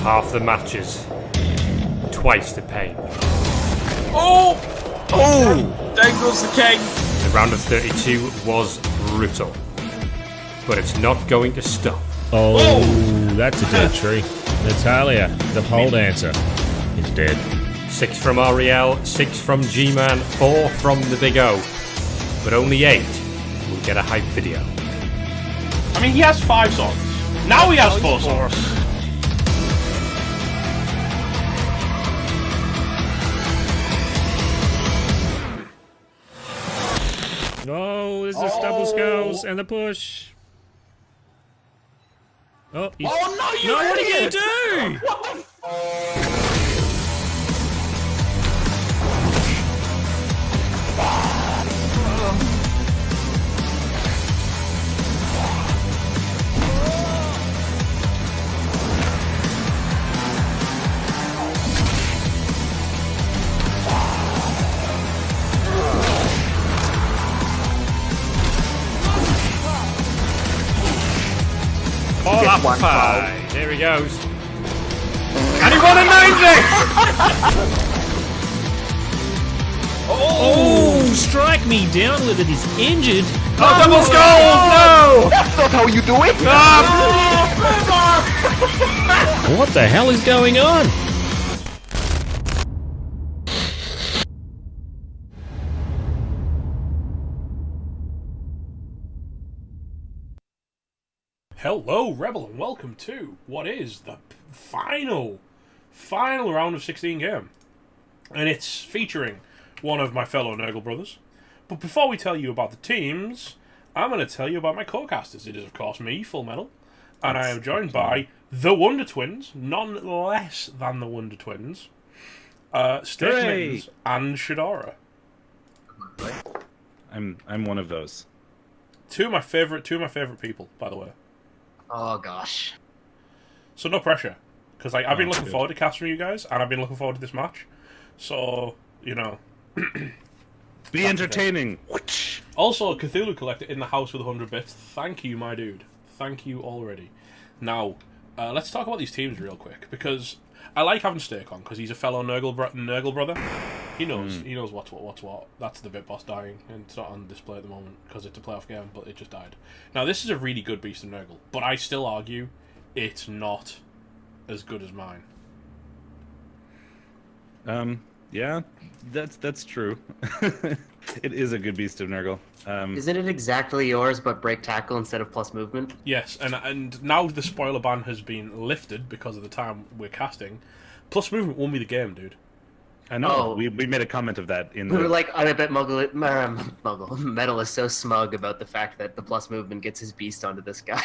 half the matches. Twice the pain. Oh! Oh! There goes the king! The round of 32 was brutal. But it's not going to stop. Oh, that's a dead tree. Natalia, the pole dancer, is dead. 6 from REL, 6 from G-Man, 4 from the Big O. But only 8 will get a hype video. I mean, he has 5 songs. Now he has 4 songs. Oh, there's the double skulls and the push. Oh, he's... Oh no, you what are you idiot! gonna do? What the All up pie. There he goes. And he won a 90! Oh, strike me down with it. He's injured. Oh, double skulls! No! That's not how you do it! What the hell is going on? Hello, Rebel, and welcome to what is the final round of 16 game. And it's featuring one of my fellow Nurgle brothers. But before we tell you about the teams, I'm going to tell you about my co-casters. It is, of course, me, Full Metal, and I am joined by the Wonder Twins, none less than the Wonder Twins, Steak Mittens, and Shadora. I'm one of those. Two of my favorite people, by the way. Oh gosh. So no pressure, because I've been looking forward to casting you guys, and I've been looking forward to this match. So, you know. Be entertaining! Also, Cthulhu Collector in the house with 100 bits. Thank you, my dude. Thank you already. Now, let's talk about these teams real quick, because I like having Steak on, because he's a fellow Nurgle brother. He knows what's what. That's the Bit Boss dying, and it's not on display at the moment, because it's a playoff game, but it just died. Now, this is a really good Beast of Nurgle, but I still argue it's not as good as mine. Yeah, that's true. It is a good Beast of Nurgle. Isn't it exactly yours, but break tackle instead of plus movement? Yes, and now the spoiler ban has been lifted because of the time we're casting. Plus movement won me the game, dude. I know. Oh. We made a comment of that in We the... were like, I bet Metal is so smug about the fact that the plus movement gets his beast onto this guy.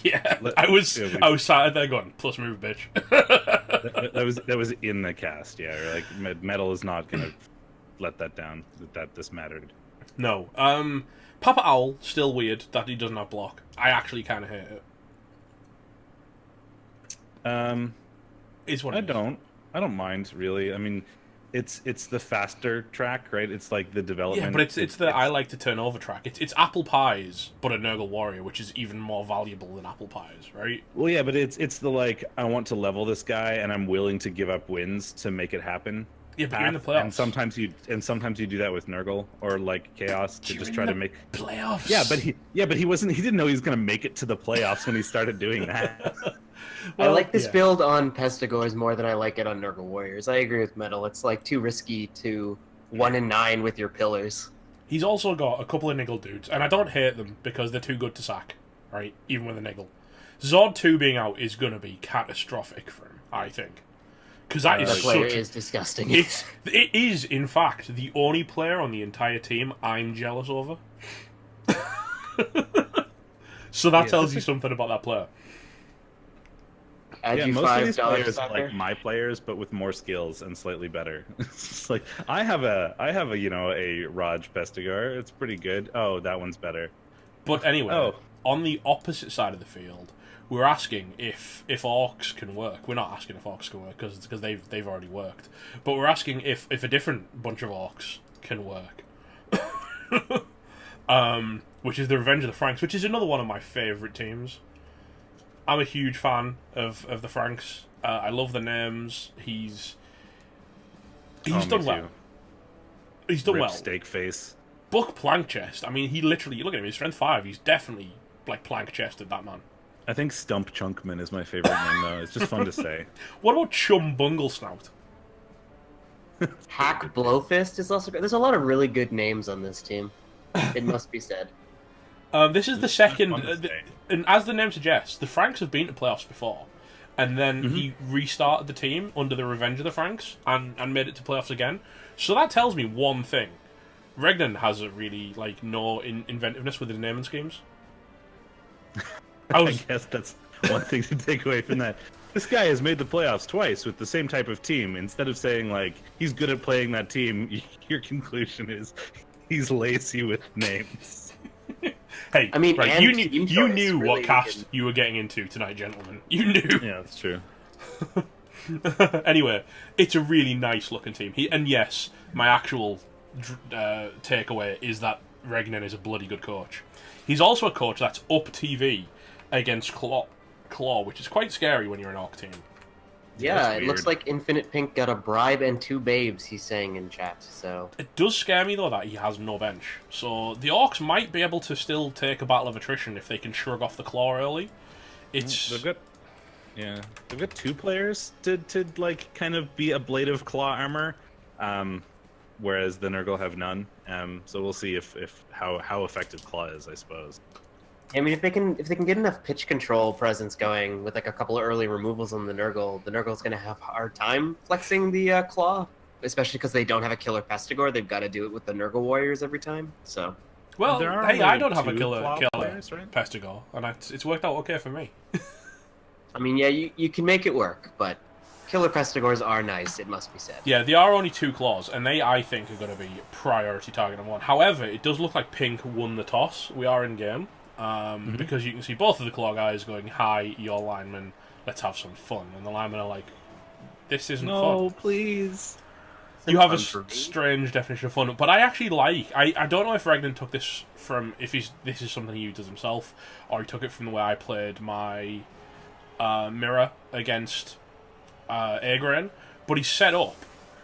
Yeah, I was sat there going, plus move, bitch. that was in the cast, yeah. Like, Metal is not gonna let that down, that this mattered. No. Papa Owl, still weird that he doesn't have block. I actually kind of hate it. It's what it is. I don't mind, really. I mean, it's the faster track, right? It's like the development. Yeah, but it's the I like to turn over track. It's apple pies, but a Nurgle warrior, which is even more valuable than apple pies, right? Well, yeah, but it's the like I want to level this guy, and I'm willing to give up wins to make it happen. Yeah, but you're in the playoffs, and sometimes you do that with Nurgle or like Chaos to just try to make playoffs. Yeah, but he didn't know he was going to make it to the playoffs when he started doing that. Well, I like this build on Pestigores more than I like it on Nurgle Warriors. I agree with Metal. It's like too risky to 1 and 9 with your pillars. He's also got a couple of niggle dudes, and I don't hate them because they're too good to sack, right? Even with a niggle. Zod 2 being out is going to be catastrophic for him, I think. Because that is disgusting. It is, in fact, the only player on the entire team I'm jealous over. So that tells you something about that player. Most of these players are like my players, but with more skills and slightly better. It's like I have a a Raj Pestigore. It's pretty good. Oh, that one's better. But anyway, on the opposite side of the field, we're asking if orcs can work. We're not asking if orcs can work because they've already worked. But we're asking if a different bunch of orcs can work. Which is the Revenge of the Franks, which is another one of my favourite teams. I'm a huge fan of the Franks. I love the names. He's Me done well. too. He's done Rip well. Steak face. Buck plank chest. I mean, he literally. You look at him. He's strength 5. He's definitely like plank chested. That man. I think Stump Chunkman is my favorite name though. It's just fun to say. What about Chum Bungle Snout? Hack Blowfist is also good. There's a lot of really good names on this team. It must be said. This is the second, fun to say. and as the name suggests, the Franks have been to playoffs before, and then he restarted the team under the Revenge of the Franks and made it to playoffs again. So that tells me one thing: Regnan has a really no inventiveness with his naming schemes. I guess that's one thing to take away from that. This guy has made the playoffs twice with the same type of team. Instead of saying he's good at playing that team, your conclusion is he's lazy with names. Hey, I mean, right, and you team knew choice what really cast good. you were getting into tonight, gentlemen. You knew. Yeah, that's true. Anyway, it's a really nice looking team. And yes, my actual takeaway is that Regnan is a bloody good coach. He's also a coach that's up TV against Claw, which is quite scary when you're an Orc team. Yeah, That's it looks weird. like Infinite Pink got a bribe and 2 babes, he's saying in chat, so... It does scare me, though, that he has no bench. So the Orcs might be able to still take a battle of attrition if they can shrug off the Claw early. It's... They've got 2 players to kind of be ablative claw armor, whereas the Nurgle have none. So we'll see if how effective claw is, I suppose. I mean, if they can get enough pitch control presence going with a couple of early removals on the Nurgle's gonna have a hard time flexing the claw, especially because they don't have a killer Pestigore. They've got to do it with the Nurgle warriors every time. So, Well, There are hey, I only don't have a 2 killer Claw players, right? Pestigore, and it's worked out okay for me. I mean, yeah, you can make it work, but killer Pestigores are nice. It must be said. Yeah, there are only 2 claws, and they, I think, are going to be priority target number 1. However, it does look like Pink won the toss. We are in game. Because you can see both of the claw guys going, "Hi, your lineman, let's have some fun." And the linemen are like, "This isn't fun." Please. You have a fun for me. strange definition of fun, but I actually I don't know if Regnan took this from, this is something he does himself, or he took it from the way I played my mirror against Agrain, but he's set up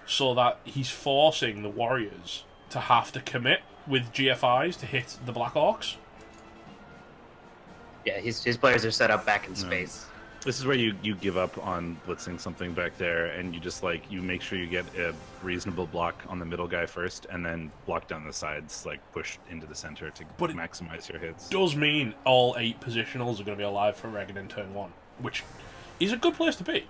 so that he's forcing the warriors to have to commit with GFIs to hit the Black Orcs. Yeah, his players are set up back in space. This is where you give up on blitzing something back there, and you just you make sure you get a reasonable block on the middle guy first, and then block down the sides, push into the center to But it maximize your hits. Does mean all 8 positionals are going to be alive for Regnan in turn 1, which is a good place to be.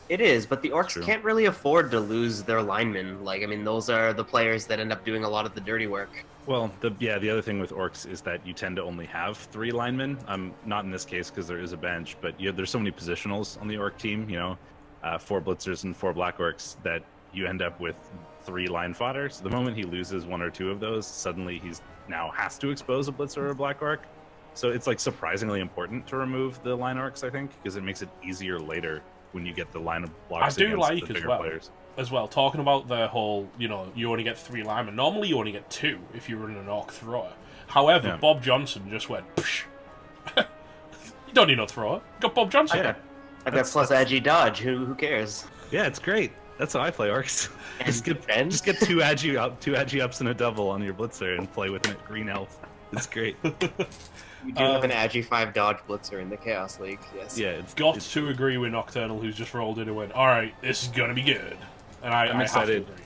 It is, but the Orcs True. can't really afford to lose their linemen. Those are the players that end up doing a lot of the dirty work. Well, the other thing with orcs is that you tend to only have 3 linemen. Not in this case because there is a bench, but there's so many positionals on the orc team. 4 blitzers and 4 black orcs that you end up with 3 line fodder. So the moment he loses 1 or 2 of those, suddenly he's now has to expose a blitzer or a black orc. So it's surprisingly important to remove the line orcs, I think, because it makes it easier later when you get the line of blocks I do against like the as bigger well. players. As well, talking about the whole, you only get 3 linemen. Normally you only get 2 if you're running an Orc thrower. However, Yeah. Bob Johnson just went, psh. You don't need no thrower. You got Bob Johnson. I've got plus agi dodge. Who cares? Yeah, it's great. That's how I play orcs. And Just get defend? 2 agi ups and a double on your blitzer and play with a green elf. It's great. We do have an agi 5 dodge blitzer in the Chaos League. Yes. Yeah, Got to agree with Nocturnal, who's just rolled in and went, alright, this is gonna be good. And I have excited. to agree.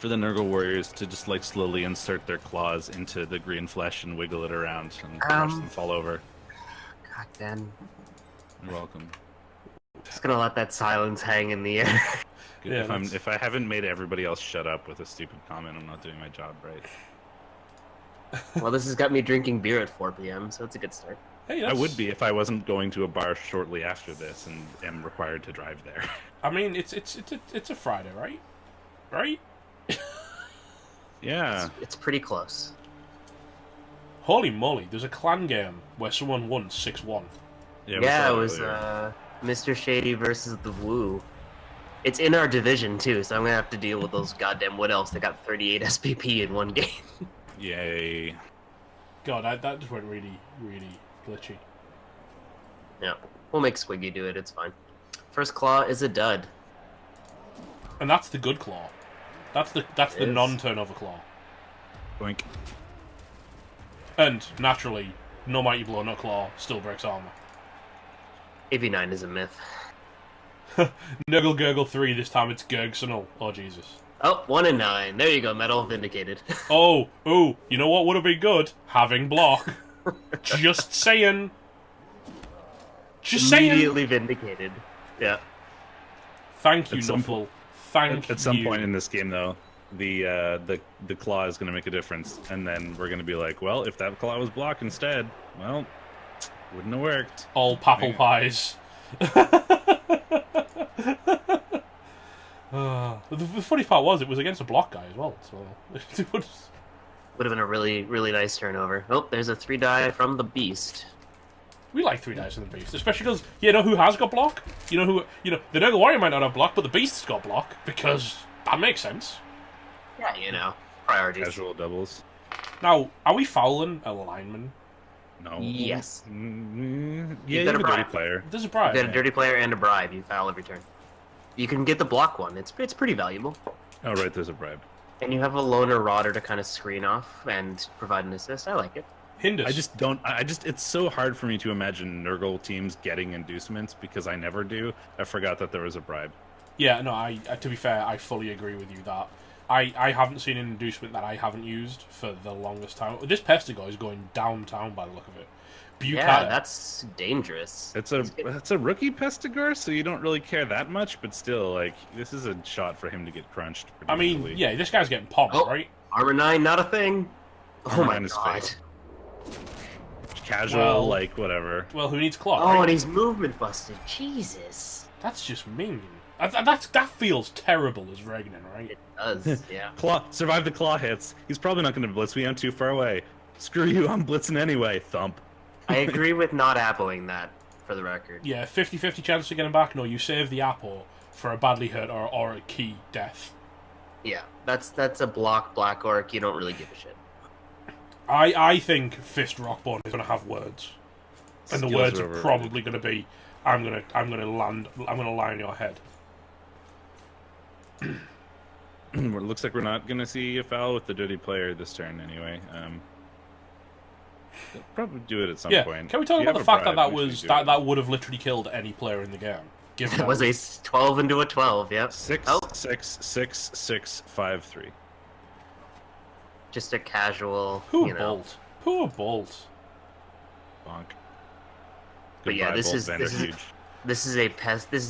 for the Nurgle warriors to just slowly insert their claws into the green flesh and wiggle it around and watch them fall over. God damn. You're welcome. Just gonna let that silence hang in the air. Good. Yeah, If I haven't made everybody else shut up with a stupid comment, I'm not doing my job right. Well, this has got me drinking beer at 4 p.m., so it's a good start. Hey, I would be if I wasn't going to a bar shortly after this and am required to drive there. I mean, it's a Friday, right? Right? Yeah. It's pretty close. Holy moly! There's a clan game where someone won 6-1. we Yeah, saw it was earlier. Mr. Shady versus the Woo. It's in our division, too, so I'm gonna have to deal with those goddamn Wood Elves that got 38 SPP in one game. Yay. God, that just went really, really glitchy. Yeah. We'll make Squiggy do it, it's fine. First claw is a dud. And that's the good claw. That's the is. non-turnover claw. Boink. And naturally, no mighty blow, no claw, still breaks armor. AV9 is a myth. Nurgle Gurgle 3, this time it's Gurgsenal. Oh, Jesus. Oh, 1 and 9. There you go, metal vindicated. Oh, you know what would have been good? Having block. Just saying. Just saying. Immediately vindicated. Yeah. Thank you, At some Nuffle. Thank you. At some point in this game, though, the claw is going to make a difference, and then we're going to be like, well, if that claw was block instead, well, wouldn't have worked. All papple pies. The funny part was, it was against a block guy as well, so... Would have been a really, really nice turnover. Oh, there's a 3-die from the Beast. We like 3 dice in the Beast, especially because, you know who has got block? You know, the Nurgle Warrior might not have block, but the Beast's got block, because that makes sense. Yeah, you know, priorities. Casual doubles. Now, are we fouling a lineman? No. Yes. Yeah, You've you got have a a dirty bribe. player. There's a bribe. You got a dirty player and a bribe. You foul every turn. You can get the block one. It's pretty valuable. Oh, right, there's a bribe. And you have a loner rodder to kind of screen off and provide an assist. I like it. Hindus. It's so hard for me to imagine Nurgle teams getting inducements because I never do. I forgot that there was a bribe. Yeah, no, to be fair, I fully agree with you that I haven't seen an inducement that I haven't used for the longest time. This Pestigo is going downtown by the look of it. Yeah, that's dangerous. It's a rookie Pestigore, so you don't really care that much, but still, like, this is a shot for him to get crunched. I mean, easily. yeah, this guy's getting popped, right? Armor 9, not a thing. Armor Oh my 9 is god. fake. Casual, Well- like, whatever. Well, who needs claw? Oh, right? and he's movement busted. Jesus. That's just mean. That feels terrible as Regnan, right? It does, yeah. Claw, survive the claw hits. He's probably not going to blitz me. I'm too far away. Screw you, I'm blitzing anyway. Thump. I agree with not appoing that, for the record. Yeah, 50-50 chance to get him back. No, you save the apple for a badly hurt or a key death. Yeah, that's a block black orc. You don't really give a shit. I think Fist Rockborn is going to have words, and the Skills words are overrated. probably going to be, I'm gonna lie on your head. It looks like we're not going to see a foul with the dirty player this turn anyway. They'll probably do it at some Yeah, point. can we talk If you about the have a fact that bribe, that we was should do it. that would have literally killed any player in the game? Given It that was a 12 into a 12, yep. 6, Oh. 6, 6, 6, 5, 3. Just a casual, poor you know. Bolt. Poor Bolt. Bonk. But yeah, Goodbye, this Bolt is Vanderhuge. this is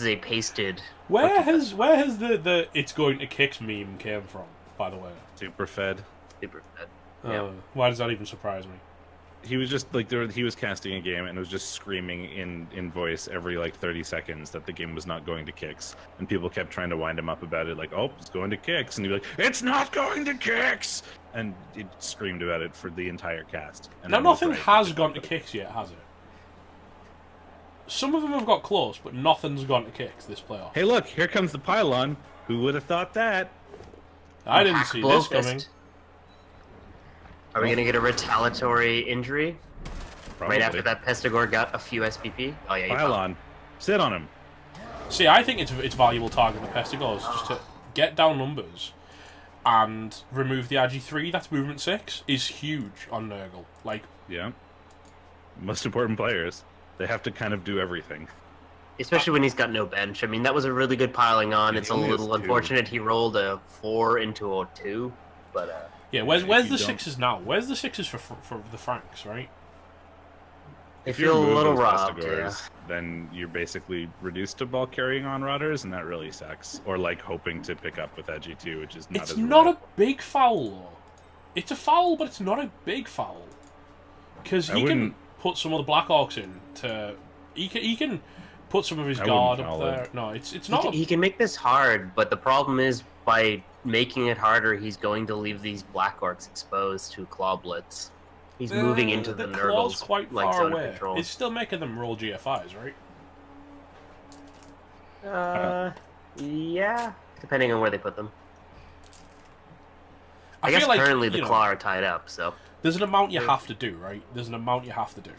a pasted. Where has the it's going to kicks meme came from? By the way, Super fed. Super fed. Yeah. Why does that even surprise me? He was just like he was casting a game and was just screaming in voice every like 30 seconds that the game was not going to kicks, and people kept trying to wind him up about it, like, oh, it's going to kicks, and he'd be like, it's not going to kicks, and he screamed about it for the entire cast. And Now then was nothing right. has gone to kicks yet, has it? Some of them have got close, but nothing's gone to kicks this playoff. Hey, look, here comes the pylon. Who would have thought that? I didn't see Blow this fist. coming. Are we gonna get a retaliatory injury Probably. right after that Pestigore got a few SPP? Oh yeah, you found. Pylon. Sit on him. See, I think it's valuable targeting the Pestigores just to get down numbers and remove the Agi3. That's movement 6 is huge on Nurgle. Like, Yeah. Most important players. They have to kind of do everything. Especially when he's got no bench. I mean, that was a really good piling on. Yeah, It's he a only has little 2. unfortunate he rolled a 4 into a 2, but yeah, where's if the you don't- sixes now? Where's the sixes for the Franks, right? they If you feel a remove little those robbed. Yeah. Pestigores, then you're basically reduced to ball carrying on Rotters, and that really sucks. Or like hoping to pick up with Edgy too, which is not It's as not a reliable. big foul, though. It's a foul, but it's not a big foul. Because I he can wouldn't- put some of the Black Orcs in to... He can put some of his I guard wouldn't up foul there. it. No, it's He not... can, he can make this hard, but the problem is by making it harder, he's going to leave these Black Orcs exposed to Claw Blitz. He's moving into the claw's Nurgle's quite like far zone away. of control. It's still making them roll GFIs, right? Yeah, depending on where they put them. I feel guess like, currently the you know, Claw are tied up, so There's an amount you have to do, right? There's an amount you have to do.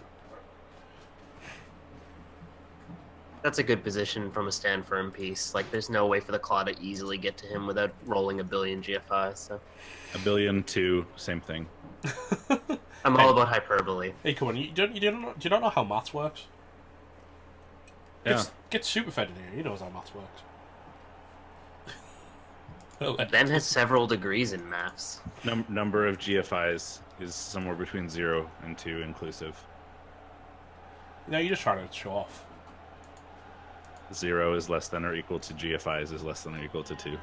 That's a good position from a stand firm piece. Like, there's no way for the claw to easily get to him without rolling a billion GFI. So, A billion, 2, same thing. I'm all about hyperbole. Hey, come on, do you not know how maths works? Yeah. Get Superfed in here. He knows how maths works. Ben has several degrees in maths. Number of GFIs is somewhere between 0 and 2 inclusive. No, you're just trying to show off. 0 is less than or equal to GFIs is less than or equal to 2.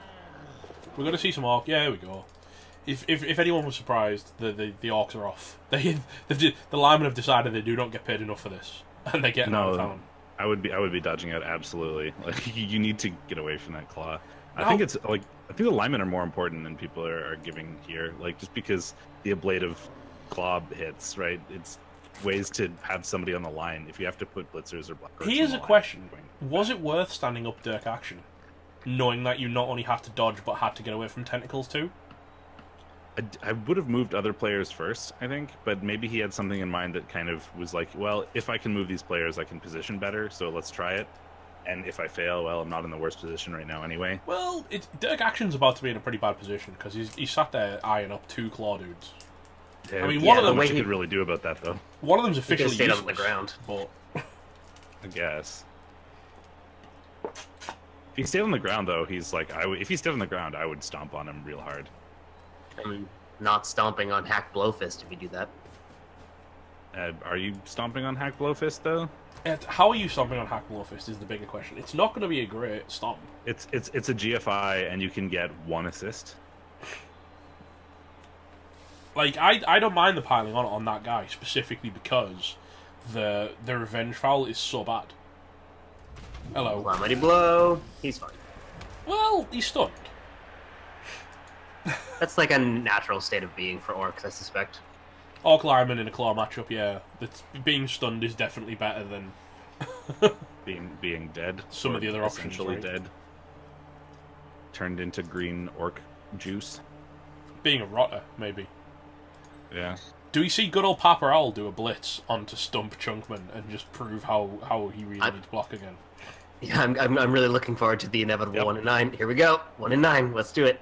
We're going to see some orc. Yeah, here we go. If anyone was surprised, the orcs are off. The linemen have decided they do not get paid enough for this, and they get out of town. I would be dodging out absolutely. Like you need to get away from that claw. No. I think the linemen are more important than people are giving here. Like just because the ablative claw hits, right? It's ways to have somebody on the line if you have to put blitzers or blockers. Here's a question: was it worth standing up Dirk action, knowing that you not only have to dodge but had to get away from tentacles too? I would have moved other players first, I think, but maybe he had something in mind that kind of was like, well, if I can move these players, I can position better, so let's try it. And if I fail, well, I'm not in the worst position right now anyway. Well, Dirk Action's about to be in a pretty bad position because he's sat there eyeing up 2 claw dudes. Yeah, I mean, one of them what you could really do about that, though. One of them's officially stayed useless, on the ground. but I guess. If he stayed on the ground, though, he's like, if he stayed on the ground, I would stomp on him real hard. I mean, not stomping on Hack Blowfist if you do that. Are you stomping on Hack Blowfist, though? How are you stomping on Hack Blowfist is the bigger question. It's not going to be a great stomp. It's a GFI, and you can get 1 assist. Like, I don't mind the piling on that guy, specifically because the revenge foul is so bad. Hello. Calamity Blow. He's fine. Well, he's stunned. That's like a natural state of being for orcs, I suspect. Orc lineman in a claw matchup, yeah. Being stunned is definitely better than being dead. some of the other options. Essentially Right? dead. Turned into green orc juice. Being a rotter, maybe. Yeah. Do we see good old Papa Owl do a blitz onto Stump Chunkman and just prove how he really needs block again? Yeah, I'm really looking forward to the inevitable Yep. 1 in 9. Here we go. 1 in 9. Let's do it.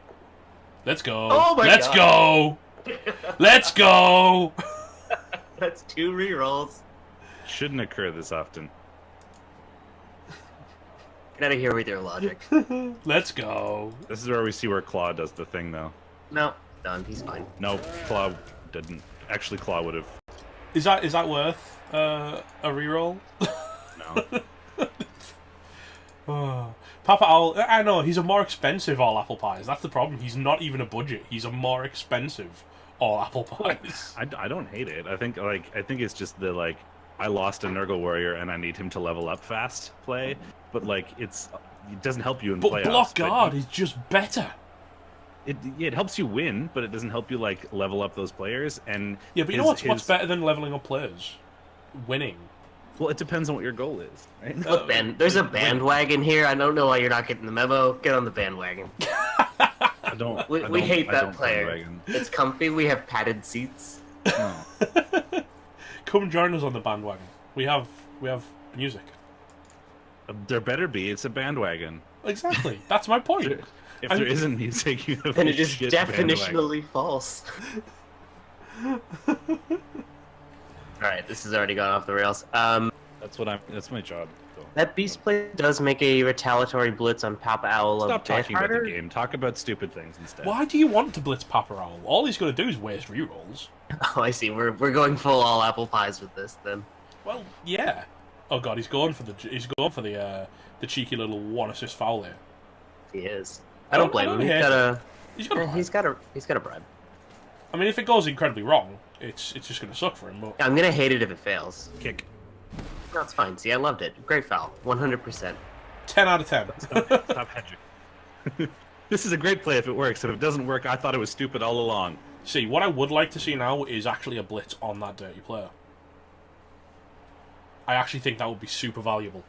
Let's go. Oh my Let's God. go. Let's go. That's 2 rerolls. Shouldn't occur this often. Get out of here with your logic. Let's go. This is where we see where Claw does the thing, though. No, done. He's fine. No, Claw didn't. Actually, Claw would have. Is that worth a reroll? No. Papa Owl, I know, he's a more expensive all apple pies. That's the problem. He's not even a budget. He's a more expensive all apple pies. I don't hate it. I think it's just the like I lost a Nurgle warrior and I need him to level up fast play, but like it doesn't help you in But playoffs. block guard is just better. It helps you win, but it doesn't help you like level up those players. And Yeah, but you know what's better than leveling up players? Winning. Well, it depends on what your goal is, right? Look, Ben, there's a bandwagon here. I don't know why you're not getting the memo. Get on the bandwagon. I don't. We hate I that don't player. bandwagon. It's comfy. We have padded seats. No. Come join us on the bandwagon. We have music. There better be. It's a bandwagon. Exactly. That's my point. If there isn't music, you have Then a it is shit bandwagon. definitionally false. Alright, this has already gone off the rails. That's my job. So. That Beast Plate does make a retaliatory blitz on Papa Owl Stop a bit talking about harder. the game. Talk about stupid things instead. Why do you want to blitz Papa Owl? All he's going to do is waste rerolls. Oh, I see. We're going full all apple pies with this then. Well, yeah. Oh god, he's going for the cheeky little 1 assist foul there. He is. I don't blame him. He's got a He's got a bribe. I mean, if it goes incredibly wrong, it's just going to suck for him. But I'm gonna hate it if it fails. Kick. No, it's fine. See, I loved it. Great foul. 100%. 10 out of 10. Stop hedging. This is a great play if it works. If it doesn't work, I thought it was stupid all along. See, what I would like to see now is actually a blitz on that dirty player. I actually think that would be super valuable.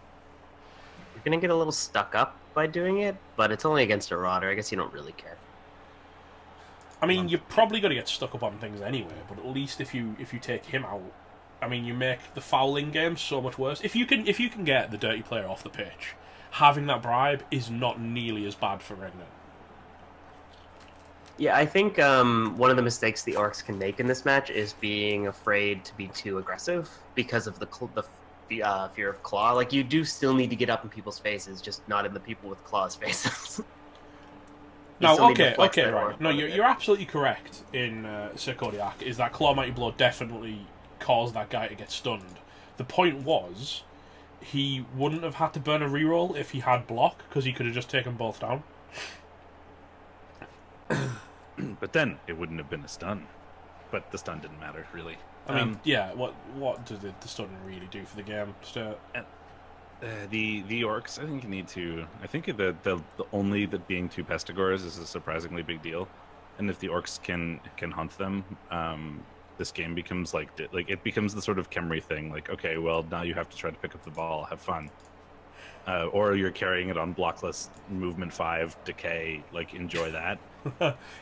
You're gonna get a little stuck up by doing it, but it's only against a rotter. I guess you don't really care. I mean, you're probably going to get stuck up on things anyway, but at least if you take him out, I mean, you make the fouling game so much worse. If you can get the dirty player off the pitch, having that bribe is not nearly as bad for Regnan. Yeah, I think one of the mistakes the Orcs can make in this match is being afraid to be too aggressive because of the fear of claw. Like, you do still need to get up in people's faces, just not in the people with claws' faces. No, okay, right. No, you're absolutely correct in Sir Kodiak, is that Claw Mighty Blow definitely caused that guy to get stunned. The point was, he wouldn't have had to burn a reroll if he had block, because he could have just taken both down. But then it wouldn't have been a stun. But the stun didn't matter, really. I mean, yeah, what does the stun really do for the game? The Orcs, I think you need to. I think the only that being 2 Pestigors is a surprisingly big deal, and if the Orcs can hunt them, this game becomes like it becomes the sort of Khemri thing. Like, okay, well, now you have to try to pick up the ball, have fun, or you're carrying it on blockless movement 5 decay. Like, enjoy that.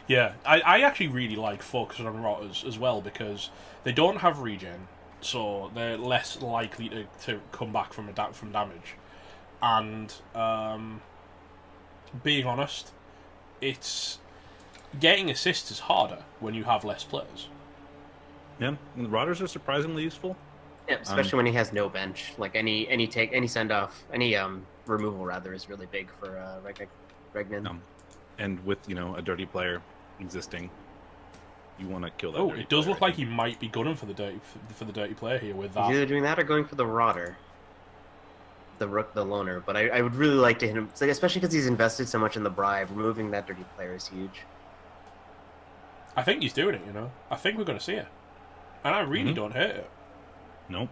Yeah, I actually really like focusing on rotters as well, because they don't have regen, so they're less likely to come back from damage. And being honest, it's getting assists is harder when you have less players. Yeah, and the rotters are surprisingly useful. Yeah, especially when he has no bench. Like, any send off, any removal rather, is really big for Regnan. And with, a dirty player existing, you want to kill that. Oh, it does look like he might be gunning for the dirty player here with that. He's either doing that or going for the Rotter. The Rook, the Loner. But I would really like to hit him, especially because he's invested so much in the bribe. Removing that dirty player is huge. I think he's doing it, I think we're going to see it. And I really don't hate it. Nope.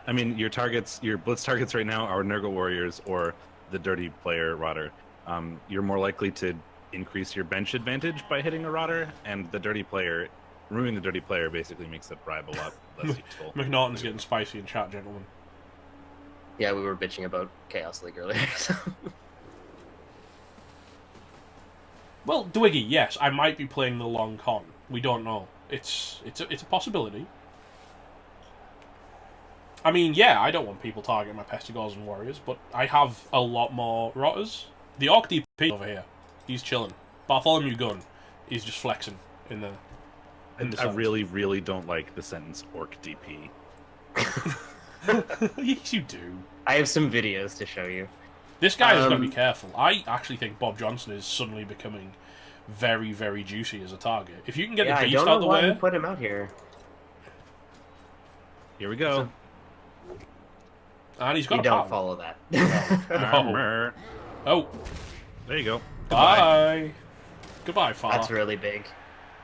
I mean, your blitz targets right now are Nurgle Warriors or the dirty player Rotter. You're more likely to increase your bench advantage by hitting a Rotter, and removing the dirty player basically makes that bribe a lot less useful. McNaughton's getting spicy in chat, gentlemen. Yeah, we were bitching about Chaos League earlier. So. Well, Dwiggy, yes, I might be playing the long con. We don't know. It's a possibility. I mean, yeah, I don't want people targeting my Pestigors and Warriors, but I have a lot more Rotters. The Orc DP over here, he's chilling. Bartholomew Gunn, he's just flexing in the. I really, really don't like the sentence Orc DP. Yes, you do. I have some videos to show you. This guy has got to be careful. I actually think Bob Johnson is suddenly becoming very, very juicy as a target. If you can get the beast out of the way. I don't know why he put him out here. Here we go. And he's got you don't follow that. No. Oh. There you go. Goodbye. Goodbye, father. That's really big.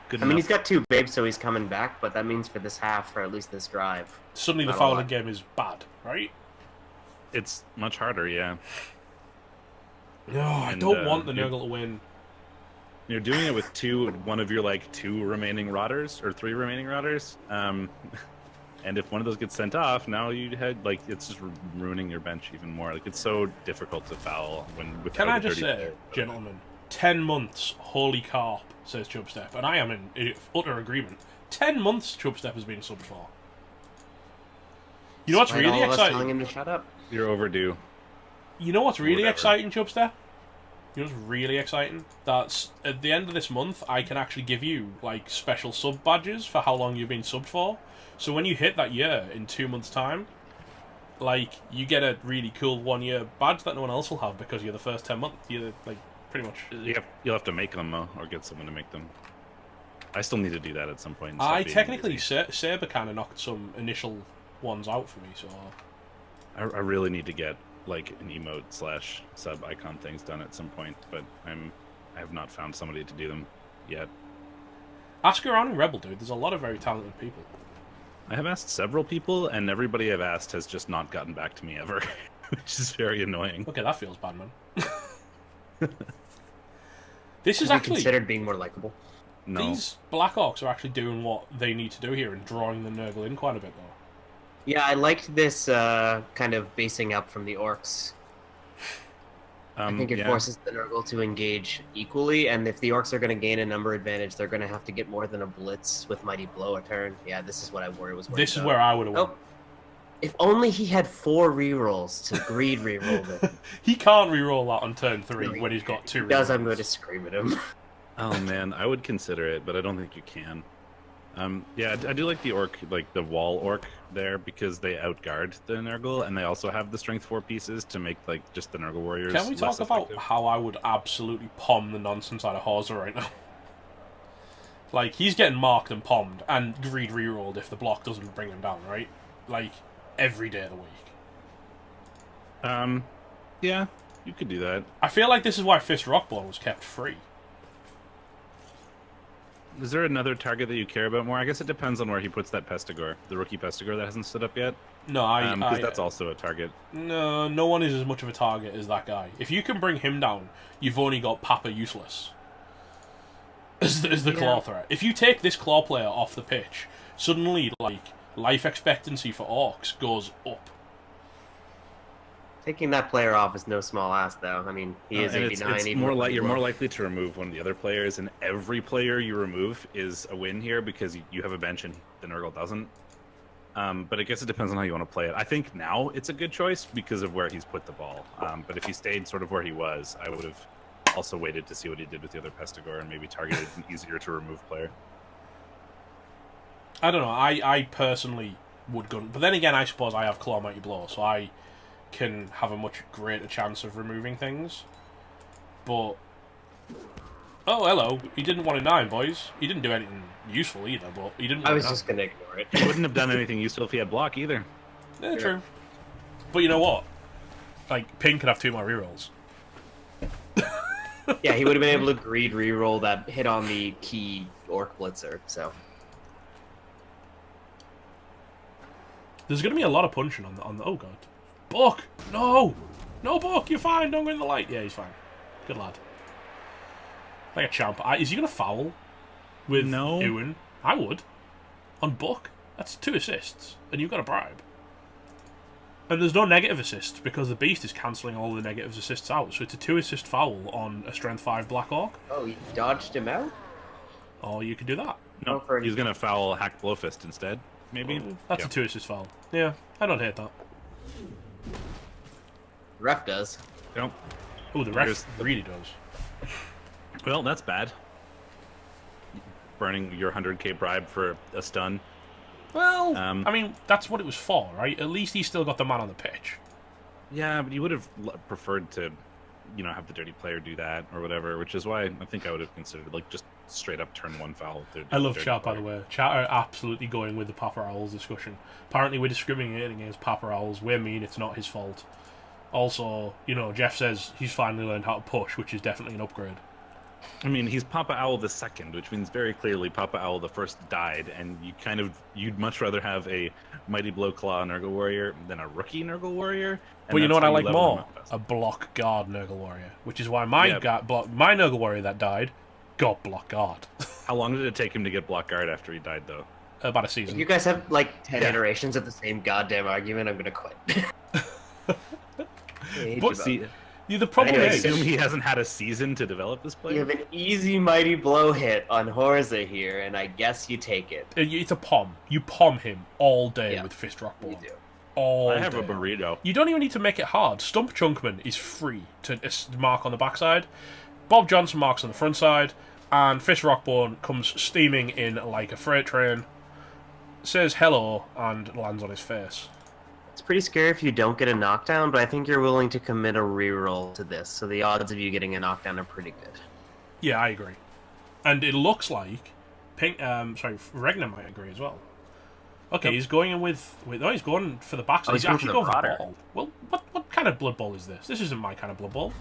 Good I mean, he's got 2 babes, so he's coming back, but that means for this half, or at least this drive. Suddenly the fouling game is bad, right? It's much harder, yeah. No, I don't want the Nurgle to win. You're doing it with one of your 2 remaining Rotters, or 3 remaining Rotters. And if one of those gets sent off, now you had it's just ruining your bench even more. It's so difficult to foul with. Can I just say, gentlemen, 10 months, holy carp, says Chubstep, and I am in utter agreement. 10 months Chubstep has been subbed for. You know what's really exciting? Telling him to shut up. You're overdue. You know what's really exciting, Chubstep? You know what's really exciting? That's at the end of this month, I can actually give you special sub badges for how long you've been subbed for. So when you hit that year in 2 months' time, you get a really cool 1-year badge that no one else will have because you're the first 10 months. You're pretty much. You'll have to make them though, or get someone to make them. I still need to do that at some point. I technically Saber kind of knocked some initial ones out for me, so. I really need to get an emote / sub icon things done at some point, but I have not found somebody to do them yet. Ask around in Rebel, dude. There's a lot of very talented people. I have asked several people, and everybody I've asked has just not gotten back to me ever, which is very annoying. Okay, that feels bad, man. This is actually considered being more likable. No. These Black Orcs are actually doing what they need to do here and drawing the Nurgle in quite a bit, though. Yeah, I liked this kind of basing up from the Orcs. I think it yeah. forces the Nurgle to engage equally, and if the Orcs are going to gain a number advantage, they're going to have to get more than a Blitz with Mighty Blow a turn. Yeah, this is what I worried was. This is where I would have won. Oh, if only he had 4 rerolls to greed reroll them. He can't reroll that on turn 3 when he's got 2 If he does, rerolls. I'm going to scream at him. Oh man, I would consider it, but I don't think you can. Yeah, I do like the orc, like the wall orc there, because they outguard the Nurgle, and they also have the strength 4 pieces to make like just the Nurgle warriors. Can we talk less about effective. how I would absolutely palm the nonsense out of Horza right now? Like, he's getting marked and palmed, and greed rerolled if the block doesn't bring him down, right? Like, every day of the week. Yeah, you could do that. I feel like this is why Fist Rockball was kept free. Is there another target that you care about more? I guess it depends on where he puts that Pestigor, the rookie Pestigor that hasn't stood up yet. No, Because that's also a target. No one is as much of a target as that guy. If you can bring him down, you've only got Papa useless. As the claw threat. If you take this claw player off the pitch, suddenly, like, life expectancy for Orcs goes up. Taking that player off is no small ass, though. I mean, he is And 89. it's even more with like you're Blow. more likely to remove one of the other players, and every player you remove is a win here because you have a bench and the Nurgle doesn't. But I guess it depends on how you want to play it. I think now it's a good choice because of where he's put the ball. But if he stayed sort of where he was, I would have also waited to see what he did with the other Pestigor and maybe targeted an easier to remove player. I don't know, I personally would gun... But then again, I suppose I have Claw Mighty Blow, so I can have a much greater chance of removing things. But... Oh, hello. He didn't want a 9, boys. He didn't do anything useful either, but he didn't want I was a 9. just going to ignore it. He wouldn't have done anything useful if he had block either. Yeah, true. But you know what? Like, Pink could have 2 more rerolls. Yeah, he would have been able to greed reroll that hit on the key Orc Blitzer, so... There's going to be a lot of punching on the... Oh, God. Buck! No! No, Buck! You're fine! Don't go in the light! Yeah, he's fine. Good lad. Like a champ. Is he going to foul with Ewan? I would. On Buck. That's 2 assists. And you've got a bribe. And there's no negative assists because the Beast is cancelling all the negative assists out. So it's a 2-assist foul on a Strength 5 Black Orc. Oh, you dodged him out? Or you could do that. No, for- he's going to foul Hack Blowfist instead, maybe? That's Yeah. a 2-assist foul. Yeah, I don't hate that. Ref does. Nope. Oh, the ref Here's really does. Well, that's bad. Burning your 100k bribe for a stun. Well, I mean, that's what it was for, right? At least he still got the man on the pitch. Yeah, but you would have preferred to, have the dirty player do that or whatever, which is why I think I would have considered, like, just straight up turn 1 foul. I love chat, by the way. Chat are absolutely going with the Papa Owls discussion. Apparently we're discriminating against Papa Owls. We're mean, it's not his fault. Also, Jeff says he's finally learned how to push, which is definitely an upgrade. I mean, he's Papa Owl the second, which means very clearly Papa Owl the first died, and you'd much rather have a Mighty Blow Claw Nurgle Warrior than a rookie Nurgle Warrior. But you know what I like more? A block guard Nurgle Warrior, which is why my Nurgle Warrior that died got block guard. How long did it take him to get block guard after he died, though? About a If season. you guys have, like, 10 iterations of the same goddamn argument, I'm going to quit. But See, the problem Anyway, I is... assume he hasn't had a season to develop this You player. have an easy Mighty Blow hit on Horza here, and I guess you take it. It's a pom. You pom him all day Yeah. with Fist Rock Ball. You do. All I have day. a burrito. You don't even need to make it hard. Stump Chunkman is free to mark on the backside. Bob Johnson marks on the front side. And Fist Rockborn comes steaming in like a freight train, says hello, and lands on his face. It's pretty scary if you don't get a knockdown, but I think you're willing to commit a reroll to this, so the odds of you getting a knockdown are pretty good. Yeah, I agree. And it looks like Regner might agree as well. Okay, he's going in with he's going for the backside. he's He's going actually for going the for the Marauder. ball. Well, what kind of Blood Bowl is this? This isn't my kind of Blood Bowl.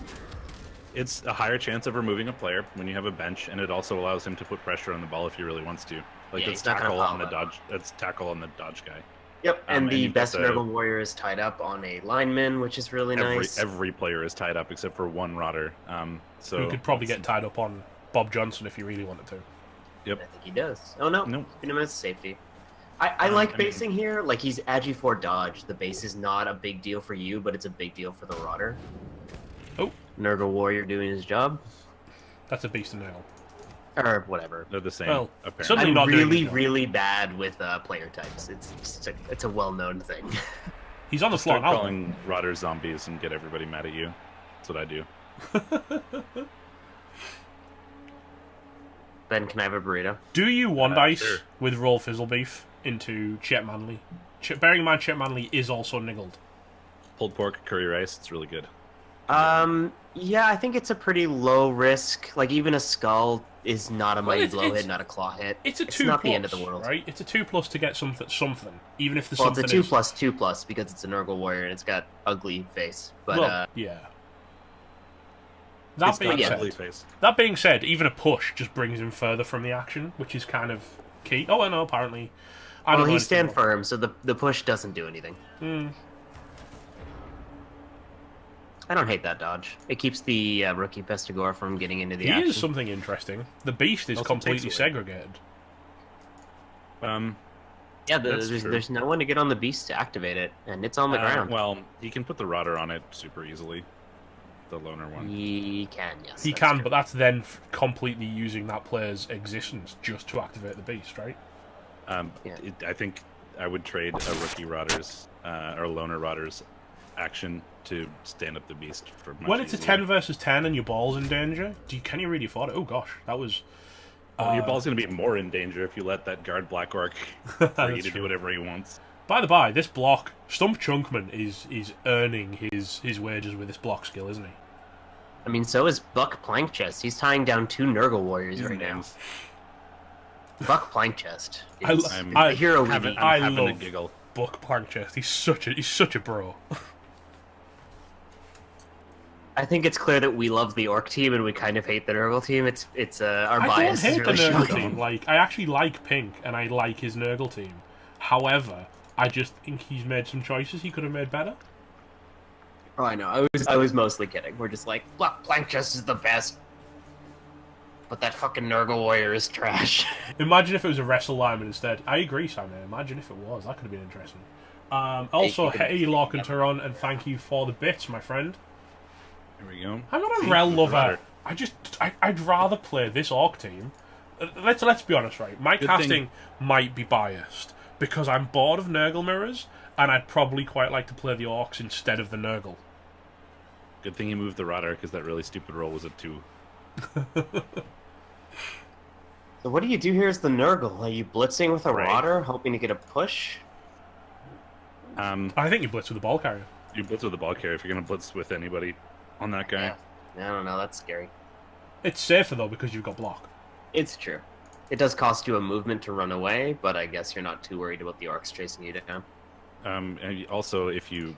It's a higher chance of removing a player when you have a bench, and it also allows him to put pressure on the ball if he really wants to. Like Yeah, it's he's not gonna tackle on foul the that. dodge. That's tackle on the dodge guy. Yep, and and the you've got best the- Nurgle Warrior is tied up on a lineman, which is really nice. Every player is tied up except for one Rotter. So Who could probably it's- get tied up on Bob Johnson if he really wanted to. Yep. I think he does. Oh no, No. put him as safety. I like I mean- basing here. Like he's Agi 4 dodge. The base is not a big deal for you, but it's a big deal for the Rotter. Oh, Nurgle warrior doing his job, That's a beast and nail. or whatever. They're the same. Well, apparently. suddenly I'm not doing really, his job. really bad with player types. It's a well-known thing. He's on the floor Start now. calling Rotter zombies and get everybody mad at you. That's what I do. Ben, can I have a burrito? Do you one dice Sure. with Roll Fizzle Beef into Chet Manley? Bearing in mind, Chet Manley is also niggled. Pulled pork, curry rice. It's really good. Yeah, I think it's a pretty low risk. Like, even a skull is not a mighty it's- blow it's- hit, not a claw hit. It's a 2+, not the end of the world. right? It's a 2+ to get something, even if the Well, it's something a is... 2+2+ because it's a Nurgle warrior and it's got ugly face. But Well, yeah. That It's being not said, ugly face. even a push just brings him further from the action, which is kind of key. Oh, I know. Apparently, I don't well, know he's stand anything firm, so the push doesn't do anything. about- I don't hate that dodge. It keeps the rookie Pestigore from getting into the He action. is something interesting. The beast is Also completely takes away. segregated. Yeah, That's there's, true. there's no one to get on the beast to activate it, and it's on the ground. Well, you can put the Rotter on it super easily. The loner one. He can, yes. He that's can, true. but that's then completely using that player's existence just to activate the beast, right? Yeah. I think I would trade a rookie Rotter's or loner Rotter's action to stand up the beast for much When it's a easier. 10 versus 10 and your ball's in danger, can you really afford it? Oh gosh, that was... Well, your ball's going to be more in danger if you let that guard Black Orc free That's to true. do whatever he wants. By the by, this block, Stump Chunkman is earning his wages with this block skill, isn't he? I mean, so is Buck Plankchest. He's tying down 2 Nurgle warriors These right names. now. Buck Plankchest I- is I'm, I- the hero we having, need. I I'm having a love- giggle. Buck Plankchest, he's such a bro. I think it's clear that we love the Orc team and we kind of hate the Nurgle team. It's our I don't bias is hate the really Nurgle showing. team. Like, I actually like Pink, and I like his Nurgle team. However, I just think he's made some choices he could have made better. Oh, I know. I was mostly kidding. We're just like, Buck Plankchest is the best. But that fucking Nurgle warrior is trash. Imagine if it was a wrestle lineman instead. I agree, Sam. Imagine if it was. That could have been interesting. Also, Hey, hey, Lark and Turon, and thank you for the bits, my friend. Here we go. I'm not a See, rel with lover. Rotter. I'd rather play this Orc team. Let's be honest, right? My Good casting thing- might be biased because I'm bored of Nurgle mirrors, and I'd probably quite like to play the Orcs instead of the Nurgle. Good thing you moved the Rotter because that really stupid roll was a 2. So what do you do here as the Nurgle? Are you blitzing with a Right. Rotter, hoping to get a push? I think you blitz with the ball carrier. You blitz with the ball carrier if you're going to blitz with anybody on that guy. Yeah. I don't know. That's scary. It's safer though because you've got block. It's true. It does cost you a movement to run away, but I guess you're not too worried about the Orcs chasing you down. And also, if you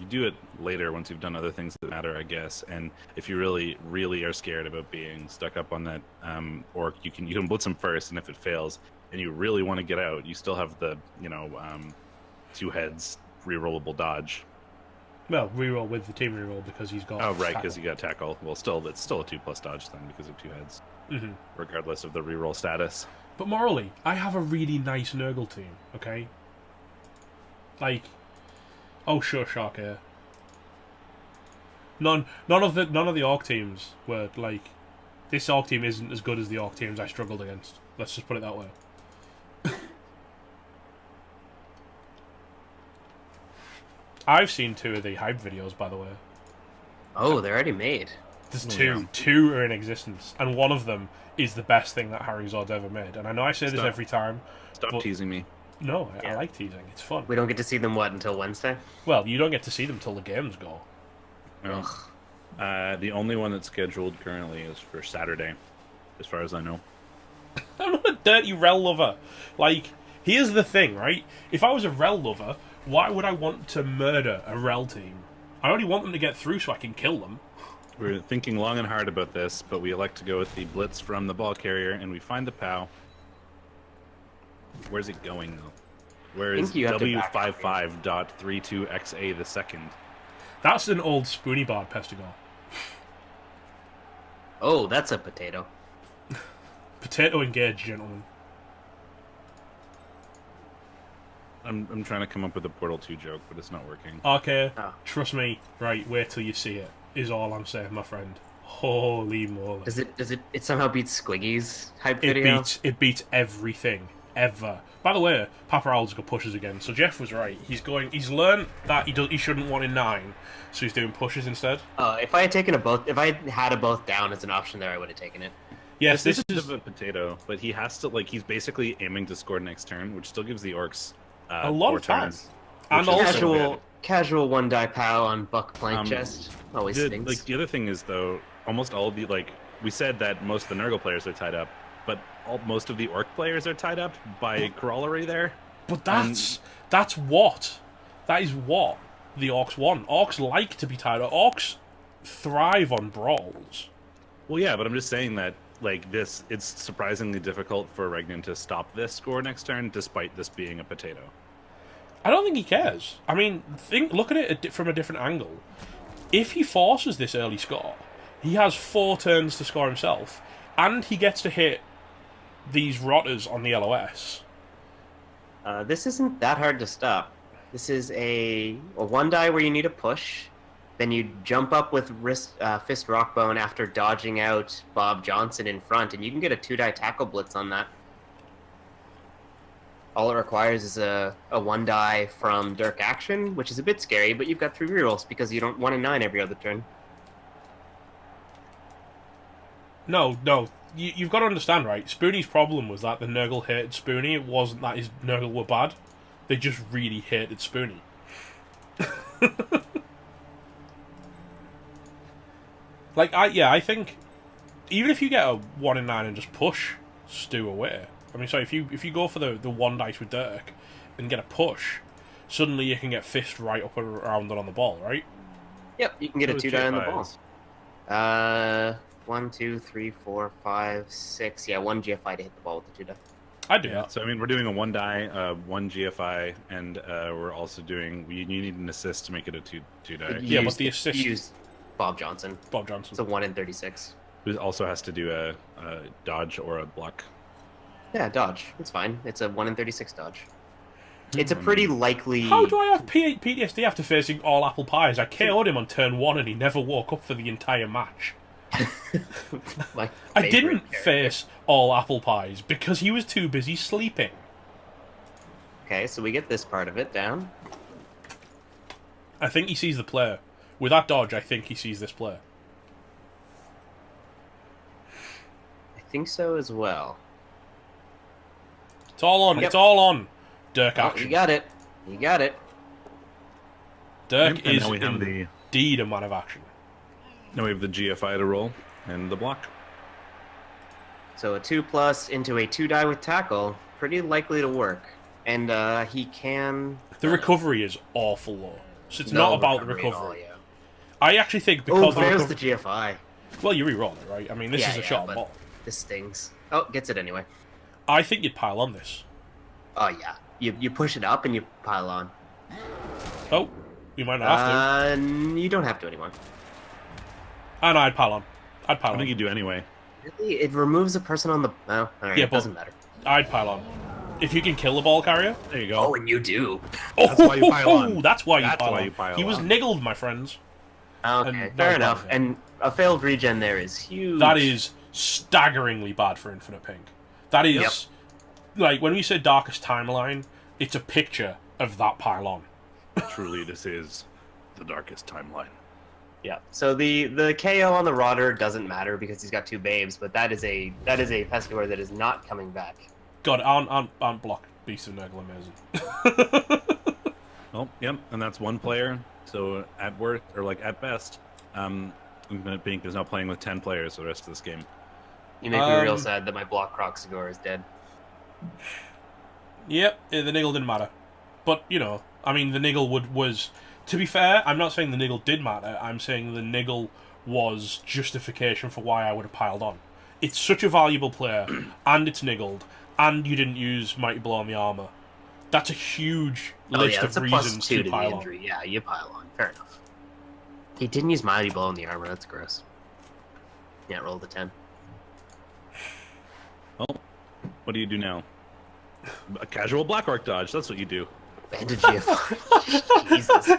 do it later once you've done other things that matter, I guess. And if you really are scared about being stuck up on that orc, you can blitz him first, and if it fails, and you really want to get out, you still have the 2 heads rerollable dodge. Well, reroll with the team reroll because he's got. Oh right, tackle. because you got tackle. Well, it's still a 2+ dodge then because of 2 heads, Mhm. regardless of the reroll status. But morally, I have a really nice Nurgle team. Okay. Like, oh sure, Shark here. None of the Orc teams were like. This Orc team isn't as good as the Orc teams I struggled against. Let's just put it that way. I've seen 2 of the hype videos, by the way. Oh, they're already made. There's Oh, 2. yeah. 2 are in existence, and one of them is the best thing that Harry Zod ever made. And I know I say this Stop. every time. Stop But- teasing me. No, I Yeah. like teasing. It's fun. We don't get to see them, until Wednesday? Well, you don't get to see them till the games go. Well, the only one that's scheduled currently is for Saturday, as far as I know. I'm not a dirty rel lover. Like, here's the thing, right? If I was a rel lover, why would I want to murder a rel team? I only want them to get through so I can kill them. We're thinking long and hard about this, but we elect to go with the blitz from the ball carrier, and we find the POW. Where's it going, though? Where is think you have to back up. W55.32XA the second? That's an old spoony bard Pestigore. Oh, that's a potato. Potato engaged, gentlemen. I'm trying to come up with a Portal 2 joke, but it's not working. Okay, Oh. trust me. Right, wait till you see it. is all I'm saying, my friend. Holy moly! Does it somehow beat Squiggy's hype video? It beats everything ever. By the way, Papa Owl's got pushes again. So Jeff was right. He's learned that he shouldn't want in 9, so he's doing pushes instead. If I had a both down as an option there, I would have taken it. Yes, this this is is a potato, but he has to he's basically aiming to score next turn, which still gives the orcs a lot 4 of time. turns. And which is also, Casual 1-die pow on buck plank chest. Always stinks. the other thing is though, almost all of the we said that most of the Nurgle players are tied up, but most of the orc players are tied up by corollary there. but that is what the orcs want. Orcs like to be tied up. Orcs thrive on brawls. Well, yeah, but I'm just saying that it's surprisingly difficult for Regnan to stop this score next turn, despite this being a potato. I don't think he cares. I mean, look at it from a different angle. If he forces this early score, he has 4 turns to score himself, and he gets to hit these rotters on the LOS. This isn't that hard to stop. This is a 1-die where you need a push. Then you jump up with Fist Rockbone after dodging out Bob Johnson in front, and you can get a 2-die tackle blitz on that. All it requires is a 1-die from Dirk Action, which is a bit scary, but you've got 3 rerolls because you don't 1 and 9 every other turn. No, you've got to understand, right? Spoonie's problem was that the Nurgle hated Spoonie. It wasn't that his Nurgle were bad. They just really hated Spoonie. I think even if you get a 1 in 9 and just push Stu away. I mean, sorry, if you go for the 1 dice with Dirk and get a push, suddenly you can get Fist right up around it on the ball, right? Yep, you can get a Those 2-die on the GFIs. ball. 1, 2, 3, 4, 5, 6. Yeah, 1 GFI to hit the ball with the 2-die. I do Yeah, that. so I mean, we're doing a 1-die, 1 GFI, and we're also doing. You need an assist to make it a 2-die. Yeah, but the assist- You used Bob Johnson. Bob Johnson. It's a 1 in 36. Who also has to do a dodge or a block. Yeah, dodge. It's fine. It's a 1 in 36 dodge. It's a pretty likely... How do I have PTSD after facing all apple pies? I KO'd him on turn 1 and he never woke up for the entire match. My I didn't favorite character. face all apple pies because he was too busy sleeping. Okay, so we get this part of it down. I think he sees the player. With that dodge, I think he sees this player. I think so as well. It's all on. Yep. It's all on. Dirk Oh, action. you got it. You got it. Dirk And is now we have indeed a man of action. Now we have the GFI to roll and the block. So a 2+ into a 2-die with tackle, pretty likely to work. And he can... The recovery is awful though. So it's No not about the recovery at all, recovery. yeah. I actually think Oh, because there's the GFI. well, you re-roll it, right? I mean, this Yeah, is a yeah, shot but- ball. This stings. Oh, gets it anyway. I think you'd pile on this. Oh, yeah. You push it up and you pile on. Oh, you might not have to. You don't have to anymore. And I'd pile on. I'd pile I on. think you do anyway. Really? It removes a person on the... Oh, alright, Yeah, it but- doesn't matter. I'd pile on. If you can kill the ball carrier. There you go. Oh, and you do. That's why you pile on. That's why you That's pile why on. you pile He was on. niggled, my friends. Okay, And fair no enough. problem. And a failed regen there is huge. That is staggeringly bad for Infinite Pink. That is like when we say darkest timeline, it's a picture of that pile on. Truly, this is the darkest timeline. Yeah. So the KO on the Rodder doesn't matter because he's got 2 babes, but that is a Pescador that is not coming back. God, aren't block Beast of Nurgle amazing. Oh, yep, and that's one player. So at worst, or at best, Infinite Pink is now playing with 10 players for the rest of this game. You make me real sad that my block Croxagor is dead. Yep, the niggle didn't matter. But, you know, I mean, the niggle was... To be fair, I'm not saying the niggle did matter. I'm saying the niggle was justification for why I would have piled on. It's such a valuable player, and it's niggled, and you didn't use Mighty Blow on the armor. That's a huge list that's of a reasons +2 to to pile the on. injury. Yeah, you pile on. Fair enough. He didn't use Mighty Blow on the armor. That's gross. Yeah, roll the 10. Well, what do you do now? A casual Black Orc dodge, that's what you do. Bandage GFI. Jesus.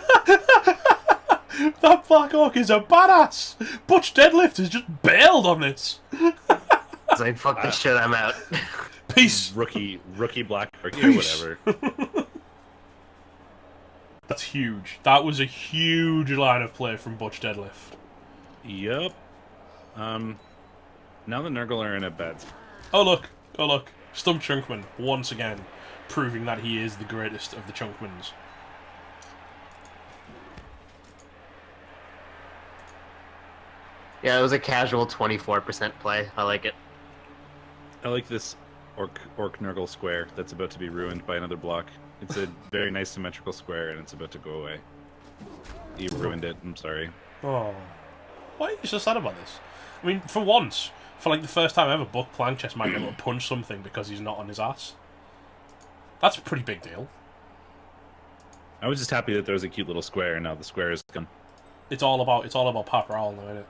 That Black Orc is a badass! Butch Deadlift has just bailed on this! It's like, fuck this shit, I'm out. Peace! Rookie Black Orc or whatever. That's huge. That was a huge line of play from Butch Deadlift. Yep. Now the Nurgle are in a bad spot. Oh look. Stump Chunkman, once again, proving that he is the greatest of the Chunkmans. Yeah, it was a casual 24% play. I like it. I like this Orc Nurgle square that's about to be ruined by another block. It's a very nice symmetrical square, and it's about to go away. You ruined it. I'm sorry. Oh. Why are you so sad about this? I mean, for once, for like the first time ever, Buck Plankchest might be able to punch something because he's not on his ass. That's a pretty big deal. I was just happy that there was a cute little square, and now the square is gone. It's all about Pat Rowell now, isn't it?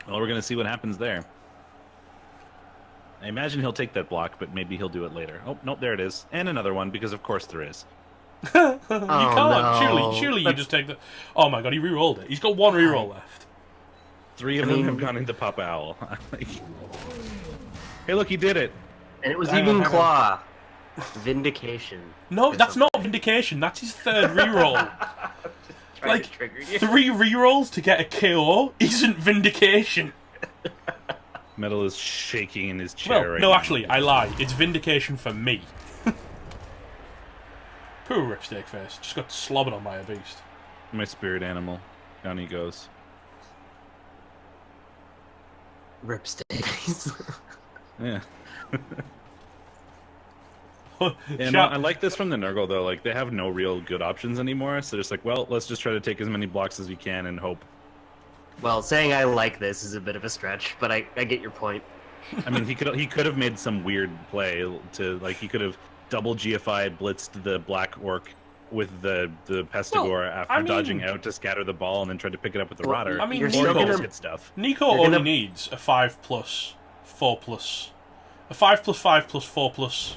Well, we're gonna see what happens there. I imagine he'll take that block, but maybe he'll do it later. Oh, nope, there it is. And another one, because of course there is. You can't. no. Surely you just take the... Oh my god, he re-rolled it. He's got one re-roll left. 3 of them have gone into Papa Owl. Like, hey, look, he did it. And it was Hang even on. Claw. Vindication. No, Or that's something. not Vindication. That's his third re-roll. Trying Like, to trigger you. 3 re-rolls to get a KO isn't Vindication. Metal is shaking in his chair Well, right no, now. actually, I lie. It's Vindication for me. Poor Ripsteak Face. Just got slobbered on by a beast. My spirit animal. Down he goes. Rip stakes. Yeah. Shout- And I like this from the Nurgle, though. Like, they have no real good options anymore, so they're just like, well, let's just try to take as many blocks as we can and hope. Well, saying I like this is a bit of a stretch, but I get your point. I mean, he could have made some weird play to, like, he could have double GFI blitzed the Black Orc with the Pestigore Well, after I mean- dodging out to scatter the ball and then tried to pick it up with the Well, Rotter. I mean, You're Nico, still or gonna- just hit stuff. Nico You're only gonna- needs a 5+, 4+, a 5+5+, 4+,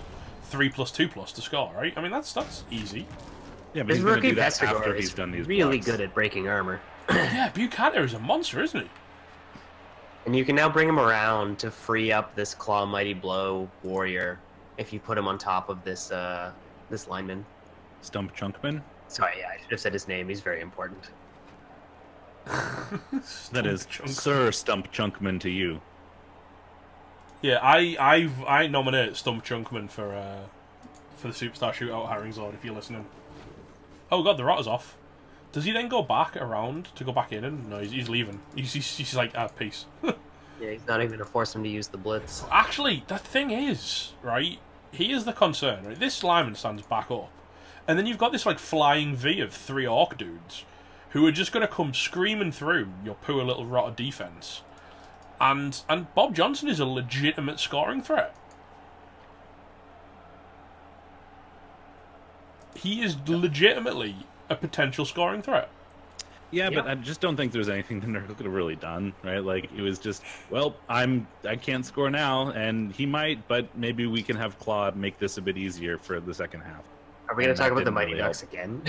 3+2+ to score, right? I mean, that's easy. Yeah, but This he's going to rookie do that after Pestigore he's is done these really blocks. good at breaking armor. Yeah, Buchanan is a monster, isn't he? And you can now bring him around to free up this Claw Mighty Blow warrior if you put him on top of this this lineman. Stump Chunkman? Sorry, yeah, I should have said his name. He's very important. That is Chunk. Sir Stump Chunkman to you. Yeah, I nominate Stump Chunkman for the Superstar Shootout hiring zone if you're listening. Oh god, the Rotter's off. Does he then go back around to go back in? And no, he's leaving. He's like, peace. Yeah, he's not even going to force him to use the Blitz. Actually, the thing is, right? He is the concern, right? This lineman stands back up, and then you've got this like flying V of 3 Orc dudes who are just going to come screaming through your poor little Rotter defense. And Bob Johnson is a legitimate scoring threat. He is legitimately a potential scoring threat. Yeah, but Yeah. I just don't think there's anything the Nurgle could have really done, right? Like, it was just, well, I can't score now, and he might, but maybe we can have Claude make this a bit easier for the second half. Are we going And to talk that about the didn't Mighty really Ducks help. again?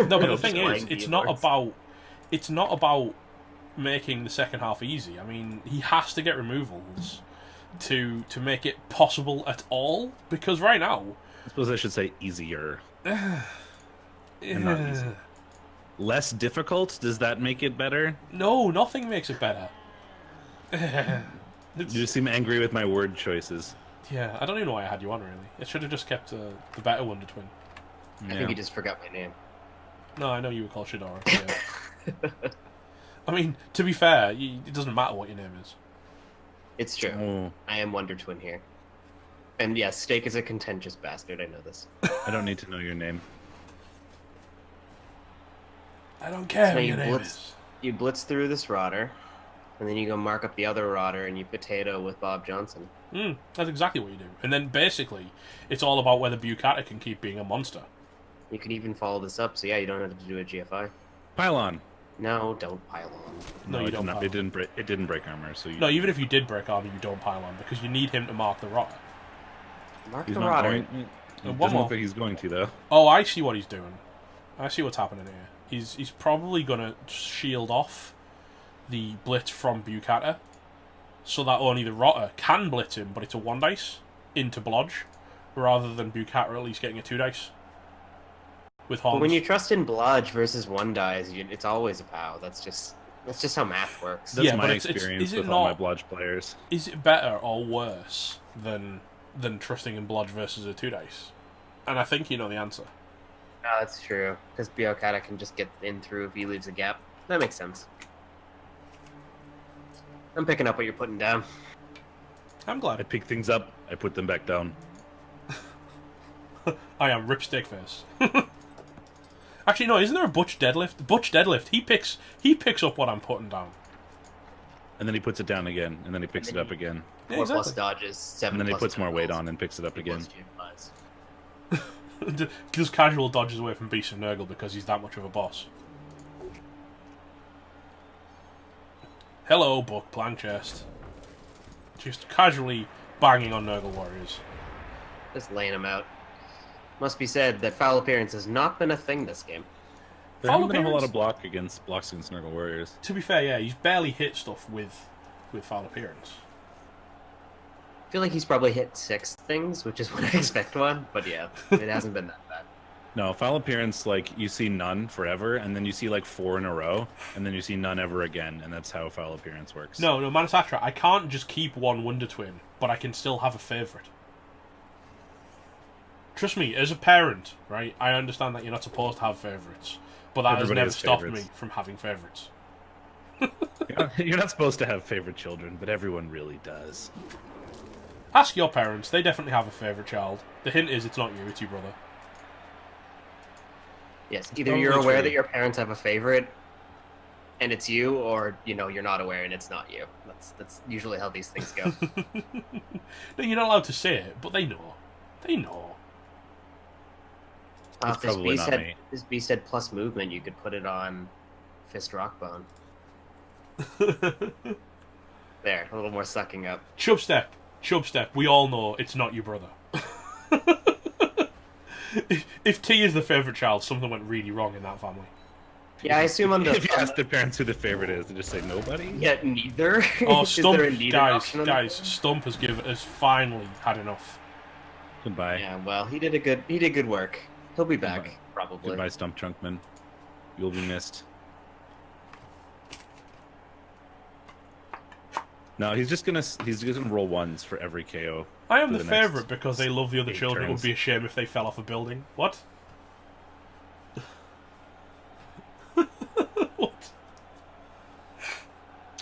No, but the Just thing is, flying it's Beelords. not about making the second half easy. I mean, he has to get removals to make it possible at all, because right now, I suppose I should say easier. And not easy. Less difficult? Does that make it better? No, nothing makes it better. You just seem angry with my word choices. Yeah, I don't even know why I had you on, really. I should have just kept the better Wonder Twin. I think you just forgot my name. No, I know you were called Shadora. Yeah. I mean, to be fair, it doesn't matter what your name is. It's true. Oh, I am Wonder Twin here. And yes, Steak is a contentious bastard, I know this. I don't need to know your name. I don't care So what you your name blitz- is. You blitz through this Rotter, and then you go mark up the other Rotter, and you potato with Bob Johnson. That's exactly what you do. And then basically, it's all about whether Buchanan can keep being a monster. You can even follow this up, so yeah, you don't have to do a GFI. Pylon. No, don't pile on. No, you it don't did not. pile. It didn't break armor, so you. No, even if you did break armor, you don't pile on, because you need him to mark the rotter. Mark He's the not Rotter. going. It one doesn't more. look like he's going to though. Oh, I see what he's doing. I see what's happening here. he's probably gonna shield off the blitz from Bukata, so that only the Rotter can blitz him, but it's a 1 dice into Blodge, rather than Bukata at least getting a 2 dice. With Hans. But when you trust in Blodge versus 1 dice, it's always a POW. That's just how math works. That's Yeah, my but experience is it with all my not- blodge players. Is it better or worse than trusting in Blodge versus a 2 dice? And I think you know the answer. No, that's true. Because Bukata can just get in through if he leaves a gap. That makes sense. I'm picking up what you're putting down. I'm I glad. pick things up, I put them back down. I am Rip Stickface. Actually, no. Isn't there a Butch deadlift? Butch deadlift. He picks up what I'm putting down. And then he puts it down again, and then he picks it up again. Yeah, 4 exactly. plus dodges, 7 And then he plus puts more weight tentacles, on and picks it up 2 again. plus GMIs. Does casual dodges away from Beast of Nurgle because he's that much of a boss. Hello, Buck Plank Chest. Just casually banging on Nurgle warriors. Just laying him out. Must be said that foul appearance has not been a thing this game. There Foul haven't been a whole lot appearance? of blocks against Nurgle Warriors. To be fair, yeah, he's barely hit stuff with foul appearance. I feel like he's probably hit 6 things, which is what I expect one, but yeah, it hasn't been that bad. No, foul appearance, like, you see none forever, and then you see, like, 4 in a row, and then you see none ever again, and that's how foul appearance works. No, Manasatra, I can't just keep one Wonder Twin, but I can still have a favourite. Trust me, as a parent, right, I understand that you're not supposed to have favourites, but that Everybody has never has stopped favourites. me from having favourites. You're not supposed to have favorite children, but everyone really does. Ask your parents, they definitely have a favourite child. The hint is it's not you, it's your brother. Yes, either Totally you're aware true. that your parents have a favorite, and it's you, or, you're not aware and it's not you. That's usually how these things go. No, you're not allowed to say it, but they know. They know. If It's probably not me. this beast had plus movement, you could put it on Fist Rockbone. There, a little more sucking up. Chubstep, we all know it's not your brother. if T is the favourite child, something went really wrong in that family. Yeah, I assume on the... If you ask the parents who the favorite is, they just say nobody. Yeah, neither. Oh, Is Stump, there indeed an option on that? guys, Stump has finally had enough. Goodbye. Yeah, well, he did good work. He'll be back, Goodbye. probably. Goodbye, Stump Trunkman. You'll be missed. No, he's just gonna roll 1s for every KO. I am for the the next favourite because they love the other 8 children. It would turns. be a shame if they fell off a building. What? What?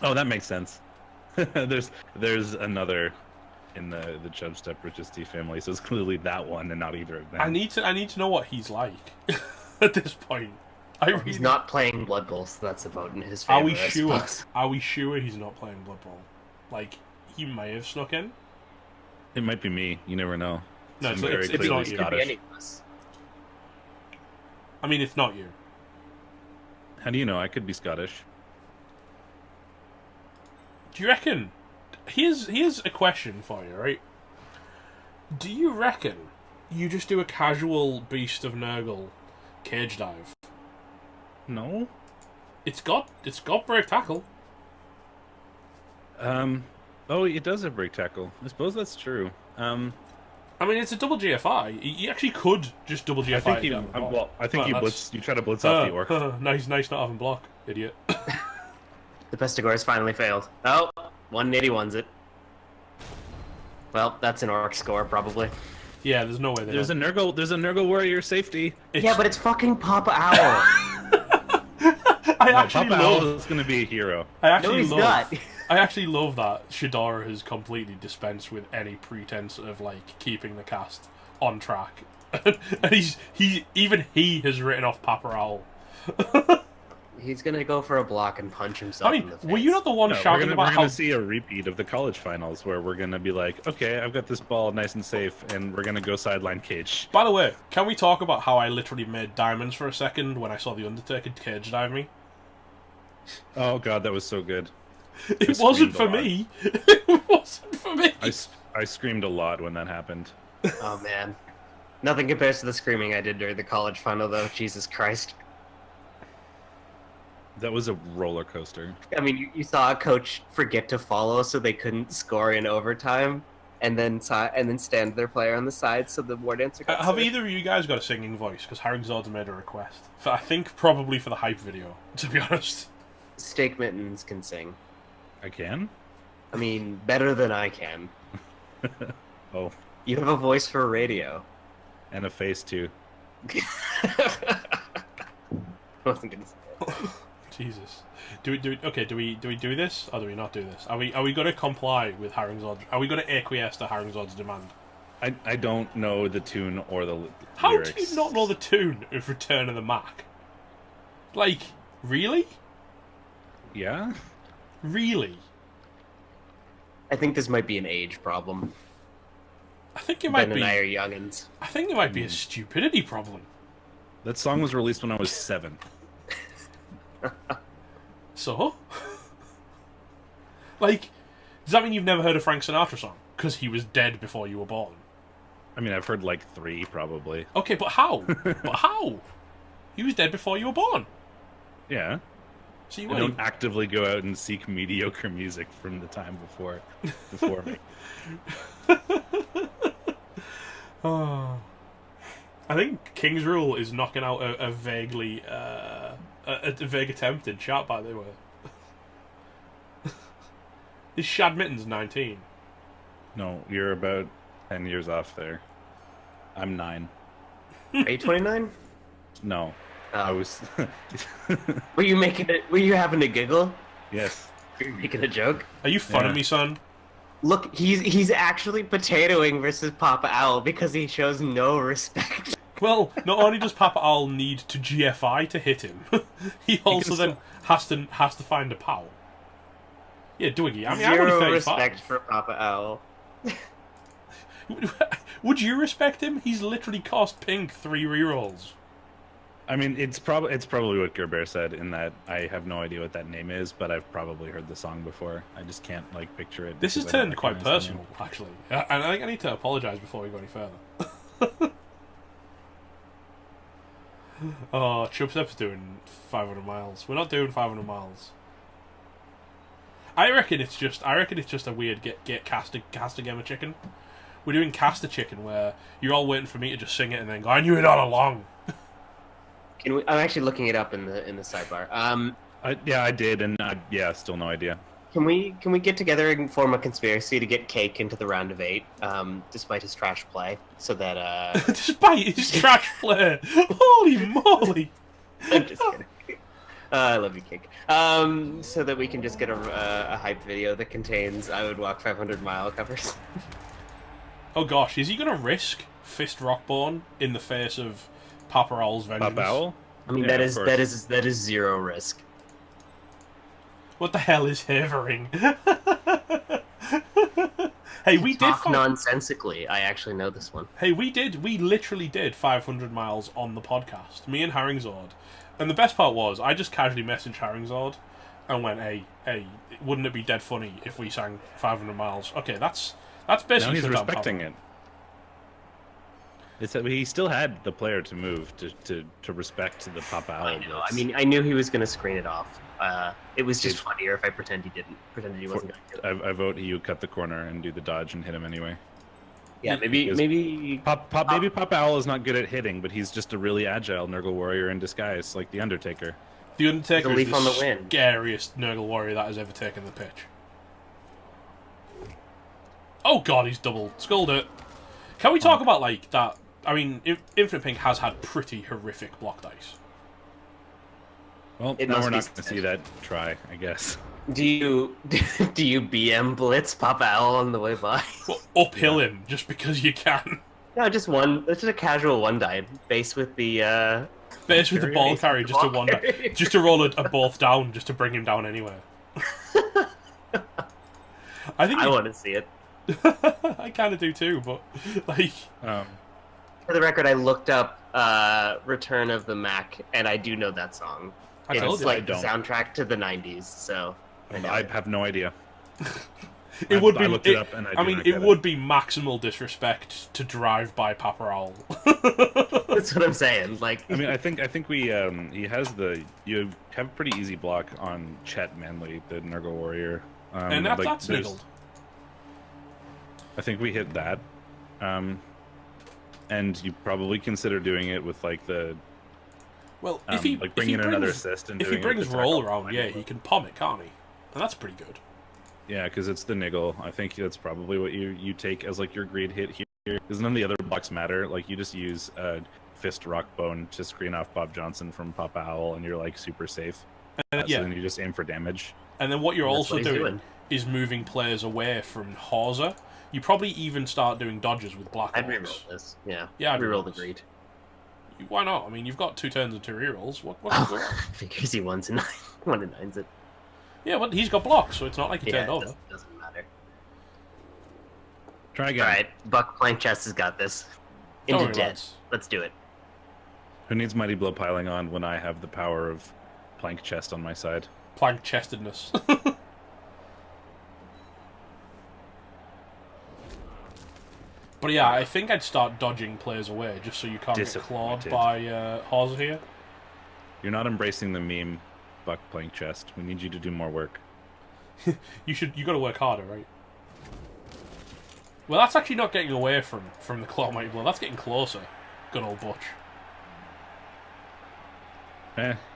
Oh, that makes sense. there's another in the Chubstep Richest T family, so it's clearly that one and not either of them. I need to know what he's like at this point. He's not playing Blood Bowl, so that's about in his Are favor. we I sure? suppose. Are we sure he's not playing Blood Bowl? Like, he may have snuck in. It might be me. You never know. No, I'm it's very not clearly you. Could be Scottish. any of us. I mean, it's not you. How do you know? I could be Scottish. Do you reckon? Here's a question for you, right? Do you reckon you just do a casual Beast of Nurgle cage dive? No. It's got break tackle. Oh, it does have break tackle. I suppose that's true. I mean, it's a double GFI. You actually could just double GFI. I think it you. down the bottom. Well, I think Well, you that's- blitz. You try to blitz off the orc. Nice not having block, idiot. The Pestigores finally failed. Oh, 181's it. Well, that's an orc score, probably. Yeah, there's no way they There's a don't. Nurgle warrior safety. Yeah, but it's fucking Papa Owl. I No, actually Papa love. Owl is going to be a hero. I No, actually he's love. not. I actually love that Shadara has completely dispensed with any pretense of like keeping the cast on track, and he has written off Papa Owl. He's gonna go for a block and punch himself I in mean, the face. were you not the one No, we're shouting gonna, about we're how? gonna see a repeat of the college finals where we're gonna be like, okay, I've got this ball nice and safe, and we're gonna go sideline cage. By the way, can we talk about how I literally made diamonds for a second when I saw the Undertaker cage dive me? Oh god, that was so good. It I wasn't screamed a for lot. me. It wasn't for me. I screamed a lot when that happened. Oh man, nothing compares to the screaming I did during the college final, though. Jesus Christ. That was a roller coaster. I mean, you saw a coach forget to follow, so they couldn't score in overtime, and then stand their player on the side, so the war dancer got Have saved. either of you guys got a singing voice? Because Haringzord's made a request. I think probably for the hype video, to be honest. Steak Mittens can sing. I can? I mean, better than I can. Oh, You have a voice for radio. and a face too. I wasn't gonna say that. Jesus. Do we do this or do we not do this? Are we going to comply with Haringzord? Are we going to acquiesce to Haringzord's demand? I don't know the tune or the How lyrics. do you not know the tune of Return of the Mac? Like, really? Yeah? Really? I think this might be an age problem. I think it might Ben be. and I are youngins. I think it might be a stupidity problem. That song was released when I was 7. So? Like, does that mean you've never heard a Frank Sinatra song? Because he was dead before you were born. I mean, I've heard like 3 probably. Okay, but how? But how? He was dead before you were born. Yeah. So you I weren't don't actively go out and seek mediocre music from the time before me. Oh. I think King's Rule is knocking out a vaguely a vague attempt in chat, by the way. Is Shad Mittens 19? No, you're about 10 years off there. I'm 9. Are you 29? No, Oh. I was. Were you making it? Were you having a giggle? Yes. Were you making a joke? Are you funning Yeah. me, son? Look, he's actually potatoing versus Papa Owl because he shows no respect. Well, not only does Papa Owl need to GFI to hit him, he also then has to find a pal. Yeah, Dwiggy. I mean, I'm Zero only 35. respect for Papa Owl. Would you respect him? He's literally cost Pink 3 rerolls. I mean, it's probably what Gerber said in that I have no idea what that name is, but I've probably heard the song before. I just can't like picture it. This has because I don't turned quite recognize the personal, actually. And I think I need to apologise before we go any further. Oh, Chubstep's doing 500 miles. We're not doing 500 miles. I reckon it's just a weird get cast a game of chicken. We're doing cast a chicken where you're all waiting for me to just sing it and then go, I knew it all along. I'm actually looking it up in the sidebar. Yeah, I did, and still no idea. Can we get together and form a conspiracy to get Cake into the round of 8, despite his trash play, so that Despite his trash play. Holy moly. I'm just kidding. I love you, Cake. So that we can just get a hype video that contains "I would walk 500 mile" covers. Oh gosh, is he going to risk Fist Rockborn in the face of Papa Owl's vengeance? Papa Owl? I mean, Yeah, that of course. is 0 risk. What the hell is havering? Hey, we did Talk nonsensically. I actually know this one. Hey, we literally did 500 miles on the podcast. Me and Haringzord. And the best part was, I just casually messaged Haringzord and went, hey, wouldn't it be dead funny if we sang 500 miles? Okay, that's basically Now he's shut down respecting Papa. it. It's that he still had the player to move to respect the Papa Owl. I know. blitz. I mean, I knew he was going to screen it off. It was just funnier if I pretended he wasn't going to do it. I vote you cut the corner and do the dodge and hit him anyway. Yeah, maybe Maybe Papa Owl is not good at hitting, but he's just a really agile Nurgle warrior in disguise, like the Undertaker. The Undertaker He's a is leaf the on the wind. scariest Nurgle warrior that has ever taken the pitch. Oh god, he's double skulled it. Can we talk about, like, that? I mean, Infinite Pink has had pretty horrific block dice. Well, It now must we're be not going to see that try, I guess. Do you BM blitz Papa Owl on the way by? Well, uphill him just because you can. No, just one. It's just a casual one die base with the Base with the ball carry, just to ball one, carrier. just to roll a both down, just to bring him down anyway. I think I want to see it. I kind of do too, but like, For the record, I looked up "Return of the Mac" and I do know that song. I told It's you. like the don't. soundtrack to the '90s, so I know I it. have no idea. It would be. I looked it up, and I mean, not it get would be maximal disrespect to drive by Papa Owl. That's what I'm saying. Like, I mean, I think we he has you have a pretty easy block on Chet Manley, the Nurgle warrior, and that's there's- niggled. I think we hit that, and you probably consider doing it with like the Well, if he like bringing if he in another brings, assist and if he doing it brings with the roll tackle around, line. yeah, he can palm it, can't he? And that's pretty good. Yeah, because it's the niggle. I think that's probably what you take as like your greed hit here. Because none of the other blocks matter. Like you just use fist rock bone to screen off Bob Johnson from Papa Owl, and you're like super safe. And, So then you just aim for damage. And then what you're That's also what he's doing is moving players away from Hauser. You probably even start doing dodges with Black I'd Orcs. reroll this. Yeah. Yeah, I'd reroll reroll the this. greed. Why not? I mean, you've got 2 turns and 2 rerolls. What? Figures he wants and 1 and 9s it. Yeah, but he's got blocks, so it's not like he Yeah, turned it over. doesn't matter. Try again. All right, Buck Plank Chest has got this. Don't Into worry, dead. lads. Let's do it. Who needs Mighty Blow piling on when I have the power of Plank Chest on my side? Plank chestedness. But yeah, I think I'd start dodging players away just so you can't get clawed Disappointed. by Hauser here. You're not embracing the meme, Buck Plank Chest. We need you to do more work. You got to work harder, right? Well, that's actually not getting away from the claw mighty blow. That's getting closer. Good old Butch.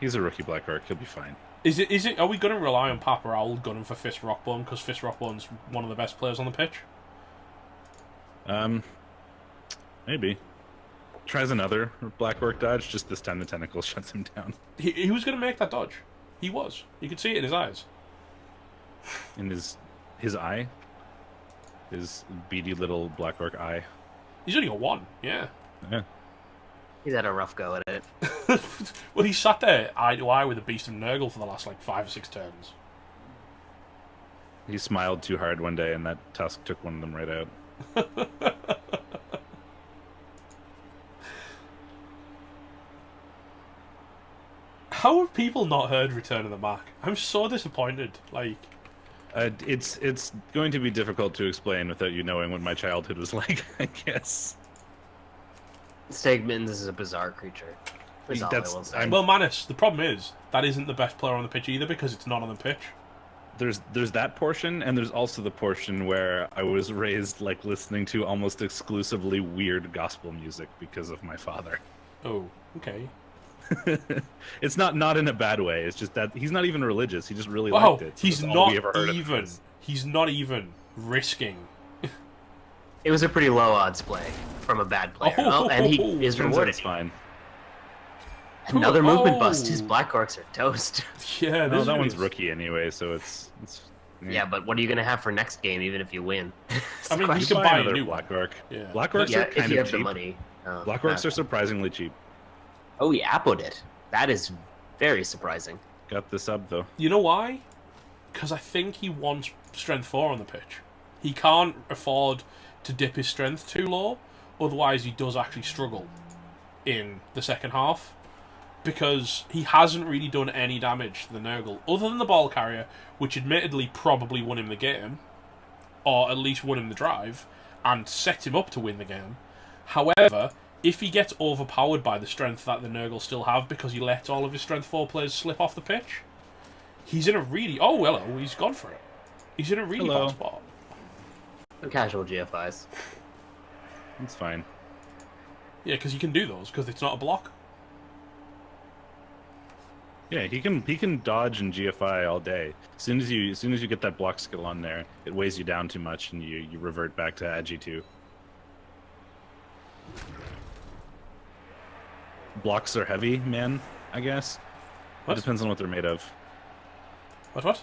He's a rookie Black Orc. He'll be fine. Is it? Are we going to rely on Papa Owl gunning for Fist Rockbone because Fist Rockbone's one of the best players on the pitch? Maybe. Tries another Black Orc dodge. Just this time the tentacle shuts him down. He was going to make that dodge. He was. You could see it in his eyes. In his eye, his beady little Black Orc eye. He's only got 1. Yeah. Yeah. He's had a rough go at it. Well, he sat there eye to eye with the Beast of Nurgle for the last like 5 or 6 turns. He smiled too hard one day, and that tusk took one of them right out. How have people not heard Return of the Mac? I'm so disappointed. Like, It's going to be difficult to explain without you knowing what my childhood was like, I guess. Stegmans is a bizarre creature. That's all I will say. well, Manus, the problem is that isn't the best player on the pitch either because it's not on the pitch. There's that portion, and there's also the portion where I was raised like listening to almost exclusively weird gospel music because of my father. Oh, okay. It's not in a bad way. It's just that he's not even religious. He just really Oh, liked it. So he's that's all not we ever heard of even. his. He's not even risking. It was a pretty low odds play from a bad player. Oh, and he is Turns out rewarded. it's fine. Another movement Oh. bust. His Black Orcs are toast. Yeah, No, this that is- one's rookie anyway, so it's Yeah, but what are you going to have for next game, even if you win? I mean, you you can can buy buy a another new Black one. Orc. Yeah. Black Orcs Yeah, are if kind you of have the cheap. money. Oh, Black Orcs are surprisingly cheap. Oh, he appoed it. That is very surprising. Got the sub though. You know why? Because I think he wants strength 4 on the pitch. He can't afford to dip his strength too low, otherwise he does actually struggle in the second half. Because he hasn't really done any damage to the Nurgle, other than the ball carrier, which admittedly probably won him the game, or at least won him the drive, and set him up to win the game. However, if he gets overpowered by the strength that the Nurgle still have because he let all of his strength 4 players slip off the pitch, he's in a really... Oh, hello, he's gone for it. He's in a really Hello. bad spot. Casual GFIs. It's fine. Yeah, because you can do those, because it's not a block. Yeah, he can dodge and GFI all day. As soon as you get that block skill on there, it weighs you down too much, and you revert back to Agi 2. Blocks are heavy, man. I guess. What? It depends on what they're made of. What?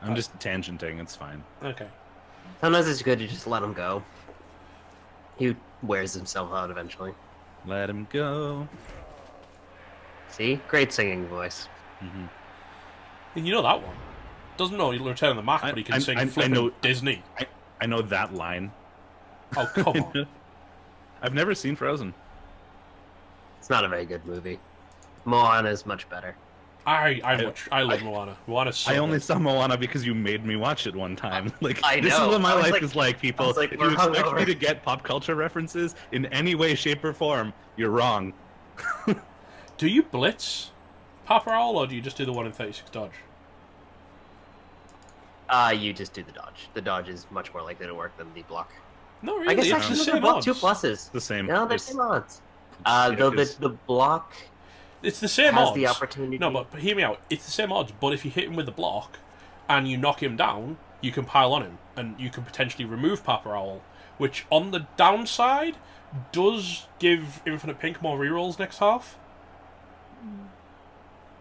I'm just tangenting. It's fine. Okay. Sometimes it's good to just let him go. He wears himself out eventually. Let him go. See? Great singing voice. And you know that one. Doesn't know Return of the Mac, but he can sing flipping know Disney. I know that line. Oh, come on. I've never seen Frozen. It's not a very good movie. Moana is much better. I love Moana. Moana's so I only good. saw Moana because you made me watch it one time. Like, I this is know. what my I was life like- is like, I people. was like, If we're you expect hungover. me to get pop culture references in any way, shape, or form, you're wrong. Do you blitz Papa Owl, or do you just do the 1 in 36 dodge? You just do the dodge. The dodge is much more likely to work than the block. No, really. I guess it's actually the they're same both odds. 2 pluses. The same. No, they're It's- same odds. yeah, Though 'cause- the block It's the same has odds. the opportunity. No, but hear me out. It's the same odds, but if you hit him with the block and you knock him down, you can pile on him, and you can potentially remove Papa Owl, which on the downside does give Infinite Pink more rerolls next half.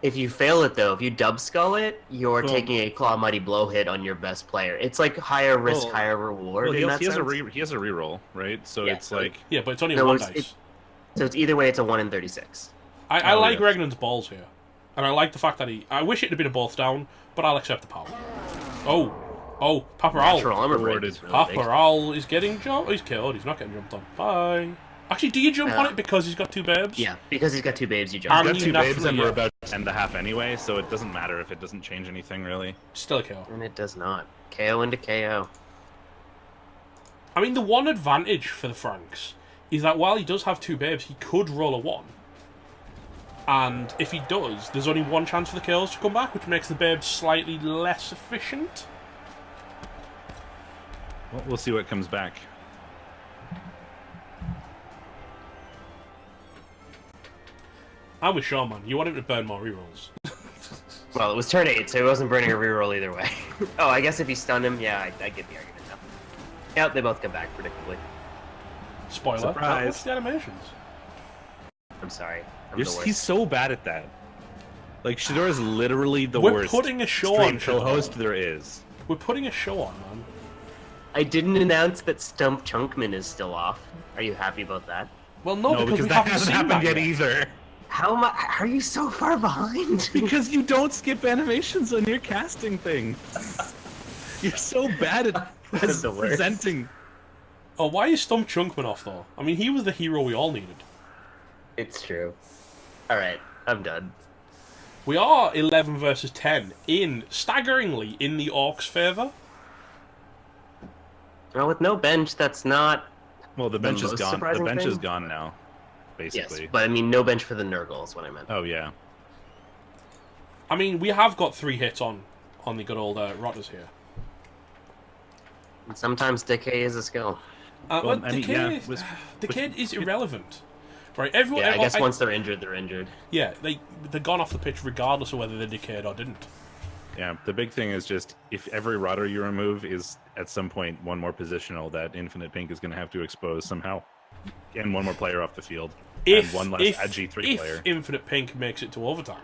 If you fail it though, if you dub skull it, you're Well- taking a Claw Mighty Blow hit on your best player. It's like higher risk, Well- higher reward. Well, he in has, that he has a sense. he has a reroll, right? So Yeah, it's so- like Yeah, but it's only No, one it's- dice. So it's either way, it's a 1 in 36. I Oh, like yes. Regnan's balls here, and I like the fact that I wish it had been a both down, but I'll accept the power. Oh, Papa Natural Owl. armor break rewarded. is really Papa big. Owl is getting jumped. He's killed. He's not getting jumped on. Bye. Actually, do you jump on Yeah. it because he's got 2 babes? Yeah, because he's got 2 babes, you And jump. got you 2 babes, naturally- and we're yeah. about to end the half anyway, so it doesn't matter if it doesn't change anything really. Still a kill. And it does not. KO into KO. I mean, the one advantage for the Franks is that while he does have 2 babes, he could roll a 1. And if he does, there's only 1 chance for the kills to come back, which makes the babes slightly less efficient. Well, we'll see what comes back. I'm with Sean, man. You want him to burn more rerolls. Well, it was turn 8, so he wasn't burning a reroll either way. Oh, I guess if you stun him, yeah, I get the argument now. Yep, they both come back predictably. Spoiler. Surprise. What's the animations? I'm sorry. I'm the worst. He's so bad at that. Like, Shador is literally the We're worst putting a show stream on, Shador. co-host there is. We're putting a show on, man. I didn't announce that Stump Chunkman is still off. Are you happy about that? Well, no, No, because we that haven't hasn't seen happened that yet either. How am are you so far behind? Because you don't skip animations on your casting thing. You're so bad at That's the worst. presenting. Oh, why is Stump Chunkman off, though? I mean, he was the hero we all needed. It's true. Alright, I'm done. We are 11 versus 10, staggeringly in the Orcs' favour. Well, with no bench, that's not... Well, the bench is most gone. The surprising bench is thing? gone now, Yes, basically. but I mean, no bench for the Nurgle is what I meant. Oh yeah. I mean, we have got 3 hits on the good old Rotters here. And sometimes decay is a skill. Well, I mean, Decay, yeah, was- Decay is irrelevant. Right, everyone... Yeah, I guess once they're injured, they're injured. Yeah, they're gone off the pitch regardless of whether they decayed or didn't. Yeah, the big thing is just if every rotter you remove is at some point 1 more positional, that Infinite Pink is going to have to expose somehow, and 1 more player off the field, and 1 less at G3 player. If Infinite Pink makes it to overtime.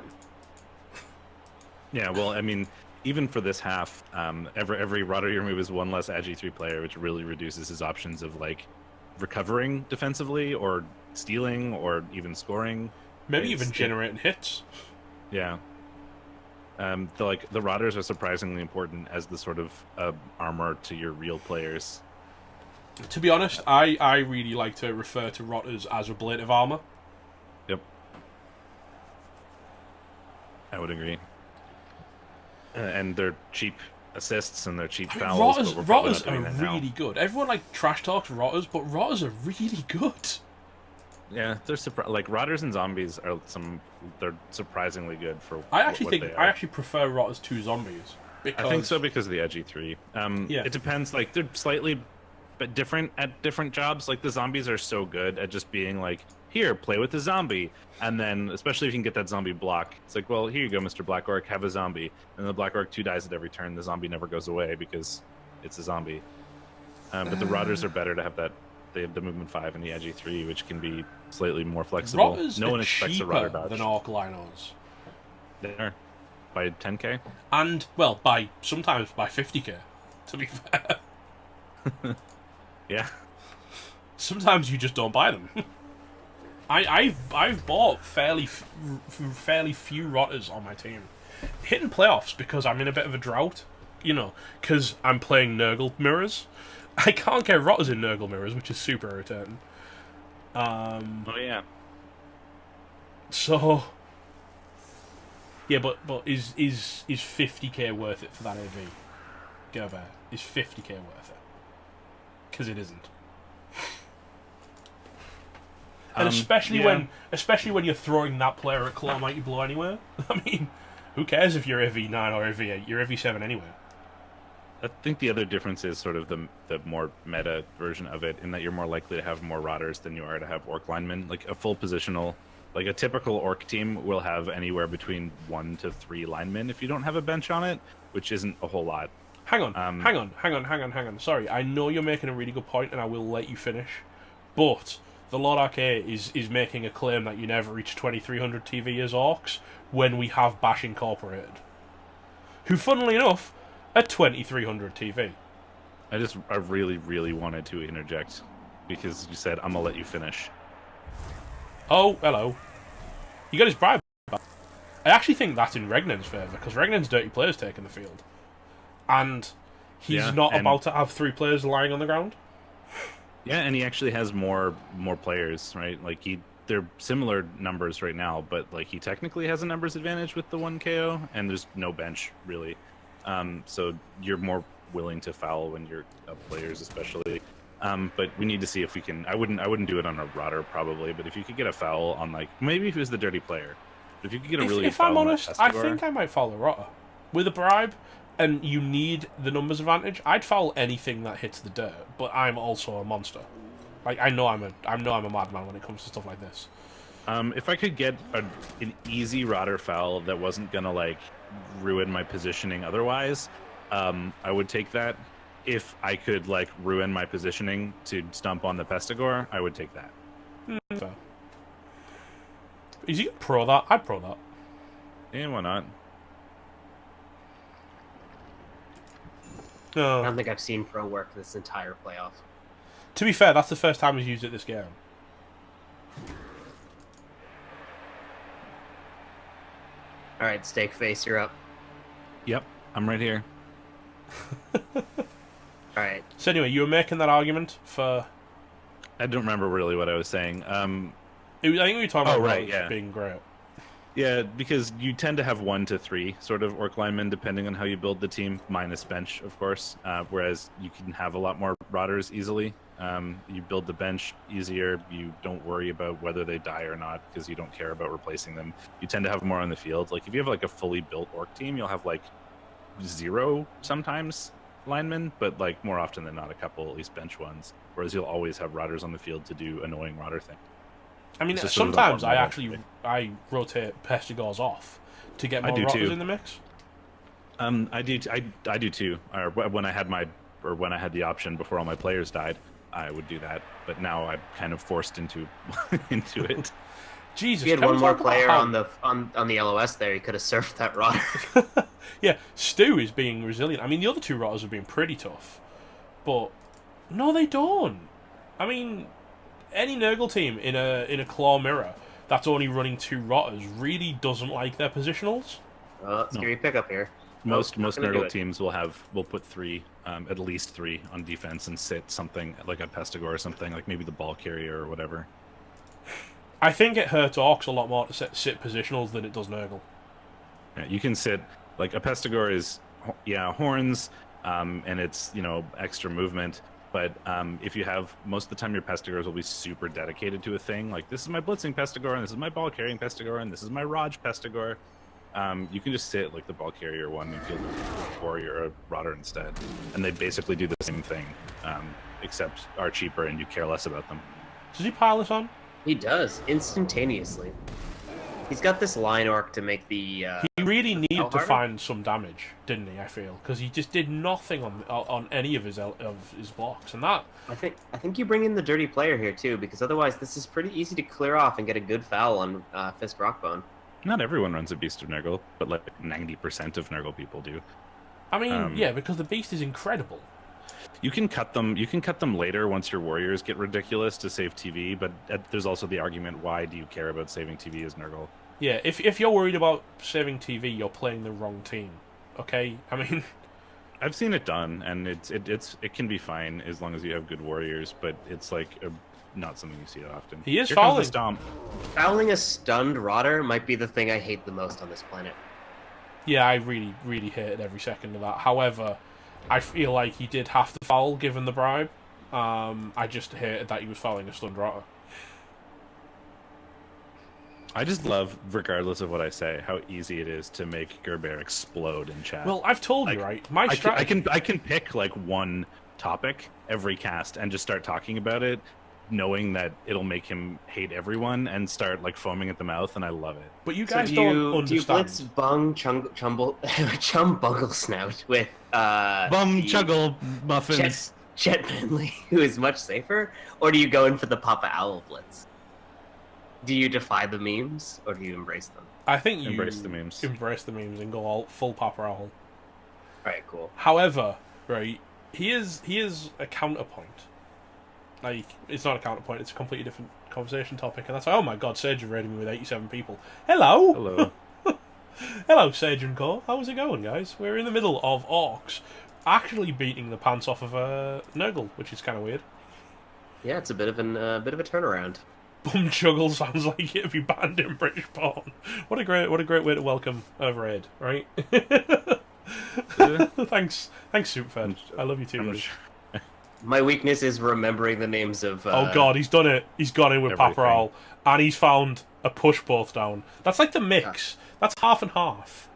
Yeah, well, I mean, even for this half, every rotter you remove is 1 less at G3 player, which really reduces his options of like recovering defensively, or stealing, or even scoring. Maybe It's- even generating hits. Yeah. The rotters are surprisingly important as the sort of armor to your real players. To be honest, I really like to refer to Rotters as ablative armor. Yep. I would agree. And they're cheap assists and they're cheap fouls. Rotters, but we're probably Rotters not are doing that now. really good. Everyone like trash talks Rotters, but Rotters are really good. Yeah, they're like rotters and zombies are they're surprisingly good for. I actually what think they I are. actually prefer Rotters to zombies. Because I think so because of the edgy 3. Yeah. It depends. Like they're slightly, but different at different jobs. Like the zombies are so good at just being like, here, play with the zombie, and then especially if you can get that zombie block, it's like, well, here you go, Mr. Black Orc, have a zombie, and the Black Orc 2 dies at every turn. The zombie never goes away because it's a zombie. But the rotters are better to have that. They have the movement 5 and the edgy 3, which can be slightly more flexible. Rotters No one are expects a cheaper rotter dodge. than Orc Linos. They are by 10k. And, well, sometimes by 50k, to be fair. Yeah. Sometimes you just don't buy them. I've bought fairly few Rotters on my team. Hitting playoffs because I'm in a bit of a drought, because I'm playing Nurgle mirrors. I can't get Rotters in Nurgle mirrors, which is super irritating. Oh yeah. So Yeah, but is 50k worth it for that AV? Go there. Is 50k worth it? Because it isn't. And especially when you're throwing that player at Claw Mighty Blow anywhere. I mean, who cares if you're AV9 or AV8? You're AV7 anyway. I think the other difference is sort of the more meta version of it, in that you're more likely to have more Rotters than you are to have Orc linemen. Like a full positional, like a typical Orc team will have anywhere between 1 to 3 linemen if you don't have a bench on it, which isn't a whole lot. Hang on. Sorry, I know you're making a really good point, and I will let you finish. But the Lord Arcade is making a claim that you never reach 2300 TV as Orcs when we have Bash Incorporated, who, funnily enough, are 2300 TV. I really, really wanted to interject because you said, I'm going to let you finish. Oh, hello. You got his bribe back. I actually think that's in Regnan's favour, because Regnan's dirty players taking the field. And he's not about to have 3 players lying on the ground. Yeah, and he actually has more players, right? Like they're similar numbers right now, but like he technically has a numbers advantage with the 1 KO, and there's no bench really. So you're more willing to foul when you're up players, especially. But we need to see if we can. I wouldn't do it on a Rotter probably, but if you could get a foul on, like, maybe if it was the dirty player, but if you could get a really if foul I'm on honest, that I Pestigor, think I might foul a Rotter with a bribe. And you need the numbers advantage. I'd foul anything that hits the dirt, but I'm also a monster. Like I know I'm a madman when it comes to stuff like this. If I could get an easy Rotter foul that wasn't gonna like ruin my positioning otherwise, I would take that. If I could like ruin my positioning to stump on the Pestigor, I would take that. Fair. Is he pro that? I'd pro that. Yeah, why not? I No. don't think I've seen pro work this entire playoff. To be fair, that's the first time he's used it this game. All right, Steak Face, you're up. Yep, I'm right here. All right. So anyway, you were making that argument for. I don't remember really what I was saying. I think we were talking about right, Rose yeah. being great. Yeah, because you tend to have 1 to 3 sort of Orc linemen, depending on how you build the team, minus bench, of course. Whereas you can have a lot more Rotters easily. You build the bench easier. You don't worry about whether they die or not because you don't care about replacing them. You tend to have more on the field. Like if you have like a fully built Orc team, you'll have like 0 sometimes linemen, but like more often than not, a couple at least bench ones. Whereas you'll always have Rotters on the field to do annoying Rotter things. I mean, It's just sort of sometimes a I normal actually thing. I rotate Pestigors off to get I more do Rotters too. in the mix. I do too. Or when I had the option before all my players died, I would do that. But now I'm kind of forced into it. Jesus, If you had can we one more talk about player how- on the LOS there, he could have surfed that Rotter. Yeah, Stu is being resilient. I mean, the other 2 Rotters have been pretty tough, but no, they don't. I mean, any Nurgle team in a Claw Mirror that's only running 2 Rotters really doesn't like their positionals. Scary pickup here. Most not gonna do Nurgle it. teams will put 3, at least 3 on defense and sit something like a Pestigor or something, like maybe the ball carrier or whatever. I think it hurts Orcs a lot more to sit positionals than it does Nurgle. Yeah, you can sit like a Pestigor is horns, and it's extra movement. But if you have most of the time, your Pestigors will be super dedicated to a thing. Like this is my blitzing Pestigor, and this is my ball carrying Pestigor, and this is my Raj Pestigor. You can just sit like the ball carrier one and field warrior or Rotter instead, and they basically do the same thing, except are cheaper and you care less about them. Does he pile this on? He does instantaneously. He's got this line orc to make the. He really needed to harder? find some damage, didn't he? I feel because he just did nothing on any of his blocks, and that. I think you bring in the dirty player here too, because otherwise this is pretty easy to clear off and get a good foul on Fisk Rockbone. Not everyone runs a Beast of Nurgle, but like 90% of Nurgle people do. I mean, yeah, because the beast is incredible. You can cut them. You can cut them later once your warriors get ridiculous to save TV. But there's also the argument: why do you care about saving TV as Nurgle? Yeah, if you're worried about saving TV, you're playing the wrong team. Okay, I mean, I've seen it done, and it can be fine as long as you have good warriors. But it's like not something you see that often. He is Here comes fouling. the stomp. Fouling a stunned Rotter might be the thing I hate the most on this planet. Yeah, I really, really hated every second of that. However, I feel like he did have to foul given the bribe. I just hated that he was fouling a stunned rotter. I just love, regardless of what I say, how easy it is to make Gerber explode in chat. Well, I've told you, right? My strategy... I can pick like one topic every cast and just start talking about it, knowing that it'll make him hate everyone and start like foaming at the mouth, and I love it. But you guys So don't understand. Do you blitz Bung Chum Bungle Snout with Bum Chuggle Muffin. Chet Manley, who is much safer, or do you go in for the Papa Owl blitz? Do you defy the memes, or do you embrace them? I think you Embrace the memes. Embrace the memes and go all full Papa Owl. Alright, cool. However, right, he is a counterpoint. Like, it's not a counterpoint, it's a completely different conversation topic, and that's like, oh my god, Sage raided me with 87 people. Hello! Hello. Hello, Sage and Co. How's it going, guys? We're in the middle of Orcs actually beating the pants off of Nurgle, which is kind of weird. Yeah, it's a bit of a turnaround. Bum Juggle sounds like it'd be banned in British porn. What a great way to welcome Overraid, right? Thanks, Superfed. I love you too, buddy. My weakness is remembering the names of... Oh god, he's done it. He's gone in with everything. Papa Owl, and he's found a push both down. That's like the mix. That's half and half.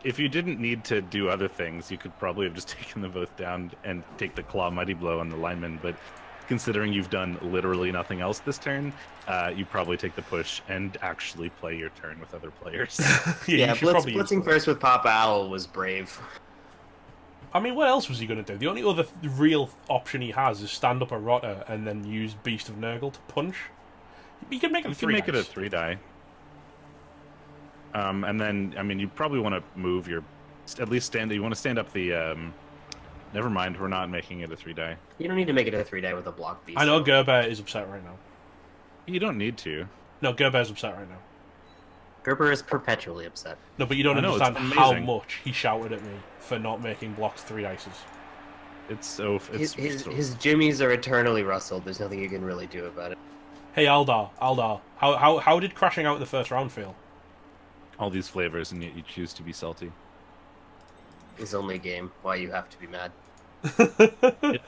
If you didn't need to do other things, you could probably have just taken them both down and take the Claw Mighty Blow on the lineman, but considering you've done literally nothing else this turn, you probably take the push and actually play your turn with other players. Yeah, blitzing first with Papa Owl was brave. I mean, what else was he going to do? The only other real option he has is stand up a Rotter and then use Beast of Nurgle to punch. He can make it a 3 You can make it a 3-die. And then, I mean, you probably want to move your... At least stand... You want to stand up the... Never mind, we're not making it a 3-die. You don't need to make it a 3-die with a block beast. I know Gerber is upset right now. You don't need to. No, Gerber's upset right now. Gerber is perpetually upset. No, but you don't I know, it's understand how amazing. much he shouted at me for not making blocks 3 dices. It's so... It's His jimmies are eternally rustled. There's nothing you can really do about it. Hey, Aldar, how did crashing out in the first round feel? all these flavors, and yet you choose to be salty. It's only a game. Why you have to be mad?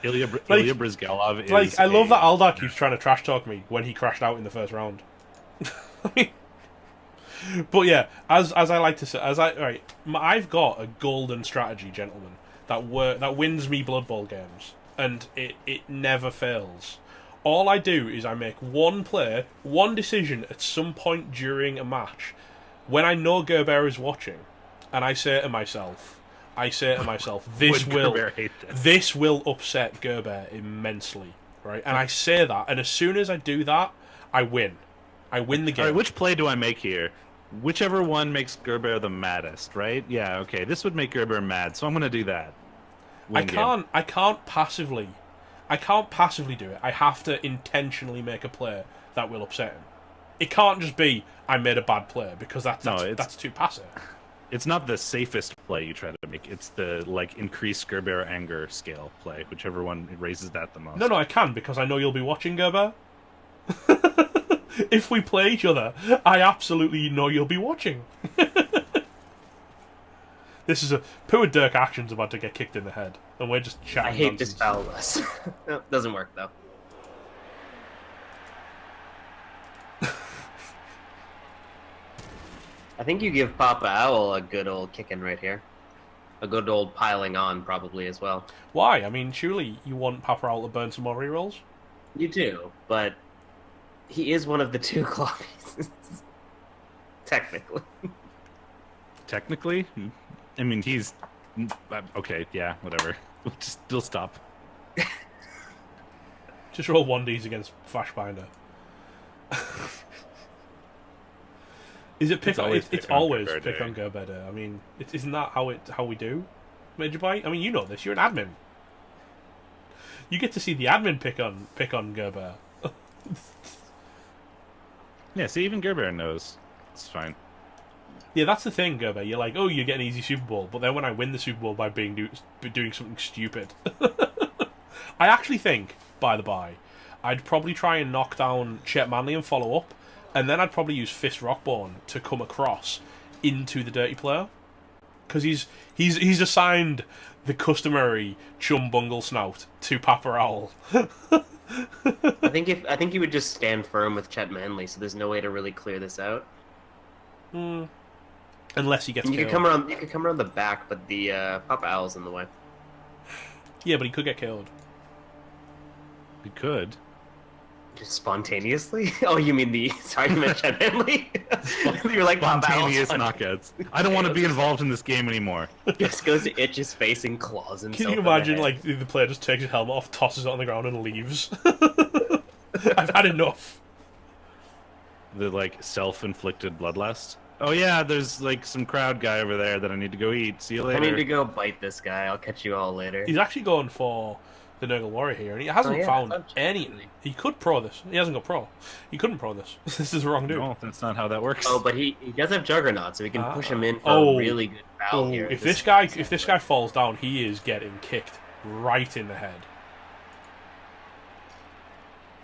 Ilya Like- Brizgalov is... Like, I love that Aldar keeps trying to trash talk me when he crashed out in the first round. But yeah, as I like to say, I've got a golden strategy, gentlemen, that wins me Blood Bowl games, and it never fails. All I do is I make one play, one decision at some point during a match, when I know Gerber is watching, and I say to myself, this will upset Gerber immensely, right? And I say that, and as soon as I do that, I win. I win the game. All right, which play do I make here? Whichever one makes Gerber the maddest, right? Yeah, okay. This would make Gerber mad, so I'm going to do that. I can't passively do it. I have to intentionally make a play that will upset him. It can't just be I made a bad play, because that's too passive. It's not the safest play you try to make. It's the increase Gerber anger scale play, whichever one raises that the most. No, I can, because I know you'll be watching, Gerber. If we play each other, I absolutely know you'll be watching. This is poor Dirk Action's about to get kicked in the head, and we're just chatting. I hate nonsense. this foul less. No, doesn't work though. I think you give Papa Owl a good old kicking right here. A good old piling on, probably, as well. Why? I mean, surely you want Papa Owl to burn some more rerolls? You do, but he is one of the two claw pieces. Technically. Technically? I mean, he's... Okay, yeah, whatever. We'll stop. Just roll 1Ds against Flashbinder. Is it pick? It's always pick on Gerber. I mean, isn't that how we do, Major Bite? I mean, you know this. You're an admin. You get to see the admin pick on Gerber. Yeah, see, even Gerber knows. It's fine. Yeah, that's the thing, Gerber. You're like, oh, you get an easy Super Bowl, but then when I win the Super Bowl by doing something stupid, I actually think, by the by, I'd probably try and knock down Chet Manley and follow up. And then I'd probably use Fist Rockborn to come across into the dirty player, because he's assigned the customary chum bungle snout to Papa Owl. I think he would just stand firm with Chet Manley, so there's no way to really clear this out. Unless he gets And you killed. could come around the back, but the Papa Owl's in the way. Yeah, but he could get killed. We could. Just spontaneously? Oh, you mean the... Sorry, you meant Chet Manley? You're like, Papa Owl's Spontaneous knockouts. I don't want to be involved in this game anymore. Just goes to itch his face and claws himself. Can you in the imagine, head. like, the player just takes his helmet off, tosses it on the ground, and leaves? I've had enough. The, like, self-inflicted bloodlust. Oh yeah, there's, like, some crowd guy over there that I need to go eat. See you I need later. to go bite this guy. I'll catch you all later. He's actually going for the Nurgle Warrior here, and he hasn't Oh, yeah, found that's any. He could pro this. He hasn't got pro. He couldn't pro this. This is the wrong dude. No, that's not how that works. Oh, but he does have Juggernaut, so we can push him in for Oh. a really good foul Oh, here. if this guy falls down, he is getting kicked right in the head.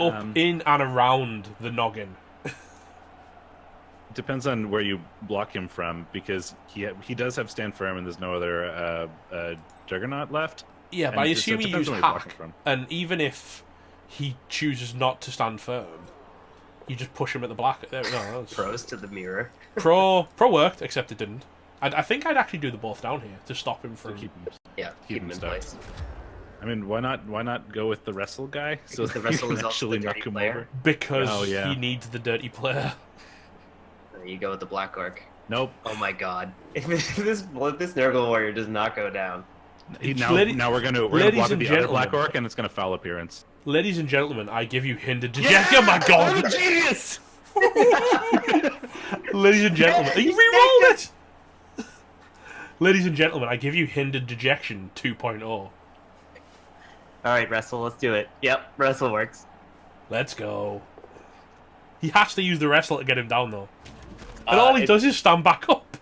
Up, in, and around the noggin. Depends on where you block him from, because he does have stand firm, and there's no other Juggernaut left. Yeah, but And I so it assume he depends used on where you block him hack, from. and even if he chooses not to stand firm, you just push him at the black. There, no, that was... Pros to the mirror. Pro worked, except it didn't. I think I'd actually do the both down here to stop him from. Keep him. Yeah, keep him in stuck. place. I mean, why not go with the wrestle guy so Because the that wrestle you is can also actually the knock dirty him player. over? Because Oh, yeah. he needs the dirty player. There you go with the Black Orc. Nope. Oh my god. If this Nurgle Warrior does not go down. Now we're gonna ladies block and the other gentlemen. Black Orc, and it's gonna foul appearance. Ladies and gentlemen, I give you hindered dejection. Oh my god! Genius! Ladies and gentlemen, you re-rolled it! Ladies and gentlemen, I give you hindered dejection 2.0. Alright, wrestle, let's do it. Yep, wrestle works. Let's go. He has to use the wrestle to get him down, though. And all he does is stand back up.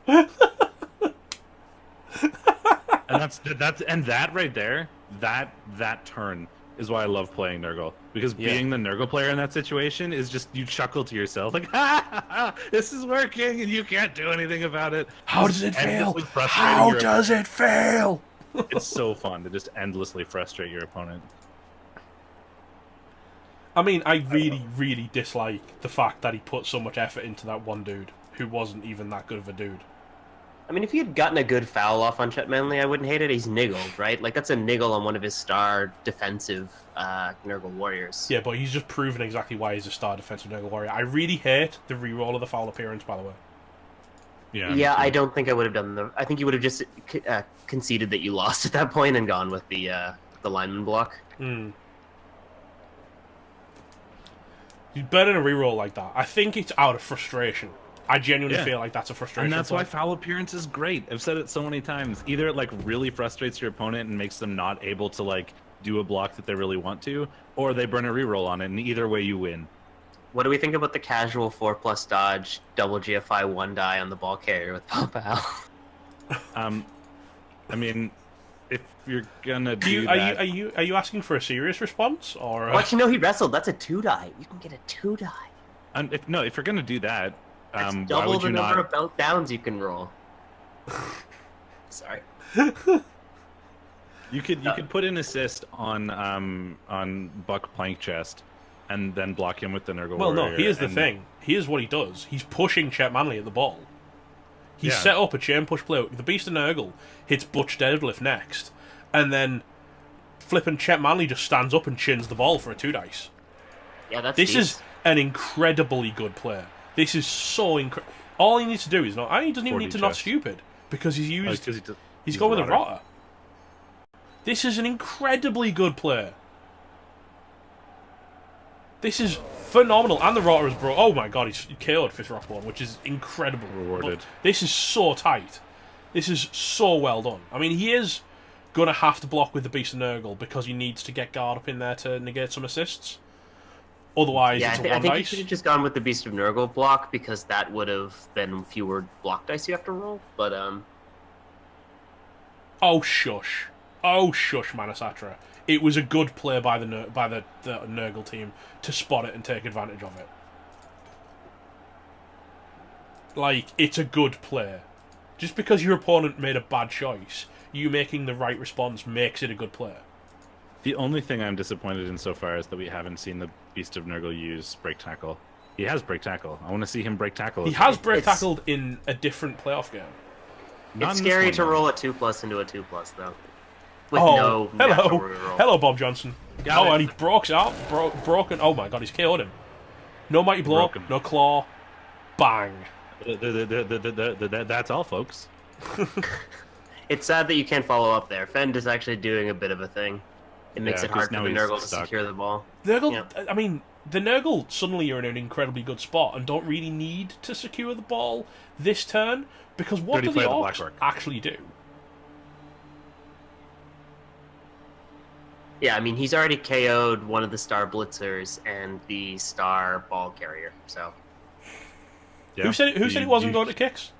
And that right there, that turn is why I love playing Nurgle, because Yeah. being the Nurgle player in that situation is just, you chuckle to yourself like, ha, this is working and you can't do anything about it. How Just does it fail? endlessly frustrating How your does it fail? It's so fun to just endlessly frustrate your opponent. I mean, I really, really dislike the fact that he put so much effort into that one dude who wasn't even that good of a dude. I mean, if he had gotten a good foul off on Chet Manley, I wouldn't hate it. He's niggled, right? Like, that's a niggle on one of his star defensive Nurgle Warriors. Yeah, but he's just proven exactly why he's a star defensive Nurgle Warrior. I really hate the reroll of the foul appearance, by the way. Yeah, I don't think I would have done the... I think you would have just conceded that you lost at that point and gone with the lineman block. Mm. He's burning a reroll like that. I think it's out of frustration. I genuinely feel like that's a frustration. And that's why play. foul appearance is great. I've said it so many times. Either it like really frustrates your opponent and makes them not able to like do a block that they really want to, or they burn a reroll on it, and either way you win. What do we think about the casual 4+ dodge, double GFI 1 die on the ball carrier with Papa Al? I mean, if you're gonna Are you asking for a serious response or? Well, you know he wrestled. That's a 2 die. You can get a 2 die. if you're gonna do that, That's why double would the you number not? of belt downs you can roll. Sorry. You could put an assist on Buck Plank Chest, and then block him with the Nurgle Well, no. Warrior, Here's the and- thing. Here's what he does. He's pushing Chet Manley at the ball. He's Yeah. set up a chain push play. The Beast of Nurgle hits Butch Deadlift next, and then flipping Chet Manley just stands up and chins the ball for a 2 dice. Yeah, that's This deep. is an incredibly good player. This is so incredible. All he needs to do is not. He doesn't even 4D need to not chest. stupid because he's Oh, used. 'cause He's he's gone with a rotter. rotter. This is an incredibly good player. This is phenomenal, and the rotter is bro. Oh my god, he's KO'd Fish Rockborn, which is incredible. Rewarded. But this is so tight. This is so well done. I mean, he is gonna have to block with the Beast of Nurgle because he needs to get guard up in there to negate some assists. Otherwise, Yeah, it's a I one think you dice. should have just gone with the Beast of Nurgle block because that would have been fewer block dice you have to roll. But Oh shush! Oh shush, Manasatra. It was a good play by the Nurgle team to spot it and take advantage of it. like, it's a good play. Just because your opponent made a bad choice, you making the right response makes it a good play. The only thing I'm disappointed in so far is that we haven't seen the Beast of Nurgle use break tackle. He has break tackle. I want to see him break tackle. He has break tackled in a different playoff game. It's scary to roll a 2+ into a 2+, though. With Oh, no natural hello. reroll. Hello, Bob Johnson. Got Oh, it. and he broken. Oh my god, he's KO'd him. No mighty blow, Broken. no claw. Bang. That's all, folks. It's sad that you can't follow up there. Fend is actually doing a bit of a thing. It makes Yeah, it hard 'cause for now the he's Nurgle to stuck. secure the ball. Nurgle, Yeah. I mean, the Nurgle suddenly are in an incredibly good spot and don't really need to secure the ball this turn, because what Dirty do the play of the Orcs Black Orc. actually do? Yeah, I mean, he's already KO'd one of the Star Blitzers and the Star Ball Carrier, so... Yeah. Who said it wasn't going to kicks?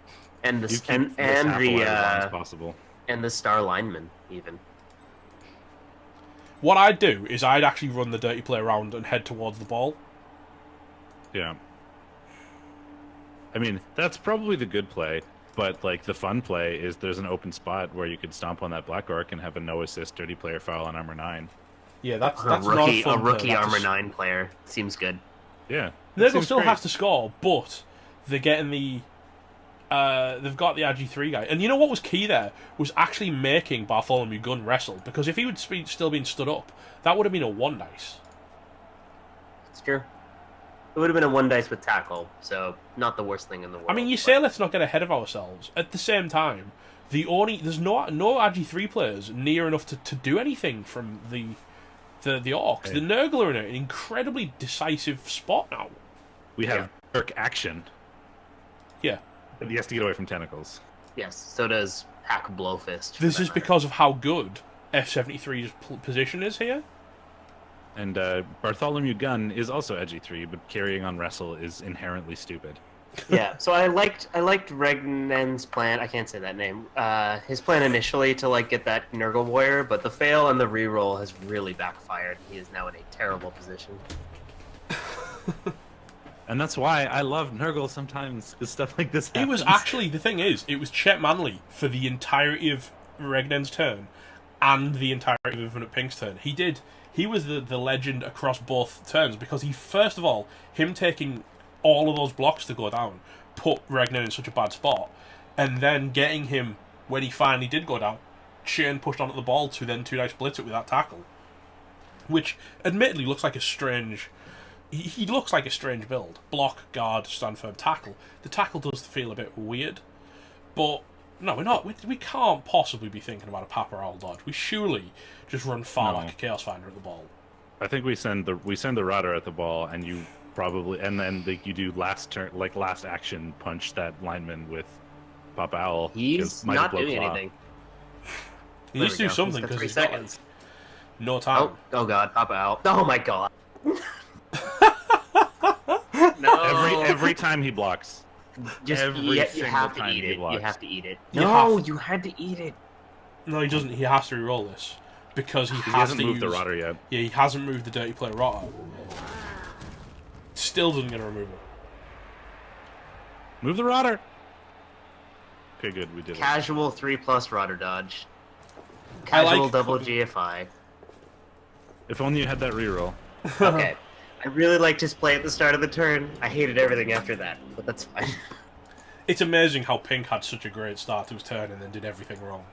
And You the keep and this half alive as long as the possible. and the Star Lineman even. What I'd do is I'd actually run the dirty play around and head towards the ball. Yeah. I mean, that's probably the good play, but like the fun play is there's an open spot where you could stomp on that Black Orc and have a no assist dirty player foul on armor 9. Yeah, that's A not rookie, a fun a rookie play. That's armor 9 player seems good. Yeah. Nurgle Seems still great. has to score, but they're getting the. They've got the RG3 guy, and you know what was key there was actually making Bartholomew Gunn wrestle, because if he would still been stood up, that would have been a 1 dice. It's true. It would have been a 1 dice with tackle, so not the worst thing in the world. I mean, you but- say let's not get ahead of ourselves. At the same time, there's no RG3 players near enough to do anything from the Orcs. Okay. The Nurgle are in an incredibly decisive spot now. We have Orc action, Yeah. but he has to get away from tentacles. Yes, so does Hack Blowfist. for This that is matter. because of how good F-73's position is here. And Bartholomew Gunn is also edgy 3, but carrying on wrestle is inherently stupid. Yeah, so I liked Regnen's plan. I can't say that name. His plan initially to like get that Nurgle warrior, but the fail and the reroll has really backfired. He is now in a terrible position. And that's why I love Nurgle sometimes, because stuff like this happens. It was actually, the thing is, it was Chet Manley for the entirety of Regnen's turn and the entirety of Pink's turn. He was the legend across both turns, because he, first of all, him taking all of those blocks to go down put Regnen in such a bad spot, and then getting him, when he finally did go down, Shane pushed onto the ball to then 2 dice blitz it with that tackle. Which, admittedly, looks like a strange... He looks like a strange build. Block, guard, stand firm, tackle. The tackle does feel a bit weird, but no, we're not. We can't possibly be thinking about a Papa Owl dodge. We surely just run far No. like a Chaos Finder at the ball. I think we send the Rudder at the ball, and you probably then you do last action punch that lineman with Papa Owl. He's Mighty not Blow doing Claw. anything. He There needs we to do go. something He's got because 3 he's seconds. got no time. Oh god, Papa out. Oh my god. No. Every time he blocks. Just every you single have to time eat he it. You blocks. have to eat it. You No, have- you had to eat it. No, he doesn't. He has to re-roll this because he He has hasn't to moved use. the Rudder yet. Yeah, he hasn't moved the dirty play rotter. Still doesn't get a removal. Move the Rudder. Okay, good. We did it. Casual 3+ rudder dodge. I like- Casual double GFI. If only you had that reroll. Okay. I really liked his play at the start of the turn. I hated everything after that, but that's fine. It's amazing how Pink had such a great start to his turn and then did everything wrong.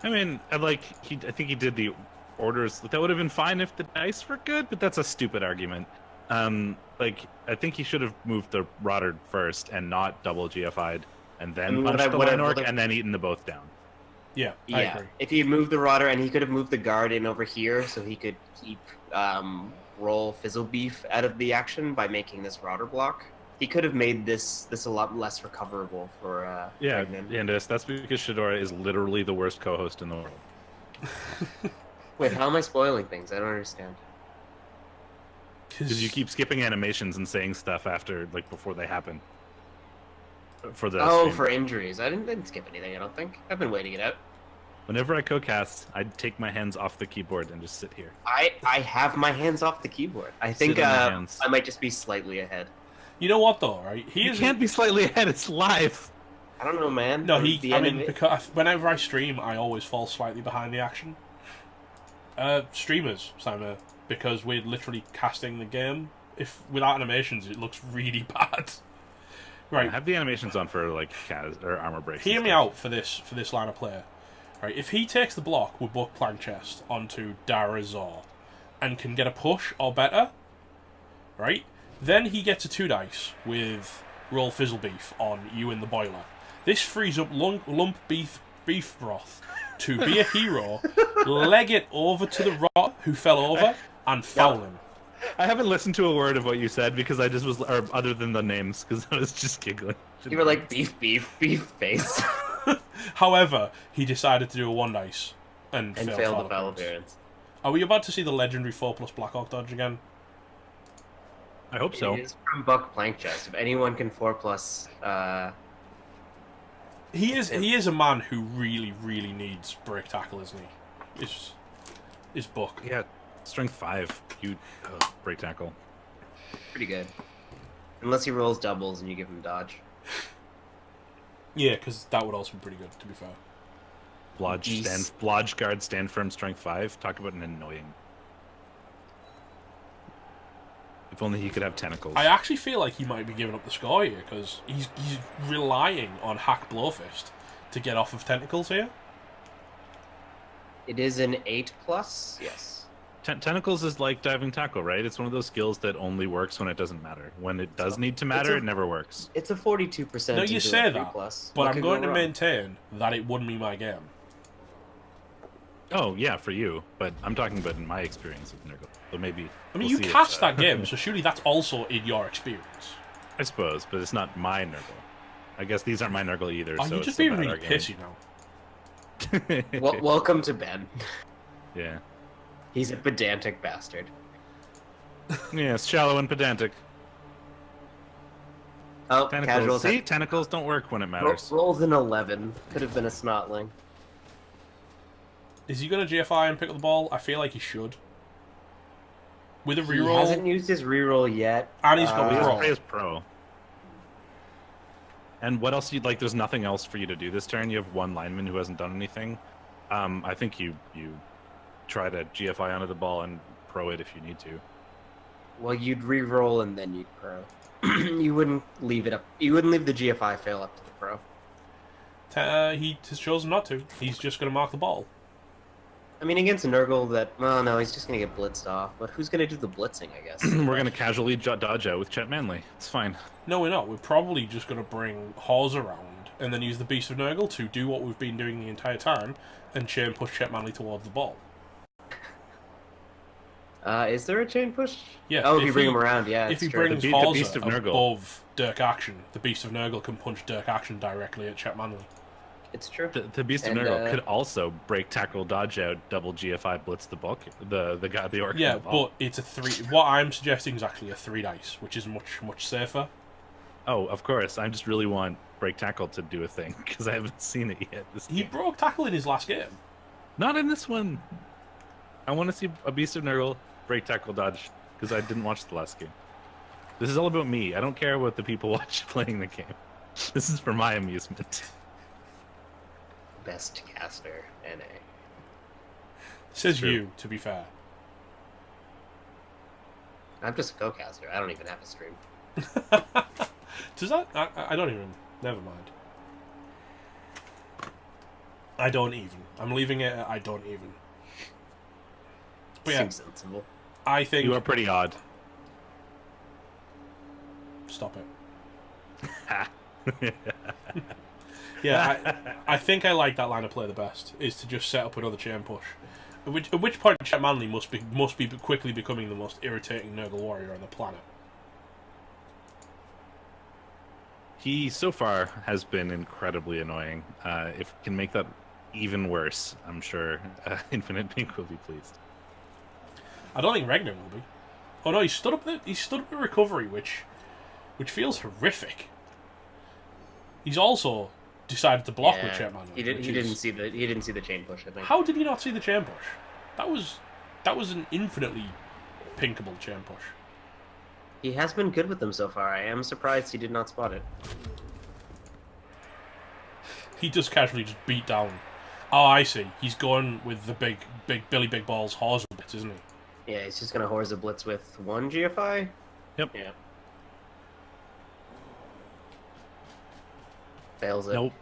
I mean, I think he did the orders. That would have been fine if the dice were good, but that's a stupid argument. I think he should have moved the Rudder first and not double GFI'd, and then I mean, punched the what I- Line Orc, what I- and then eaten the both down. Yeah, I Yeah. agree. If he had moved the rudder, and he could have moved the guard in over here, so he could keep roll Fizzle Beef out of the action by making this rudder block. He could have made this a lot less recoverable for Yeah, Regnen. and that's because Shadora is literally the worst co-host in the world. Wait, how am I spoiling things? I don't understand. Because you keep skipping animations and saying stuff after, before they happen. For the Oh, stream. for injuries. I didn't skip anything, I don't think. I've been waiting it out. Whenever I co-cast, I'd take my hands off the keyboard and just sit here. I have my hands off the keyboard. I think on your hands. I might just be slightly ahead. You know what though, right? You can't be slightly ahead. It's live. I don't know, man. No, The I end mean, of it- because whenever I stream, I always fall slightly behind the action. Streamers, Simon, because we're literally casting the game. If without animations, it looks really bad. Right. Have the animations on for like Kaz or armor breaks. Hear me out for this line of play. Right, if he takes the block with Buck Plank Chest onto Darazor and can get a push or better, right, then he gets a 2 dice with Roll Fizzle Beef on you in the boiler. This frees up lump beef broth to be a hero, leg it over to the rot who fell over, and foul him. I haven't listened to a word of what you said because I just was, or other than the names, because I was just giggling. You were like beef face However, he decided to do a 1 dice and and failed failed the foul foul appearance. appearance. Are we about to see the legendary 4+ Blackhawk dodge again? I hope so. It is from Buck Plank Chest. If anyone can 4+, He is a man who really, really needs break tackle, isn't he? Is Buck. Yeah, strength 5. You break tackle. pretty good. Unless he rolls doubles and you give him dodge. Yeah, because that would also be pretty good, to be fair. Blodge guard, stand firm, strength 5. Talk about an annoying. If only he could have tentacles. I actually feel like he might be giving up the score here, because he's relying on Hack Blowfist to get off of tentacles here. It is an 8+, yes. Tentacles is like diving tackle, right? It's one of those skills that only works when it doesn't matter. When it does need to matter, it never works. It's a 42%. No, you into say a 3+. that, What but I'm could going go to wrong? maintain that it wouldn't be my game. Oh, yeah, for you. But I'm talking about in my experience with Nurgle. So maybe. I mean, we'll you see cast if, that game, so surely that's also in your experience. I suppose, but it's not my Nurgle. I guess these aren't my Nurgle either. Oh, so you're it's just still being bad really argument. pissy now. Welcome to Ben. Yeah. He's a pedantic bastard. Yes, shallow and pedantic. Oh, Tentacles. casual. See, tentacles don't work when it matters. Rolls an 11. Could have been a snotling. Is he going to GFI and pick up the ball? I feel like he should. With a He reroll, hasn't used his reroll yet. and he's got He pro. is pro. And what else? Like, there's nothing else for you to do this turn. You have one lineman who hasn't done anything. I think you try to GFI onto the ball and pro it if you need to. Well, you'd re-roll and then you'd pro. You wouldn't leave it up. You wouldn't leave the GFI fail up to the pro. He has chosen not to. He's just going to mark the ball. I mean, against a Nurgle that, well, no, he's just going to get blitzed off. But who's going to do the blitzing, I guess? We're going to casually dodge out with Chet Manley. It's fine. No, we're not. We're probably just going to bring Hawes around and then use the Beast of Nurgle to do what we've been doing the entire time and chain push Chet Manley towards the ball. Is there a chain push? Yeah. Oh, if you bring him around, yeah. If he it's true. brings The Hawes Beast of Nurgle. above Dirk Action, the Beast of Nurgle can punch Dirk Action directly at Chet Manley. It's true. The Beast of And, Nurgle could also break, tackle, dodge out, double GFI, blitz the book. The guy, the orc. Yeah, in the ball. but it's a 3. What I'm suggesting is actually a 3 dice, which is much safer. Oh, of course. I just really want break tackle to do a thing because I haven't seen it yet. He broke tackle in his last game. Not in this one. I want to see a Beast of Nurgle break, tackle, dodge because I didn't watch the last game. This is all about me. I don't care what the people watch playing the game. This is for my amusement. Best caster, NA. Says True. you, to be fair. I'm just a co-caster. I don't even have a stream. Does that? I don't even. Never mind. I don't even. I'm leaving it at I don't even. But yeah, Seems sensible. I think. You are pretty odd. Stop it. Yeah, I think I like that line of play the best, is to just set up another chain push. At which point Chet Manley must be quickly becoming the most irritating Nurgle warrior on the planet. He so far has been incredibly annoying. If we can make that even worse, I'm sure Infinite Pink will be pleased. I don't think Regner will be. Oh no, he stood up the recovery, which feels horrific. He's also decided to block with Chet Manley. He didn't see the chain push, I think. How did he not see the chain push? That was an infinitely pinkable chain push. He has been good with them so far. I am surprised he did not spot it. He just casually just beat down. Oh, I see. He's going with the big Billy Big Balls Horse Blitz, isn't he? Yeah, he's just gonna horse a blitz with one GFI. Yep. Yeah. Fails it. Nope.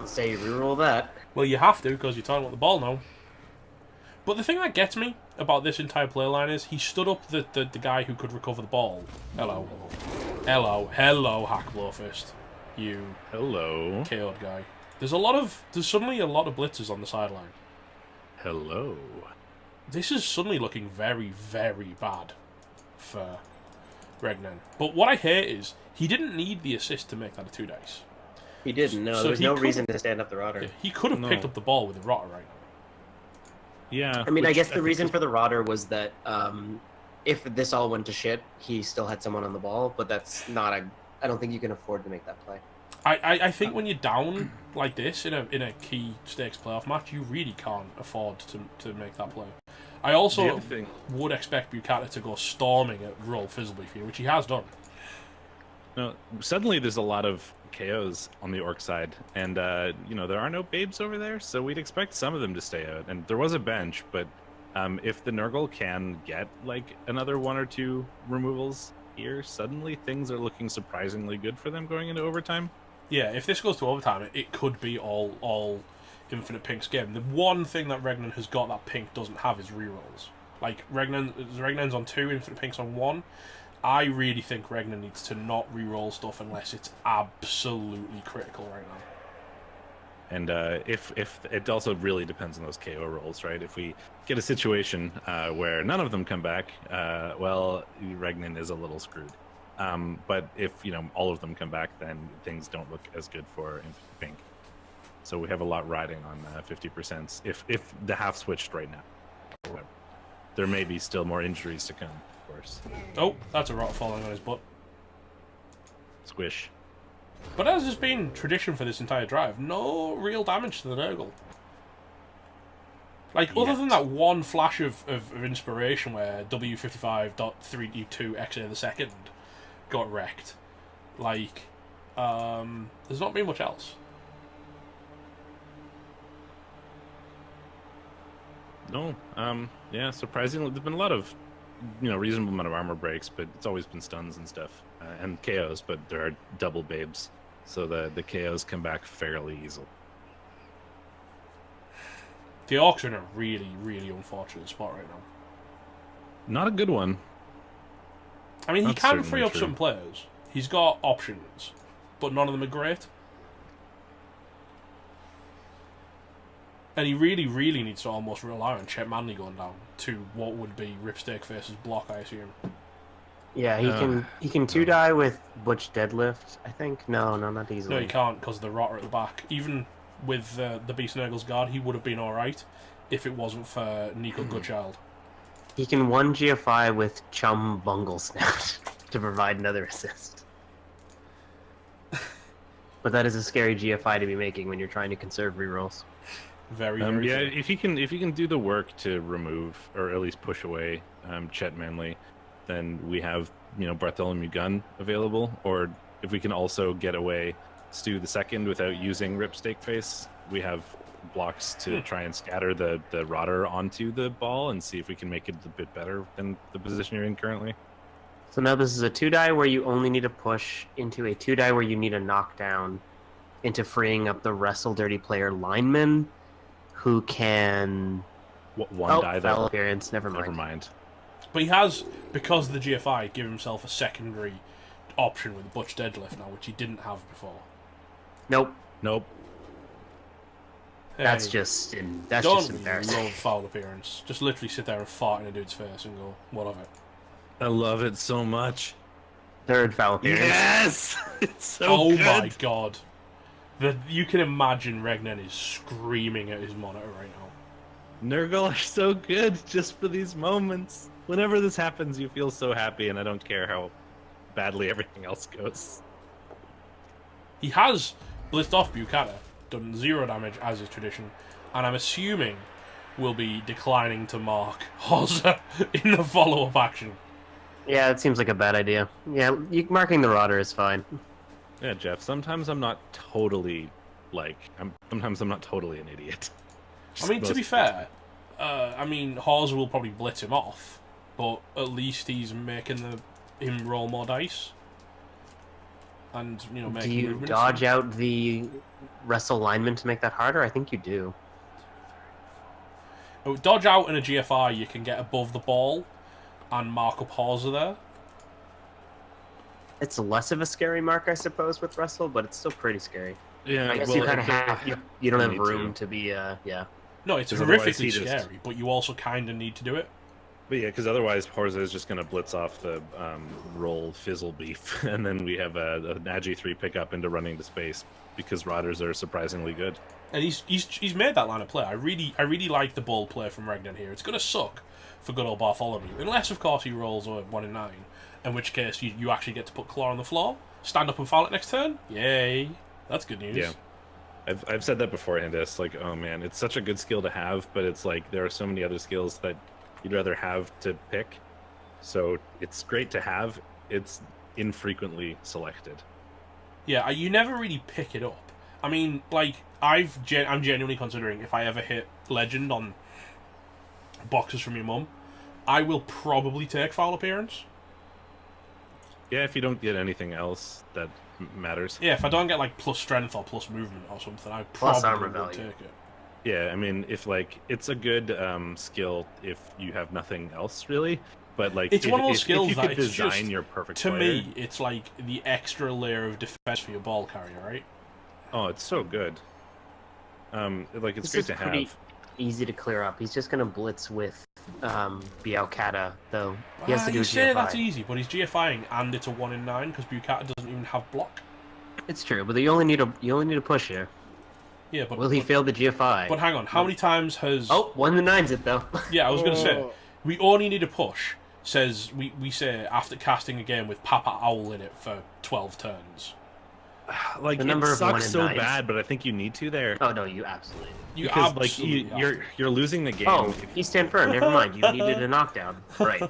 Say reroll that. Well, you have to, because you're talking about the ball now. But the thing that gets me about this entire play line is he stood up the guy who could recover the ball. Hello, Hack Blowfist. You Hello. KO'd guy. There's suddenly a lot of blitzers on the sideline. Hello. This is suddenly looking very, very bad for Regnan. But what I hate is he didn't need the assist to make that a 2 dice. He didn't. No, So there's he no could- reason to stand up the rotter. He could have picked up the ball with the rotter right now. Yeah. I mean, I which guess the think reason is- for the rotter was that if this all went to shit, he still had someone on the ball. But that's not a. I don't think you can afford to make that play. I think when you're down like this in a key stakes playoff match, you really can't afford to make that play. I The also other thing- would expect Buchanan to go storming at Roll Fizzleby for you, which he has done. No, suddenly there's a lot of KOs on the orc side, and there are no babes over there, so we'd expect some of them to stay out. And there was a bench, but if the Nurgle can get like another 1 or 2 removals here, suddenly things are looking surprisingly good for them going into overtime. Yeah, if this goes to overtime, it could be all Infinite Pink's game. The one thing that Regnan has got that Pink doesn't have is rerolls. Like, Regnan's on 2, Infinite Pink's on 1. I really think Regnan needs to not reroll stuff unless it's absolutely critical right now. And if it also really depends on those KO rolls, right? If we get a situation where none of them come back, well, Regnan is a little screwed. But if all of them come back, then things don't look as good for Infinite Pink. So we have a lot riding on 50%. If the half switched right now, there may be still more injuries to come, of course. Oh, that's a rot falling on his butt. Squish. But as has been tradition for this entire drive, no real damage to the Nurgle. Like, other than that one flash of inspiration where W55.3D2 XA the second got wrecked, like, there's not been much else. No, yeah, surprisingly, there's been a lot of, reasonable amount of armor breaks, but it's always been stuns and stuff, and KOs, but there are double babes, so the KOs come back fairly easily. The Orcs are in a really, really unfortunate spot right now. Not a good one. I mean, he That's can certainly free up true. some players. He's got options, but none of them are great. And he really, really needs to almost rely on Chet Manley going down to what would be Ripstake Face's block, I assume. Yeah, he can 2-die with Butch Deadlift. I think no, not easily. No, he can't because of the rotter at the back. Even with the Beast Nurgle's guard, he would have been alright if it wasn't for Nico Goodchild. He can 1 GFI with Chum Bungle Snout to provide another assist. But that is a scary GFI to be making when you're trying to conserve rerolls. Very, very Yeah, true. if he can do the work to remove or at least push away Chet Manley, then we have Bartholomew Gunn available. Or if we can also get away Stu the Second without using Ripstake Face, we have blocks to try and scatter the rotter onto the ball and see if we can make it a bit better than the position you're in currently. So now this is a 2-die where you only need a push into a 2-die where you need a knockdown into freeing up the Wrestle Dirty player lineman who can... One die foul though. appearance, never mind. Never mind. But he has, because of the GFI, given himself a secondary option with Butch Deadlift now, which he didn't have before. Nope. Nope. That's Hey, just don't embarrassing. love foul appearance. Just literally sit there and fart in a dude's face and go, whatever. I love it so much. Third foul appearance. Yes! It's so Oh good. my god. You can imagine Regnan is screaming at his monitor right now. Nurgle are so good just for these moments. Whenever this happens, you feel so happy, and I don't care how badly everything else goes. He has blitzed off Buchanan, done 0 damage as is tradition, and I'm assuming will be declining to mark Hauser in the follow-up action. Yeah, it seems like a bad idea. Yeah, marking the rotter is fine. Yeah, Jeff. Sometimes I'm not totally sometimes I'm not totally an idiot. I mean, to be fair, I mean, Hawes will probably blitz him off, but at least he's making him roll more dice. And, you know, make Do you movements. dodge out the wrestle lineman to make that harder? I think you do. Oh, dodge out in a GFI, you can get above the ball and mark up Hawes there. It's less of a scary mark, I suppose, with wrestle, but it's still pretty scary. Yeah, I guess well, you kind of have you don't have need room to be yeah. No, it's Because otherwise horrifically he just- scary, but you also kind of need to do it. But yeah, because otherwise Horza is just going to blitz off the roll fizzle beef, and then we have an Agi 3 pickup into running to space because rotters are surprisingly good. And he's made that line of play. I really like the ball play from Regnan here. It's going to suck for good old Bartholomew, unless of course he rolls a 1 in 9, in which case you actually get to put Claw on the floor, stand up and foul it next turn. Yay, that's good news. Yeah. I've said that beforehand. It's like, oh man, it's such a good skill to have, but it's like there are so many other skills that you'd rather have to pick. So it's great to have. It's infrequently selected. Yeah, you never really pick it up. I mean, like I'm genuinely considering if I ever hit Legend on boxes from your mum, I will probably take foul appearance. Yeah, if you don't get anything else that matters. Yeah, if I don't get like plus strength or plus movement or something, I Plus probably armor would value. take it. Yeah, I mean, if like it's a good skill if you have nothing else really, but like It's one of those if skills you that could it's design just, your perfect to player, me, it's like the extra layer of defense for your ball carrier, right? oh, it's so good. Like it's This great is to pretty have. easy to clear up. He's just gonna blitz with Bialcata, though. He has to do You a say that's GFI. easy, but he's GFIing and it's a 1 in 9 because Bukata doesn't even have block. It's true, but you only need a push here. Yeah, but Will he fail the GFI? But hang on, how many times has? Oh, 1 in 9's it though. Yeah, I was gonna say Oh. we only need a push. Says we say after casting a game with Papa Owl in it for 12 turns. Like The number it of 1 sucks in so 9s. bad, but I think you need to there. Oh no, you absolutely. You Because like absolutely have to. you're losing the game. Oh, you stand firm. Never mind. You needed a knockdown. Right.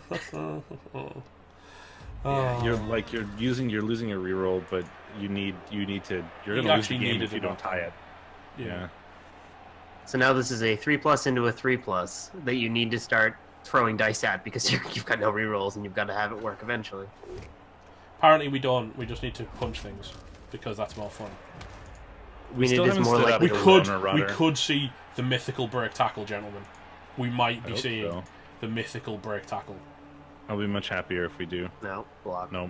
Yeah, you're losing a reroll, but you need to you're You gonna lose the actually game needed if you a don't tie it. Yeah. So now this is a 3+ into a 3+ that you need to start throwing dice at because you've got no rerolls and you've got to have it work eventually. Apparently we don't. We just need to punch things because that's more fun. We still need this haven't more stood like up We to could Runner we Runner. could see the mythical break tackle, gentlemen. We might I be hope seeing so. the mythical break tackle. I'll be much happier if we do. no block. No.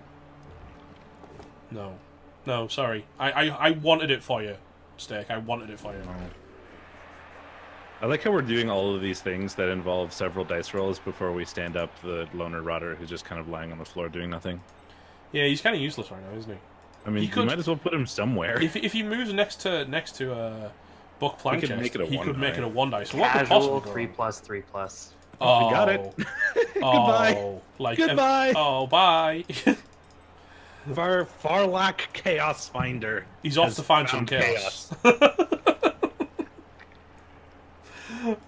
No, sorry. I wanted it for you, Steak. I wanted it for you. I like how we're doing all of these things that involve several dice rolls before we stand up the loner rotter who's just kind of lying on the floor doing nothing. Yeah, he's kind of useless right now, isn't he? I mean, He you could- might as well put him somewhere. If he moves next to Buck Plank could chest, make it a he one could make die. it a 1 dice. So what could Casual possibly go wrong? 3+, 3+. Oh, we got it. Goodbye. Goodbye. Like Goodbye. Oh, bye. Farlak Chaos Finder. He's off has to find some found chaos.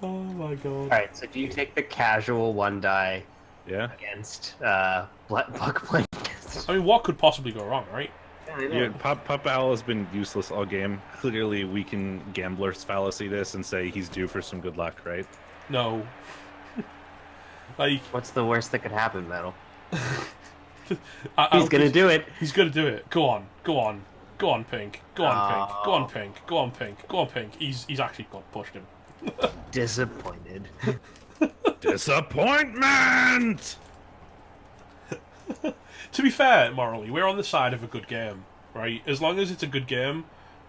Oh my god. Alright, so do you take the casual 1 die Yeah. against Buck Plank? I mean, what could possibly go wrong, right? Yeah, Pop Owl has been useless all game. Clearly, we can gambler's fallacy this and say he's due for some good luck, right? No. Like What's the worst that could happen, Metal? I'll- He's gonna do it. He's gonna do it. Go on, Pink. Go on, Pink. Go on, Pink. Go on, Pink. Go on, Pink. He's actually pushed him. Disappointed. Disappointment! To be fair, morally, we're on the side of a good game, right? As long as it's a good game,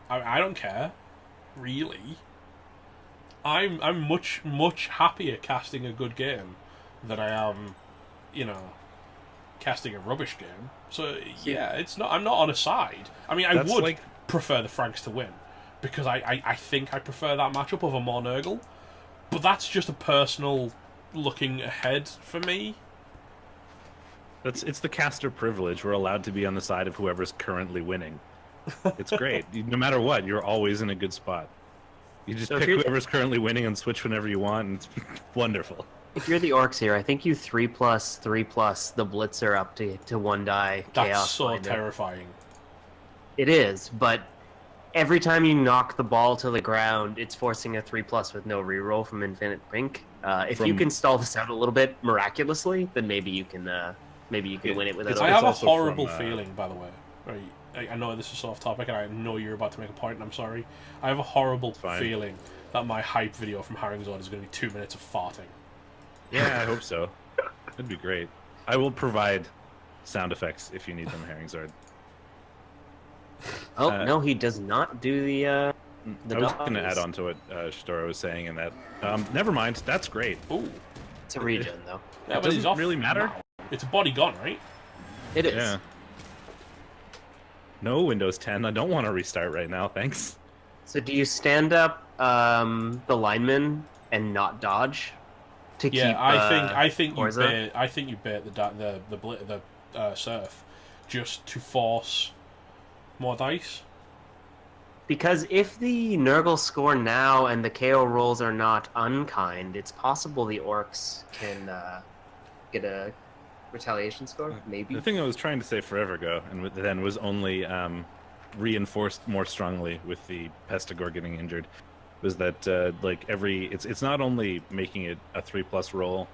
I don't care, really. I'm much happier casting a good game than I am, casting a rubbish game. So yeah, it's not. I'm not on a side. I mean, I That's would like- prefer the Franks to win because I think I prefer that matchup over more Nurgle, but that's just a personal looking ahead for me. It's the caster privilege. We're allowed to be on the side of whoever's currently winning. It's great. No matter what, you're always in a good spot. You just So if pick you're- whoever's currently winning and switch whenever you want, and it's wonderful. If you're the orcs here, I think you 3+3+ the blitzer up to 1 die. That's chaos so finder. terrifying. It is, but every time you knock the ball to the ground, it's forcing a 3+ with no reroll from Infinite Brink. If you can stall this out a little bit miraculously, then maybe you can win it without. I have a also horrible from, feeling, by the way. Right, I know this is off topic, and I know you're about to make a point, and I'm sorry. I have a horrible feeling that my hype video from Haringzord is going to be 2 minutes of farting. Yeah, I hope so. That'd be great. I will provide sound effects if you need them, Haringzord. Oh no, he does not do the. I was going to add on to what Shidora was saying, and that never mind. That's great. Ooh. It's a regen though. Yeah, It but he's doesn't off really matter. now. It's a body gun, right? It is. Yeah. No Windows 10. I don't want to restart right now. Thanks. So do you stand up the lineman and not dodge? To Yeah, keep, I think you Orza? bait the surf just to force more dice. Because if the Nurgle score now and the KO rolls are not unkind, it's possible the orcs can get a retaliation score, maybe. The thing I was trying to say forever ago, and then was only reinforced more strongly with the Pestigore getting injured, was that it's not only making it a 3+ roll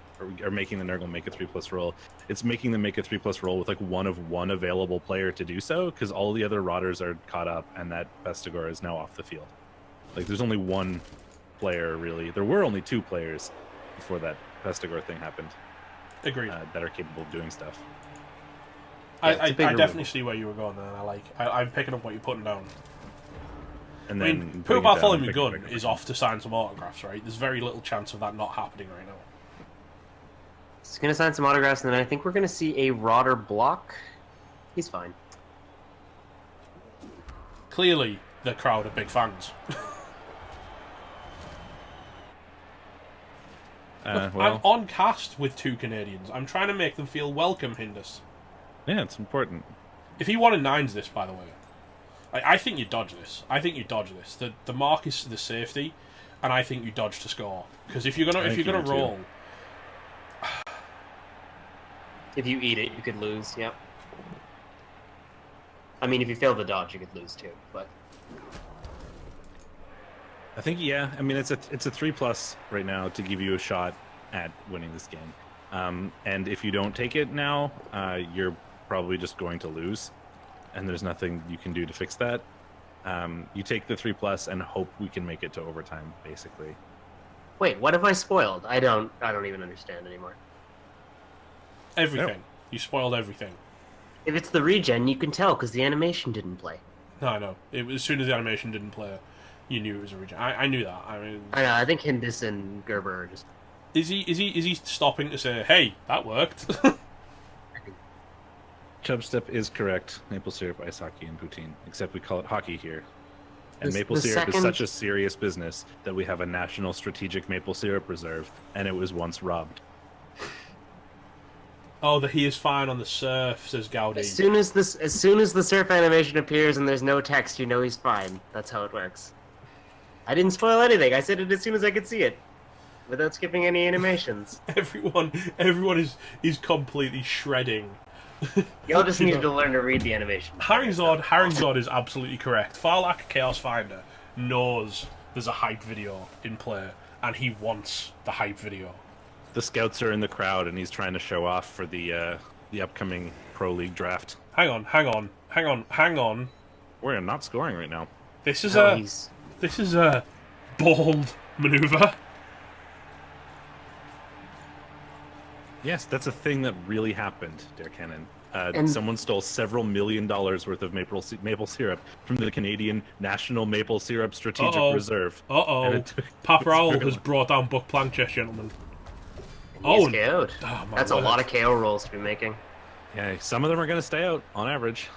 or making the Nurgle make a 3+ roll, it's making them make a 3+ roll with like one available player to do so, because all the other Rotters are caught up and that Pestigore is now off the field. Like there's only one player really. There were only 2 players before that Pestigore thing happened. Agreed. That are capable of doing stuff. I definitely see where you were going there. I'm picking up what you're putting down. And I then mean, putting Poor it down Bartholomew and Gunn picking it is up. off to sign some autographs, right? There's very little chance of that not happening right now. He's going to sign some autographs, and then I think we're going to see a Rotter block. He's fine. Clearly, the crowd are big fans. Look, Well, I'm on cast with 2 Canadians. I'm trying to make them feel welcome, Hindus. yeah, it's important. If he 1-9s this, by the way, I think you dodge this. I think you dodge this. The mark is the safety, and I think you dodge to score. Because if you're gonna do roll, If you eat it, you could lose, yep. I mean, if you fail the dodge, you could lose too, but... I think I mean it's a 3+ right now to give you a shot at winning this game. And if you don't take it now, you're probably just going to lose, and there's nothing you can do to fix that. You take the 3+ and hope we can make it to overtime, basically. Wait, what have I spoiled? I don't even understand anymore. everything. Yep. You spoiled everything. If it's the regen, you can tell because the animation didn't play. No, I know. As soon as the animation didn't play, you knew it was a regen. I knew that. I mean, I know. I think Hindus and Gerber are just. is he stopping to say, "Hey, that worked"? Chubstep is correct. Maple syrup, ice hockey, and poutine. Except we call it hockey here. And The- maple the syrup is second- such a serious business that we have a national strategic maple syrup reserve, and it was once robbed. Oh, that he is fine on the surf, says Gaudi. As soon as the surf animation appears and there's no text, you know he's fine. That's how it works. I didn't spoil anything. I said it as soon as I could see it, without skipping any animations. Everyone is completely shredding. Y'all just needed to learn to read the animation. Haringzord is absolutely correct. Farlak Chaos Finder knows there's a hype video in play, and he wants the hype video. The scouts are in the crowd, and he's trying to show off for the upcoming Pro League draft. Hang on. We're not scoring right now. This is No, a bold maneuver. Yes, that's a thing that really happened, Derek Cannon. And- Someone stole several $1 million worth of maple syrup from the Canadian National Maple Syrup Strategic Uh-oh. Reserve. And Uh-oh. it took- Papa Owl very has long. brought down Buck Plankchest, gentlemen. He's Oh, KO'd. oh, my That's a word. lot of KO rolls to be making. Yeah, some of them are going to stay out on average.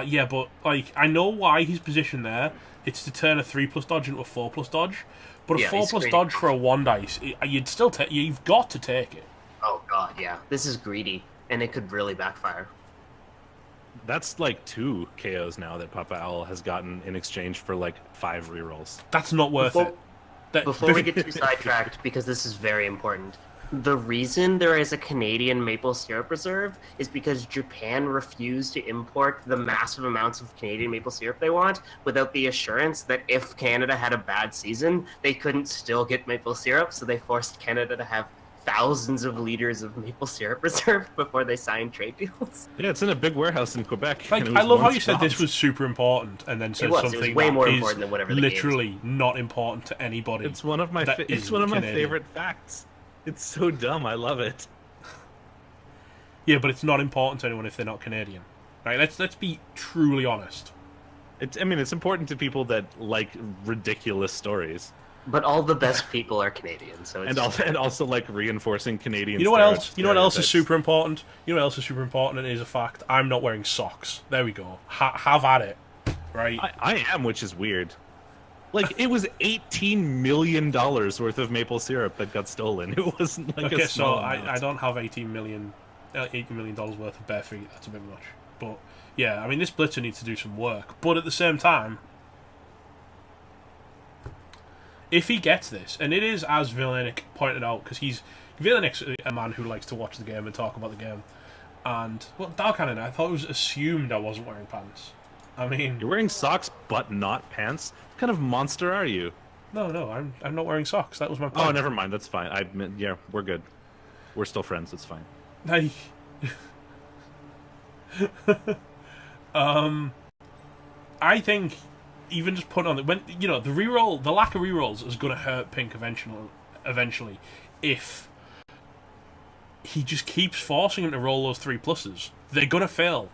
Yeah, but like I know why he's positioned there. It's to turn a 3+ dodge into a 4+ dodge. But a Yeah, 4+ he's screening. dodge for a 1 dice, you'd still you've got to take it. Oh god, yeah. This is greedy, and it could really backfire. That's like 2 KOs now that Papa Owl has gotten in exchange for like 5 rerolls. That's not worth Before- it. Before we get too sidetracked, because this is very important, the reason there is a Canadian maple syrup reserve is because Japan refused to import the massive amounts of Canadian maple syrup they want without the assurance that if Canada had a bad season, they couldn't still get maple syrup, so they forced Canada to have thousands of liters of maple syrup reserve before they signed trade deals. Yeah, it's in a big warehouse in Quebec. Like, I love how you said this was super important, and then said something it was way more that important is than whatever the literally not important to anybody. It's one of my that it's isn't one of my Canadian. favorite facts. It's so dumb. I love it. Yeah, but it's not important to anyone if they're not Canadian. Right? Let's be truly honest. It's important to people that like ridiculous stories. But all the best people are Canadian, so it's And also like reinforcing Canadian. You know what else? You know what else is super important? You know what else is super important, and it is a fact. I'm not wearing socks. There we go. Have at it. Right? I am, which is weird. Like, it was $18 million worth of maple syrup that got stolen. It wasn't like okay, a small so amount. I don't have $80 million worth of bare feet. That's a bit much. But yeah, I mean, this blitzer needs to do some work. But at the same time, if he gets this, and it is as Villainic pointed out, because Villainic's a man who likes to watch the game and talk about the game. And well, Dark Cannon, I thought it was assumed I wasn't wearing pants. I mean, You're wearing socks but not pants? What kind of monster are you? no, I'm not wearing socks. That was my point. Oh, never mind. That's fine. Yeah, we're good. We're still friends. It's fine. Hey. I think even just putting on the the lack of rerolls is going to hurt Pink eventually, if he just keeps forcing him to roll those 3+. They're going to fail,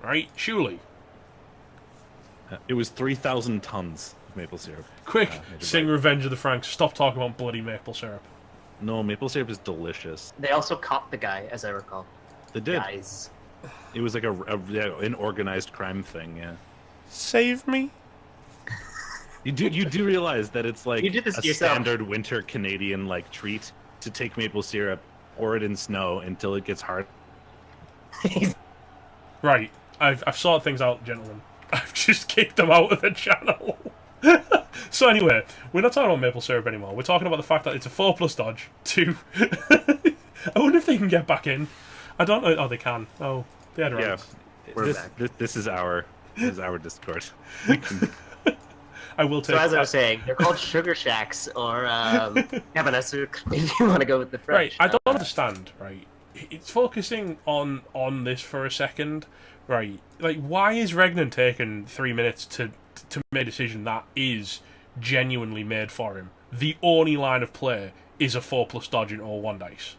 right? Surely. It was 3,000 tons of maple syrup. Quick, Major sing Bite. Revenge of the Franks. Stop talking about bloody maple syrup. No, maple syrup is delicious. They also caught the guy, as I recall. They did. Guys. It was like an organized crime thing. Yeah. Save me. You do realize that it's like You did this a to yourself. standard winter Canadian like treat to take maple syrup, pour it in snow until it gets hard. Right, I've sorted things out, gentlemen. I've just kicked them out of the channel. So anyway, we're not talking about maple syrup anymore. We're talking about the fact that it's a 4+ dodge. 2. I wonder if they can get back in. I don't know. Oh, they can. Oh, they had Yeah, rounds. We're this, back. this is our Discord. We can- I will take. So as I was saying, they're called Sugar Shacks or Yabanasuk, if you want to go with the Right, French. I don't understand. Right, it's focusing on this for a second. Right, like why is Regnan taking 3 minutes to make a decision that is genuinely made for him? The only line of play is a 4+ dodge into a 1 dice,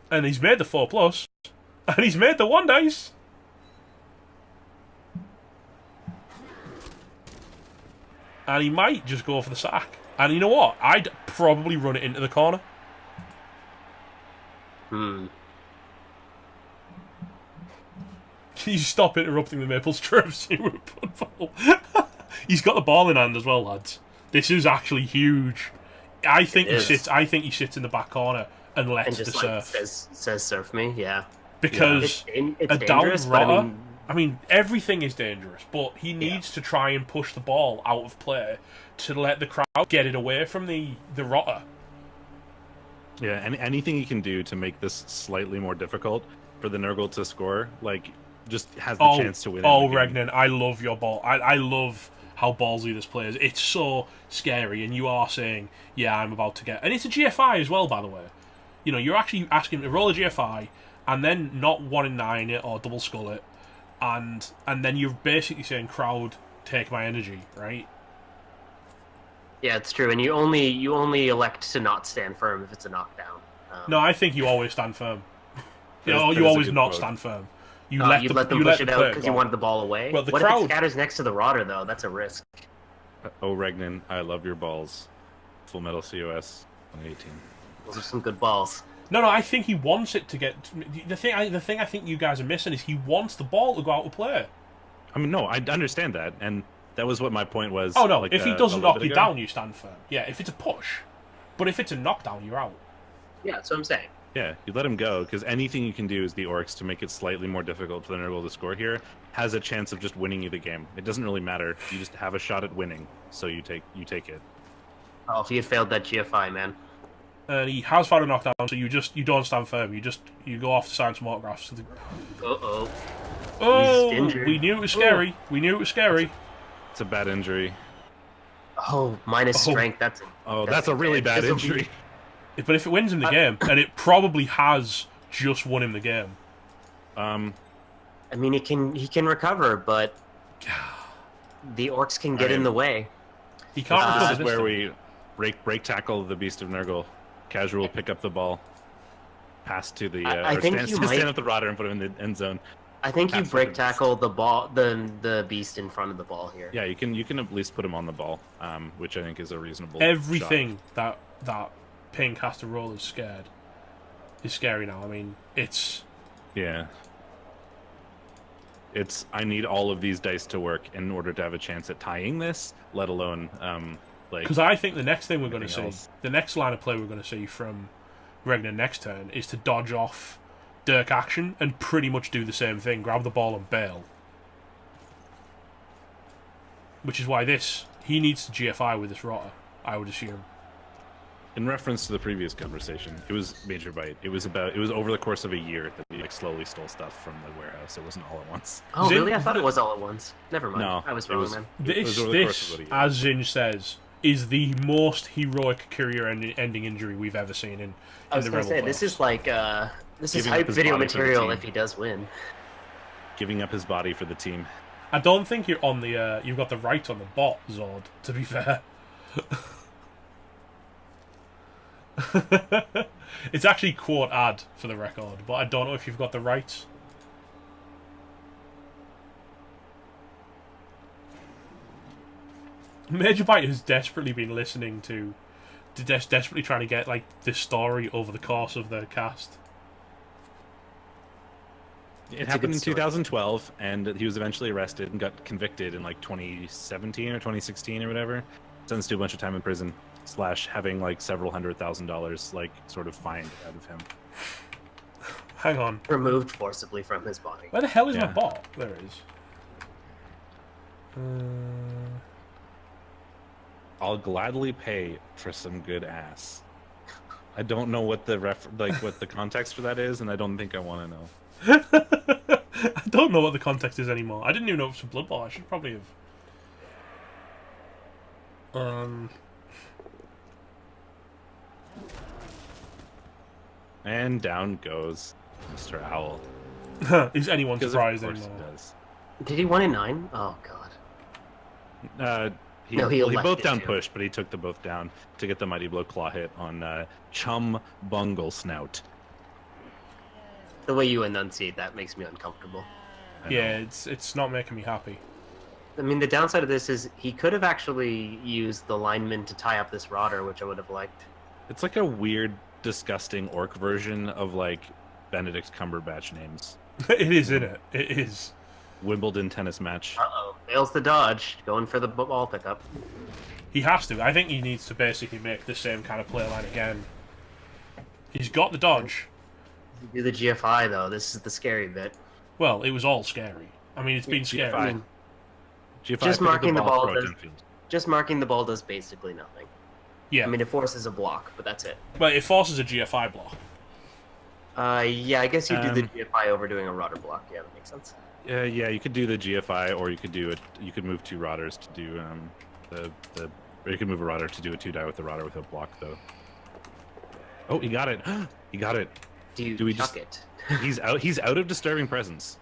and he's made the 4+, and he's made the 1 dice. And he might just go for the sack. And you know what? I'd probably run it into the corner. Hmm. Can you stop interrupting the maple strips? He's got the ball in hand as well, lads. This is actually huge. I think It is. I think he sits in the back corner and lets And the just like surf. says surf me, yeah. Because It's a down dangerous, but rotter. I mean, everything is dangerous, but he needs to try and push the ball out of play to let the crowd get it away from the rotter. Yeah, and anything you can do to make this slightly more difficult for the Nurgle to score, like, just has the chance to win. Oh, in the game. Regnan, I love your ball. I love how ballsy this plays. It's so scary, and you are saying, yeah, I'm about to get... And it's a GFI as well, by the way. You know, you're actually asking to roll a GFI, and then not 1 in 9 it, or double skull it, and then you're basically saying, crowd, take my energy, right? Yeah, it's true. And you only elect to not stand firm if it's a knockdown. No, I think you always stand firm. That is You a always good not quote. stand firm. You let them push it out because you wanted the ball away. Well, the what crowd- if it scatters next to the rotter, though? That's a risk. Oh, Regnan, I love your balls. Full Metal COS 2018. Those are some good balls. No, I think he wants it to get... The thing I think you guys are missing is he wants the ball to go out of play. I mean, no, I understand that, and that was what my point was. Oh, no, like, if he a doesn't little knock bit you ago. down, you stand firm. Yeah, if it's a push. But if it's a knockdown, you're out. Yeah, that's what I'm saying. Yeah, you let him go, because anything you can do as the Orcs to make it slightly more difficult for the Nurgle to score here has a chance of just winning you the game. It doesn't really matter. You just have a shot at winning, so you take it. Oh, if he had failed that GFI, man. And he has found a knockdown, so you don't stand firm. You go off to sign some autographs. Uh-oh. Oh, He's injured. we knew it was scary. We knew it was scary. It's a bad injury. Oh, minus strength. That's That's a really bad injury. But if it wins him the game, and it probably has just won him the game. Um, I mean, he can recover, but the Orcs can get in the way. He can't recover this is this where time. we break tackle the Beast of Nurgle. Casual pick up the ball, pass to the I think you might stand at the rotter and put him in the end zone. I think you Pass break to the tackle the ball, the Beast in front of the ball here. Yeah, you can at least put him on the ball, which I think is a reasonable. Everything that Pink has to roll is scary now. I mean, it's Yeah. I need all of these dice to work in order to have a chance at tying this, let alone like. because I think the next thing we're going to see, else. the next line of play we're going to see from Regner next turn is to dodge off Dirk action and pretty much do the same thing, grab the ball and bail. Which is why he needs to GFI with this rotter, I would assume. In reference to the previous conversation, it was Major Bite. It was over the course of a year that we slowly stole stuff from the warehouse. It wasn't all at once. Oh, really? I thought it was all at once. Never mind. No, I was it wrong, was- man. This, over the course of a year. as Zinj says, is the most heroic career-ending injury we've ever seen in I was the gonna Rebel say playoffs. this is like this is Giving up hype his video body for the material team. if he does win. Giving up his body for the team. I don't think you're on the. You've got the right on the bot, Zord. To be fair, it's actually quote ad for the record, but I don't know if you've got the rights. Major Bite has desperately been listening to desperately trying to get like this story over the course of the cast. It happened in 2012, and he was eventually arrested and got convicted in like 2017 or 2016 or whatever. Sentenced to a bunch of time in prison, / having like several $100,000 like sort of fined out of him. Hang on, Removed forcibly from his body. where the hell is my Yeah. bot? There it is. I'll gladly pay for some good ass. I don't know what the what the context for that is, and I don't think I want to know. I don't know what the context is anymore. I didn't even know it was a Blood Bowl. I should probably have. And down goes Mr. Owl. Is anyone Because surprised of course anymore? he does. Did he 1-9? Oh god. He No, he both elected down to. pushed, but he took the both down to get the Mighty Blow claw hit on Chum Bungle Snout. The way you enunciate that makes me uncomfortable. I Yeah, know. it's not making me happy. I mean, the downside of this is he could have actually used the lineman to tie up this rotter, which I would have liked. It's like a weird, disgusting orc version of like Benedict Cumberbatch names. It is, isn't it? It is. Wimbledon tennis match. Uh-oh. Fails the dodge. Going for the ball pickup. He has to. I think he needs to basically make the same kind of play line again. He's got the dodge. Do the GFI, though. This is the scary bit. Well, it was all scary. I mean, it's been scary. GFI. I mean, GFI, Just pick up marking the ball throw it does- downfield. just marking the ball does basically nothing. Yeah. I mean, it forces a block, but that's it. But it forces a GFI block. Yeah, I guess you do the Um, GFI over doing a rotter block. Yeah, that makes sense. Yeah, you could do the GFI, or you could do it. You could move 2 rotters to do or you could move a rotter to do a 2-die with the rotter with a block, though. Oh, he got it! He got it. Do we chuck just- it? He's out. He's out of disturbing presence.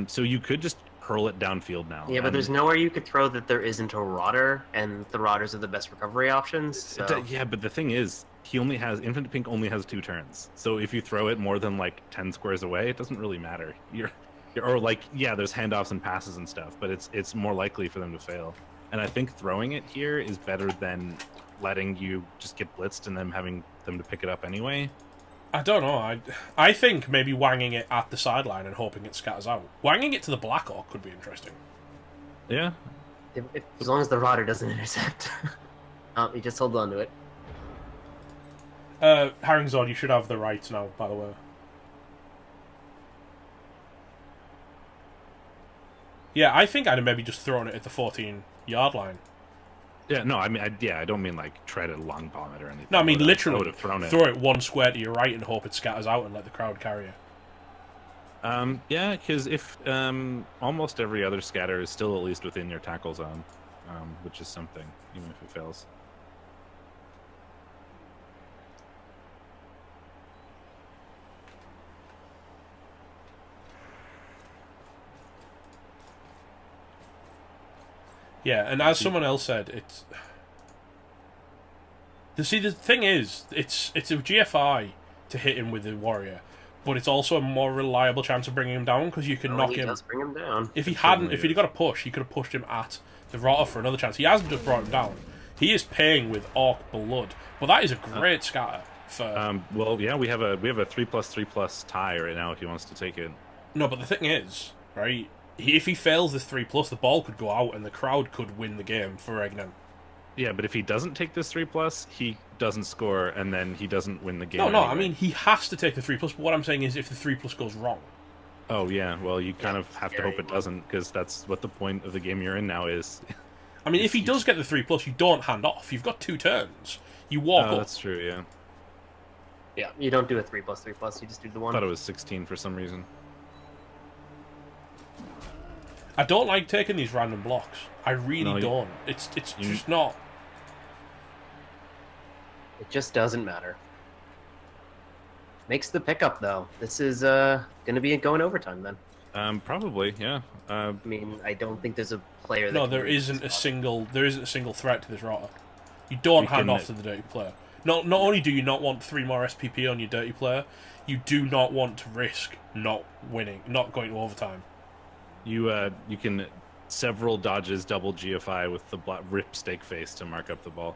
So you could just hurl it downfield now. Yeah, but and there's nowhere you could throw that there isn't a rotter, and the rotters are the best recovery options. So. Yeah, but the thing is, Infinite Pink only has 2 turns. So if you throw it more than like 10 squares away, it doesn't really matter. Or like, yeah, there's handoffs and passes and stuff, but it's more likely for them to fail. And I think throwing it here is better than letting you just get blitzed and then having them to pick it up anyway. I don't know. I think maybe wanging it at the sideline and hoping it scatters out. Wanging it to the Black Orc could be interesting. Yeah. As long as the rotter doesn't intercept. Oh, he just hold on to it. Haringzord, you should have the rights now, by the way. Yeah, I think I'd have maybe just thrown it at the 14-yard line. Yeah, no, I mean, I don't mean like try to long bomb it or anything. No, I mean literally would have thrown it. throw it one square to your right and hope it scatters out and let the crowd carry it. Yeah, because if almost every other scatter is still at least within your tackle zone, which is something, even if it fails. Yeah, and as someone else said, it's... See, the thing is, it's a GFI to hit him with the warrior, but it's also a more reliable chance of bringing him down because you can knock he him. does bring him down. If he'd got a push, he could have pushed him at the rotter for another chance. He hasn't just brought him down. He is paying with orc blood, but that is a great scatter. For well, yeah, we have a 3+3+ tie right now if he wants to take it. No, but the thing is, right? If he fails this 3+, the ball could go out and the crowd could win the game for Regnan. Yeah, but if he doesn't take this 3+, he doesn't score, and then he doesn't win the game. No, anyway. I mean, he has to take the 3+, but what I'm saying is if the 3+ goes wrong. Oh, yeah, well, you kind of have to hope it doesn't, because that's what the point of the game you're in now is. I mean, if he does get the 3+, you don't hand off. You've got 2 turns. You walk up. That's true, yeah. Yeah, you don't do a 3+3+, you just do the I one. thought it was 16 for some reason. I don't like taking these random blocks. I really don't. It's just not. It just doesn't matter. Makes the pickup though. This is going to be going overtime then. Probably, yeah. I mean, I don't think there's a player. That No, there isn't a single threat to this rotter. You don't hand off to the dirty player. Not only do you not want 3 more SPP on your dirty player, you do not want to risk not winning, not going to overtime. You can several dodges double GFI with the rip steak face to mark up the ball.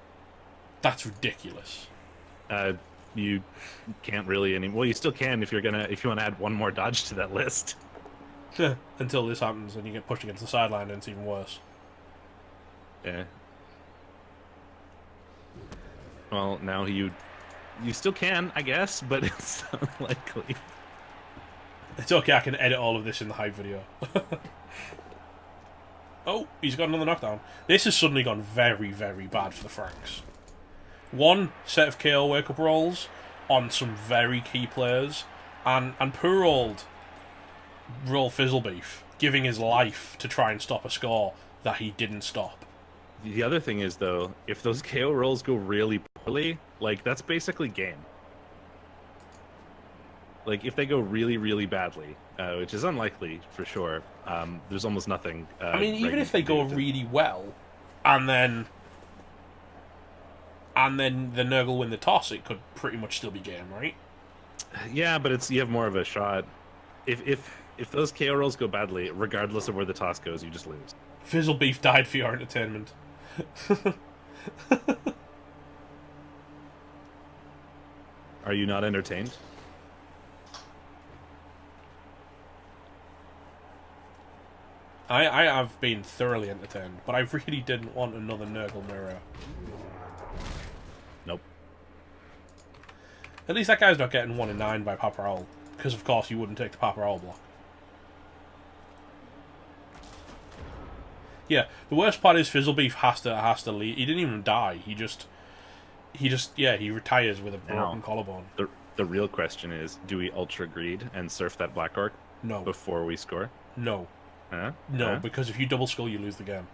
That's ridiculous. You can't really well, you still can if you want to add one more dodge to that list. Until this happens and you get pushed against the sideline and it's even worse. Yeah. Well, now you still can, I guess, but it's unlikely. It's okay, I can edit all of this in the hype video. Oh, he's got another knockdown. This has suddenly gone very, very bad for the Franks. One set of KO wake-up rolls on some very key players, and poor old Roll Fizzlebeef giving his life to try and stop a score that he didn't stop. The other thing is, though, if those KO rolls go really poorly, like, that's basically game. Like, if they go really, really badly, which is unlikely for sure, there's almost nothing. I mean, even if they go really well, and then the Nurgle win the toss, it could pretty much still be game, right? Yeah, but you have more of a shot. If those KO rolls go badly, regardless of where the toss goes, you just lose. Fizzlebeef died for your entertainment. Are you not entertained? I have been thoroughly entertained, but I really didn't want another Nurgle mirror. Nope. At least that guy's not getting 1 in 9 by Paparol, because of course you wouldn't take the Paparol block. Yeah, the worst part is Fizzlebeef has to leave. He didn't even die. He retires with a broken collarbone. The real question is, do we ultra greed and surf that Black Orc? No. Before we score? No. No, because if you double skull, you lose the game.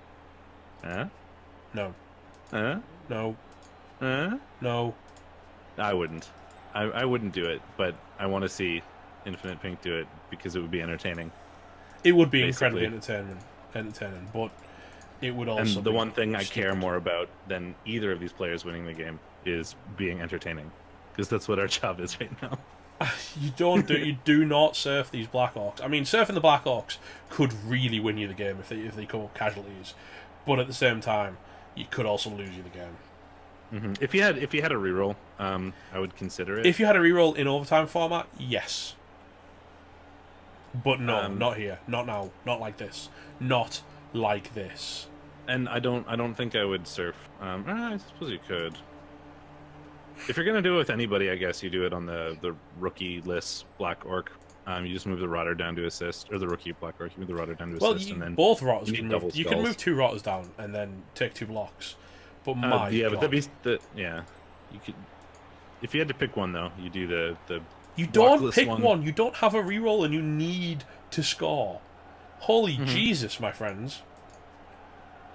No. No. No. I wouldn't. I wouldn't do it, but I want to see Infinite Pink do it because it would be entertaining. It would be incredibly entertaining, but it would also. And the one thing I care more about than either of these players winning the game is being entertaining, because that's what our job is right now. You do not surf these Black Orcs. I mean, surfing the Black Orcs could really win you the game if they come up casualties, but at the same time, you could also lose you the game. Mm-hmm. If you had a reroll, I would consider it. If you had a reroll in overtime format, yes. But no, not here, not now, not like this, not like this. And I don't think I would surf. I suppose you could. If you're gonna do it with anybody, I guess you do it on the rookie list Black Orc. You just move the Rotter down to assist, or the rookie Black Orc. You move the Rotter down to assist, and then both Rotters you can need move. double You can skulls. move 2 Rotters down and then take 2 blocks. But my yeah, God. but you could. If you had to pick one though, you do the. You don't blockless pick one. You don't have a reroll, and you need to score. Holy Jesus, my friends!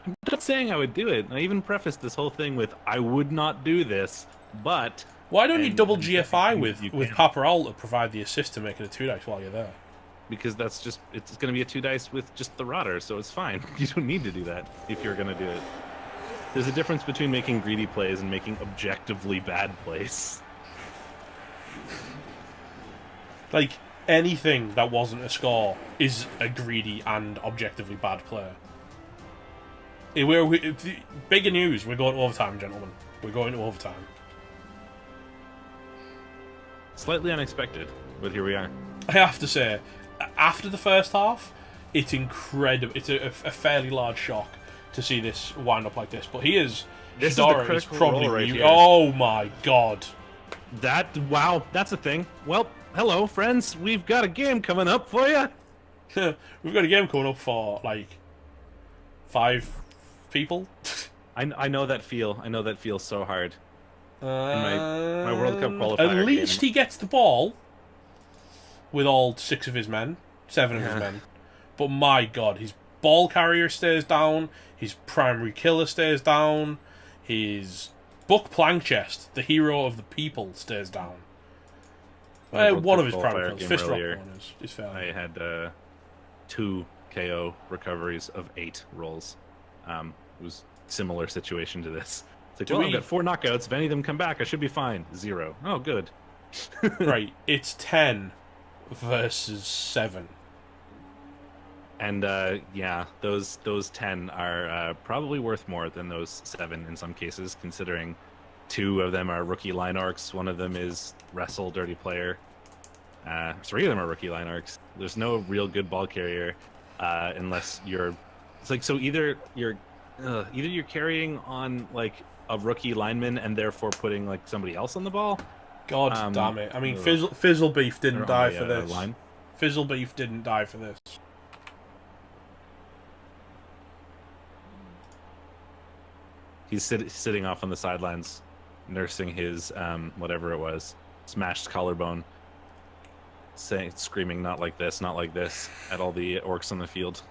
I'm not saying I would do it. I even prefaced this whole thing with I would not do this, but. Why don't you and- double and GFI you- with you with can. Paparal to provide the assist to make it a 2 dice while you're there? Because that's just it's going to be a 2 dice with just the Rotter, so it's fine. You don't need to do that if you're going to do it. There's a difference between making greedy plays and making objectively bad plays. Like, anything that wasn't a score is a greedy and objectively bad player. Bigger news, we're going to overtime, gentlemen. We're going to overtime. Slightly unexpected, but here we are. I have to say, after the first half, it's incredible. It's a fairly large shock to see this wind up like this. But This is the Shadara is critical probably... role right here. Oh my God. That's a thing. Well, hello, friends. We've got a game coming up for you. We've got a game coming up for, like, 5 people. I know that feel. I know that feels so hard. In my World Cup qualifier At least game. he gets the ball with all 6 of his men, 7 of his men. But my God, his ball carrier stays down, his primary killer stays down, his Buck Plankchest, the hero of the people, stays down. World One Cup of his primary qualifier killers, game Fist Rock earlier, one is fair. I had 2 KO recoveries of 8 rolls. It was a similar situation to this. It's like, I've got 4 knockouts. If any of them come back, I should be fine. 0. Oh, good. Right, it's 10 versus 7. And yeah, those 10 are probably worth more than those 7 in some cases, considering 2 of them are rookie line arcs. 1 of them is wrestle dirty player. 3 of them are rookie line arcs. There's no real good ball carrier unless you're. It's like so either you're carrying on like a rookie lineman and therefore putting like somebody else on the ball. God damn it. I mean, Fizzle Beef didn't die for this. Line. Fizzle Beef didn't die for this. He's sitting off on the sidelines, nursing his whatever it was, smashed collarbone, screaming "Not like this, not like this" at all the orcs on the field.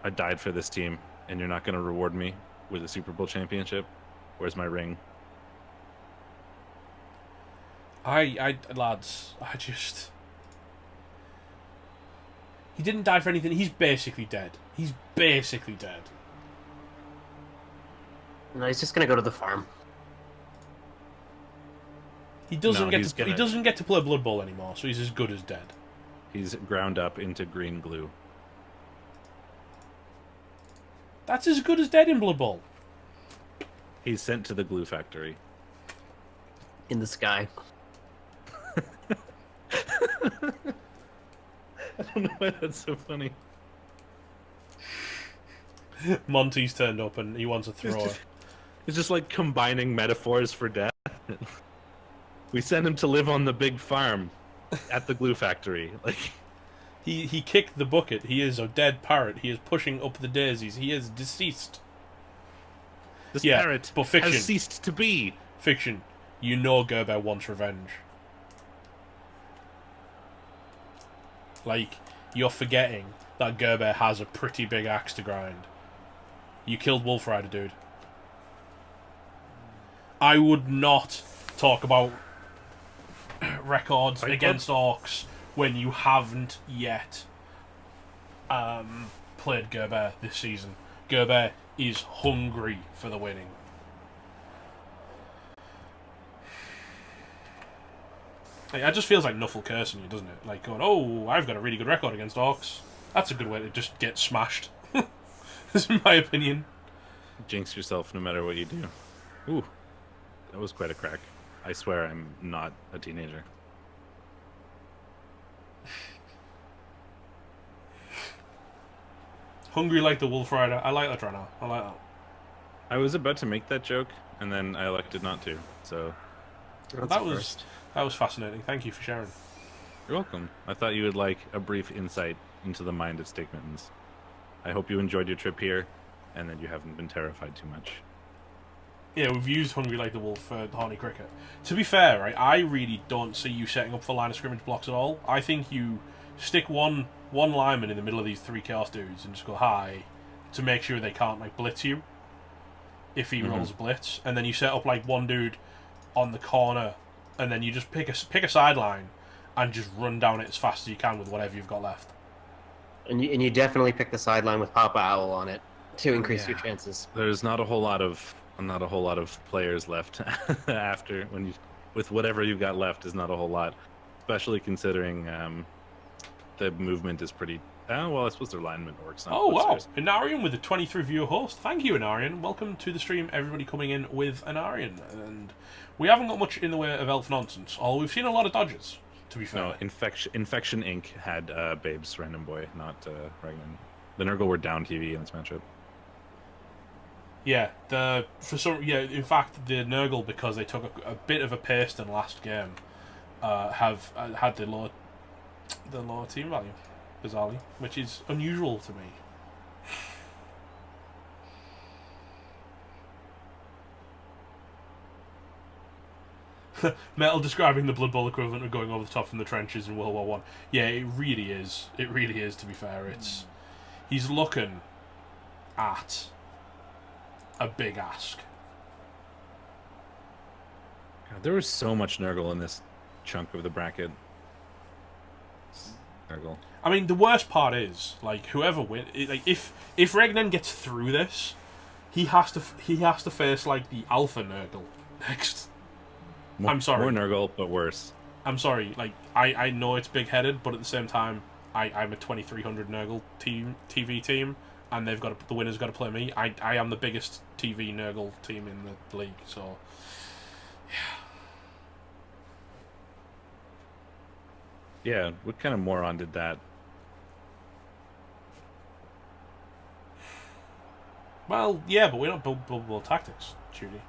I died for this team, and you're not going to reward me with a Super Bowl championship. Where's my ring? Lads, he didn't die for anything. He's basically dead. He's basically dead. No, he's just gonna go to the farm. He doesn't No, he doesn't get to play Blood Bowl anymore, so he's as good as dead. He's ground up into green glue. That's as good as dead in Blood Bowl. He's sent to the glue factory. In the sky. I don't know why that's so funny. Monty's turned up and he wants to throw it. It's just like combining metaphors for death. We send him to live on the big farm at the glue factory. Like He kicked the bucket. He is a dead parrot. He is pushing up the daisies. He is deceased. this Yeah, parrot but fiction. has ceased to be. Fiction. You know Gerber wants revenge. Like, you're forgetting that Gerber has a pretty big axe to grind. You killed Wolf Rider, dude. I would not talk about records against orcs when you haven't yet played Gerber this season. Gerber is hungry for the winning. Like, it just feels like Nuffle cursing you, doesn't it? Like going, oh, I've got a really good record against orcs. That's a good way to just get smashed. This is my opinion. Jinx yourself no matter what you do. Ooh, that was quite a crack. I swear I'm not a teenager. Hungry like the Wolf Rider. I like that right now. I like that. I was about to make that joke, and then I elected not to. So That was fascinating. Thank you for sharing. you're welcome. I thought you would like a brief insight into the mind of Stick Mittens. I hope you enjoyed your trip here, and that you haven't been terrified too much. Yeah, we've used Hungry Like the Wolf for Horny Cricket. To be fair, right, I really don't see you setting up for line of scrimmage blocks at all. I think you stick one lineman in the middle of these 3 Chaos dudes and just go hi to make sure they can't like blitz you if he rolls a blitz, and then you set up like one dude on the corner, and then you just pick a sideline and just run down it as fast as you can with whatever you've got left. And you definitely pick the sideline with Papa Owl on it to increase your chances. There's not a whole lot of players left after with whatever you've got left is not a whole lot, especially considering the movement is pretty. Well, I suppose they're linemen orcs. Oh wow, Anarian with the 23 viewer host. Thank you, Anarian. Welcome to the stream, everybody coming in with Anarian. And we haven't got much in the way of elf nonsense, although we've seen a lot of dodges. To be fair, No, Infection Inc. had Babes Random Boy, not Ragnan. The Nurgle were down TV in this matchup. Yeah, in fact, the Nurgle, because they took a bit of a pace in last game, have had the lower team value, bizarrely, which is unusual to me. Metal describing the Blood Bowl equivalent of going over the top from the trenches in World War One. Yeah, it really is. It really is. To be fair, he's looking at a big ask. God, there was so much Nurgle in this chunk of the bracket. Nurgle. I mean, the worst part is like whoever wins. Like if Regnan gets through this, he has to face like the Alpha Nurgle next. I'm sorry. More Nurgle, but worse. I'm sorry. Like I know it's big headed, but at the same time, I'm a 2300 Nurgle TV team, and the winner's got to play me. I am the biggest TV Nurgle team in the league, so Yeah, what kind of moron did that? well, yeah, but we don't build tactics, Judy.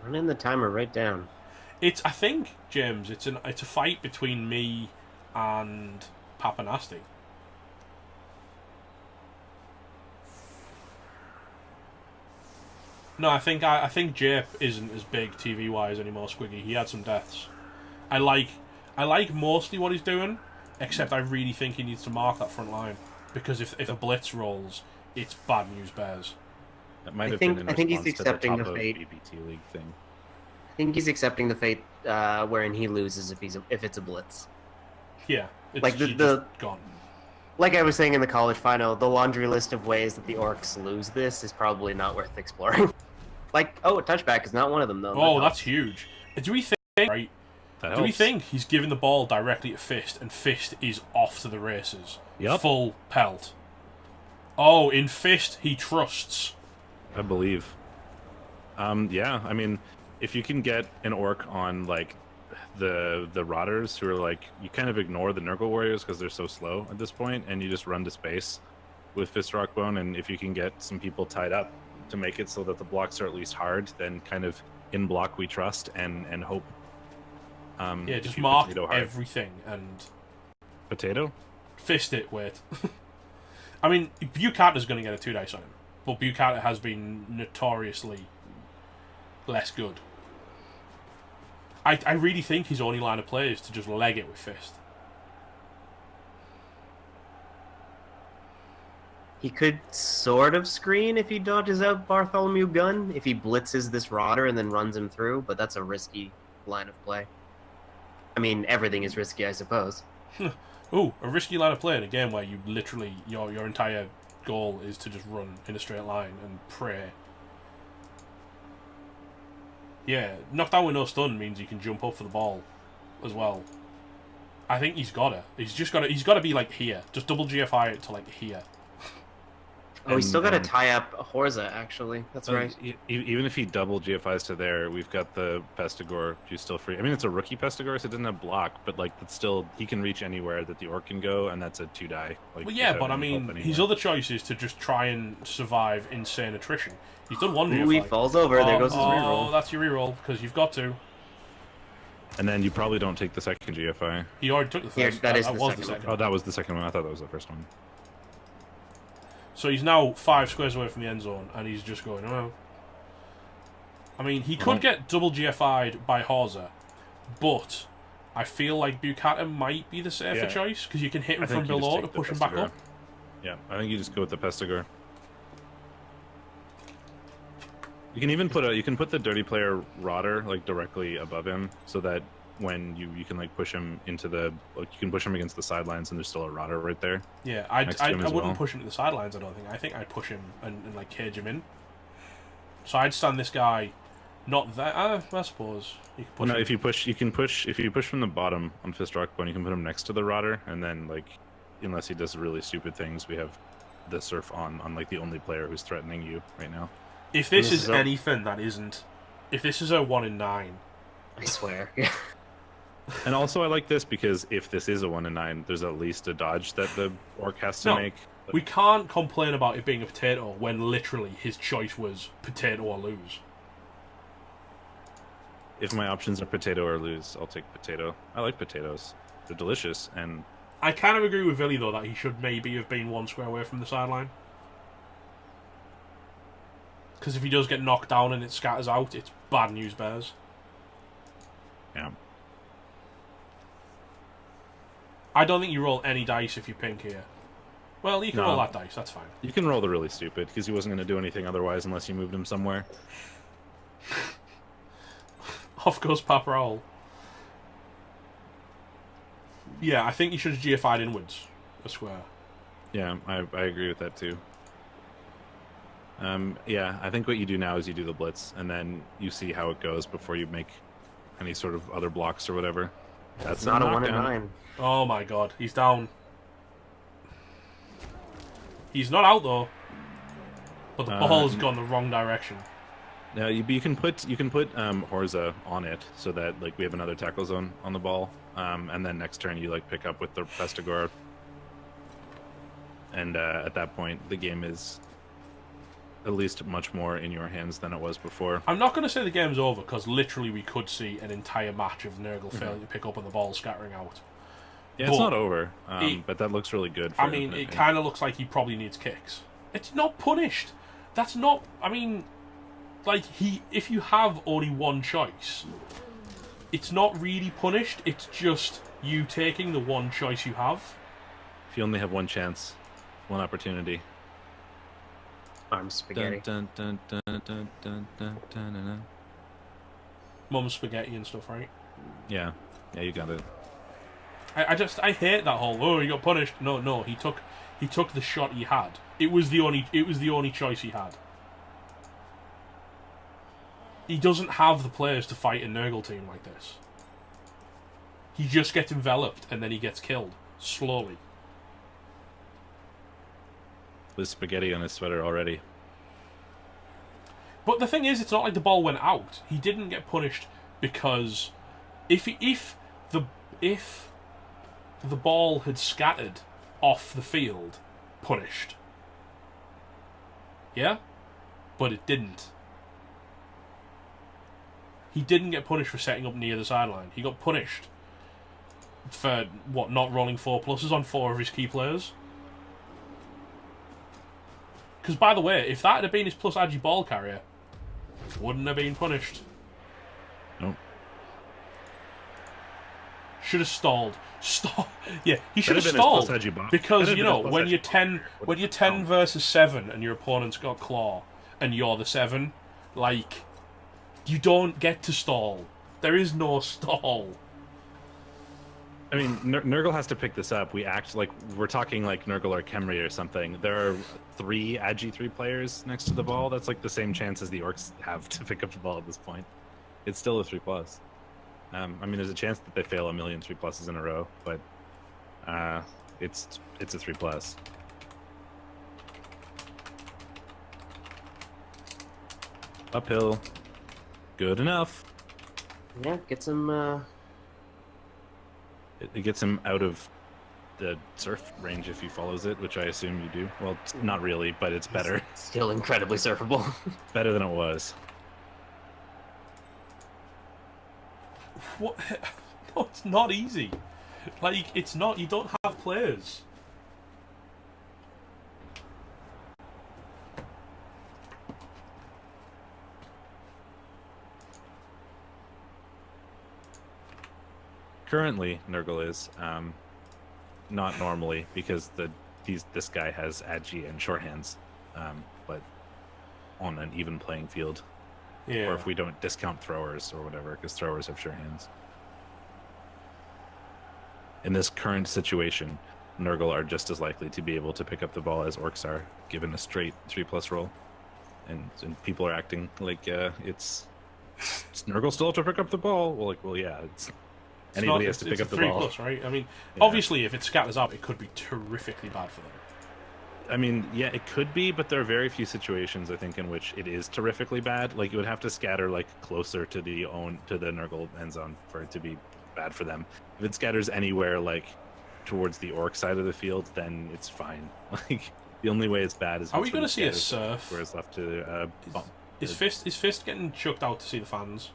Running the timer right down. I think, James, it's a fight between me and Papa Nasty. No, I think Jape isn't as big TV wise anymore. Squiggy, he had some deaths. I like mostly what he's doing, except I really think he needs to mark that front line, because if a blitz rolls, it's bad news bears. That might have I been in think he's response to accepting the the top fate. of BBT League thing. I think he's accepting the fate wherein he loses if it's a blitz. Yeah, it's Like just gone. Like I was saying in the college final, the laundry list of ways that the orcs lose this is probably not worth exploring. Like, a touchback is not one of them, though. Oh, that's huge. Do we think, right? That Do we helps. think he's giving the ball directly to Fist, and Fist is off to the races? Yep. Full pelt. Oh, in Fist, he trusts. I believe. Yeah, I mean, if you can get an orc on like the Rotters, who are like, you kind of ignore the Nurgle warriors because they're so slow at this point, and you just run to space with Fist Rockbone, and if you can get some people tied up to make it so that the blocks are at least hard, then kind of in block we trust and hope. Yeah, just you mark potato hard. everything and Potato? Fist it, wait. I mean, Bucata's going to get a 2 dice on him, but Bucata has been notoriously less good. I really think his only line of play is to just leg it with Fist. He could sort of screen if he dodges out Bartholomew Gun, if he blitzes this Rotter and then runs him through, but that's a risky line of play. I mean, everything is risky, I suppose. Ooh, a risky line of play in a game where you literally, your entire goal is to just run in a straight line and pray. Yeah, knocked down with no stun means you can jump up for the ball as well. I think he's got it. He's got to be like here. Just double GFI it to like here. Oh, he's still got to tie up Horza, actually. That's right. Even if he double GFIs to there, we've got the Pestigore who's still free. I mean, it's a rookie Pestigore, so it doesn't have block, but like, it's still, he can reach anywhere that the orc can go, and that's a 2-die. Like, Well, yeah, without but I any help mean, anywhere. his other choice is to just try and survive insane attrition. He's done one Ooh, he GFI. falls over. There goes his Oh, reroll. that's your reroll, because you've got to. And then you probably don't take the second GFI. He already took the Here, first. that is that the was second the one. second. Oh, that was the second one. I thought that was the first one. So he's now 5 squares away from the end zone, and he's just going, oh. I mean, he could get double GFI'd by Hauser, but I feel like Bukata might be the safer choice, because you can hit him I think from you just below to take the push him back Pestigor. up. Yeah, I think you just go with the Pestigor. You can even put the dirty player Rotter like directly above him, so that when you can like push him into the you can push him against the sidelines and there's still a Rotter right there. Yeah, I next to him as wouldn't well. push him to the sidelines. I don't think. I think I'd push him and like cage him in. So I'd stand this guy, not that. I suppose you can push. Well, no, him. if you push from the bottom on Fist Rock Bone, you can put him next to the Rotter, and then like, unless he does really stupid things, we have the Surf on like the only player who's threatening you right now. If this This is is a- anything that isn't, if this is a 1 in 9, I swear. And also, I like this because if this is a 1 in 9, there's at least a dodge that the Orc has to No. make. we can't complain about it being a potato when literally his choice was potato or lose. If my options are potato or lose, I'll take potato. I like potatoes; they're delicious, and I kind of agree with Villy though that he should maybe have been 1 square away from the sideline. Because if he does get knocked down and it scatters out, it's bad news, Bears. yeah. I don't think you roll any dice if you pink here. Well, you can No. roll that dice, that's fine. You can roll the really stupid because he wasn't going to do anything otherwise unless you moved him somewhere. Off goes Paparol. Yeah, I think you should have GFI'd inwards a square. Yeah, I agree with that too. Yeah, I think what you do now is you do the blitz, and then you see how it goes before you make any sort of other blocks or whatever. That's It's not a 1 in knockdown. 9. Oh my god, he's down. He's not out though. But the ball has gone the wrong direction. Now you can put Horza on it so that like we have another tackle zone on the ball, and then next turn you like pick up with the Pestigor, and at that point the game is at least much more in your hands than it was before. I'm not going to say the game's over, because literally we could see an entire match of Nurgle failing to pick up on the ball scattering out. Yeah, it's But not over, it- but that looks really good. For I mean, it kind of looks like he probably needs kicks. It's not punished. That's not... I mean, like, if you have only one choice, it's not really punished. It's just you taking the one choice you have. If you only have one chance, one opportunity. Arm spaghetti. Dun, dun, dun, dun, dun, dun, dun, dun, dun, dun. Mum's spaghetti and stuff, right? Yeah, you got it. I hate that whole, oh, he got punished. No, he took the shot he had. It was the only choice he had. He doesn't have the players to fight a Nurgle team like this. He just gets enveloped and then he gets killed slowly. With spaghetti on his sweater already. But the thing is, it's not like the ball went out. He didn't get punished because if the ball had scattered off the field, punished. Yeah? But it didn't. He didn't get punished for setting up near the sideline. He got punished for, what, not rolling 4+ on 4 of his key players? Because, by the way, if that had been his plus agi ball carrier, wouldn't have been punished. Nope. Should have stalled. Yeah, he should have That'd have been his stalled. plus agi ball. Because, That'd you have know, been his when plus you're agi 10 when you're 10 versus 7 and your opponent's got claw and you're the 7, like, you don't get to stall. There is no stall. I mean, Nurgle has to pick this up. We act like we're talking like Nurgle or Khemri or something. There are 3 Agi 3 players next to the ball. That's like the same chance as the Orcs have to pick up the ball at this point. It's still a 3+. I mean, there's a chance that they fail a million 3+s in a row, but it's a 3+. Uphill. Good enough. Yeah, get some. It gets him out of the surf range if he follows it, which I assume you do. Well, not really, but it's better. Still incredibly surfable. Better than it was. What? No, it's not easy. Like, it's not. You don't have players. Currently, Nurgle is not normally because this guy has agi and shorthands, but on an even playing field. Yeah. Or if we don't discount throwers or whatever, because throwers have shorthands. In this current situation, Nurgle are just as likely to be able to pick up the ball as orcs are, given a straight 3+ roll. And people are acting like it's Nurgle still have to pick up the ball. Well, yeah, anybody has to pick up the ball. It's 3+, right? I mean, Yeah. obviously, if it scatters out, it could be terrifically bad for them. I mean, yeah, it could be, but there are very few situations I think in which it is terrifically bad. Like it would have to scatter like closer to the Nurgle end zone for it to be bad for them. If it scatters anywhere like towards the orc side of the field, then it's fine. Like the only way it's bad is. Are we going to see a surf? Where it's left to Is Fist getting chucked out to see the fans?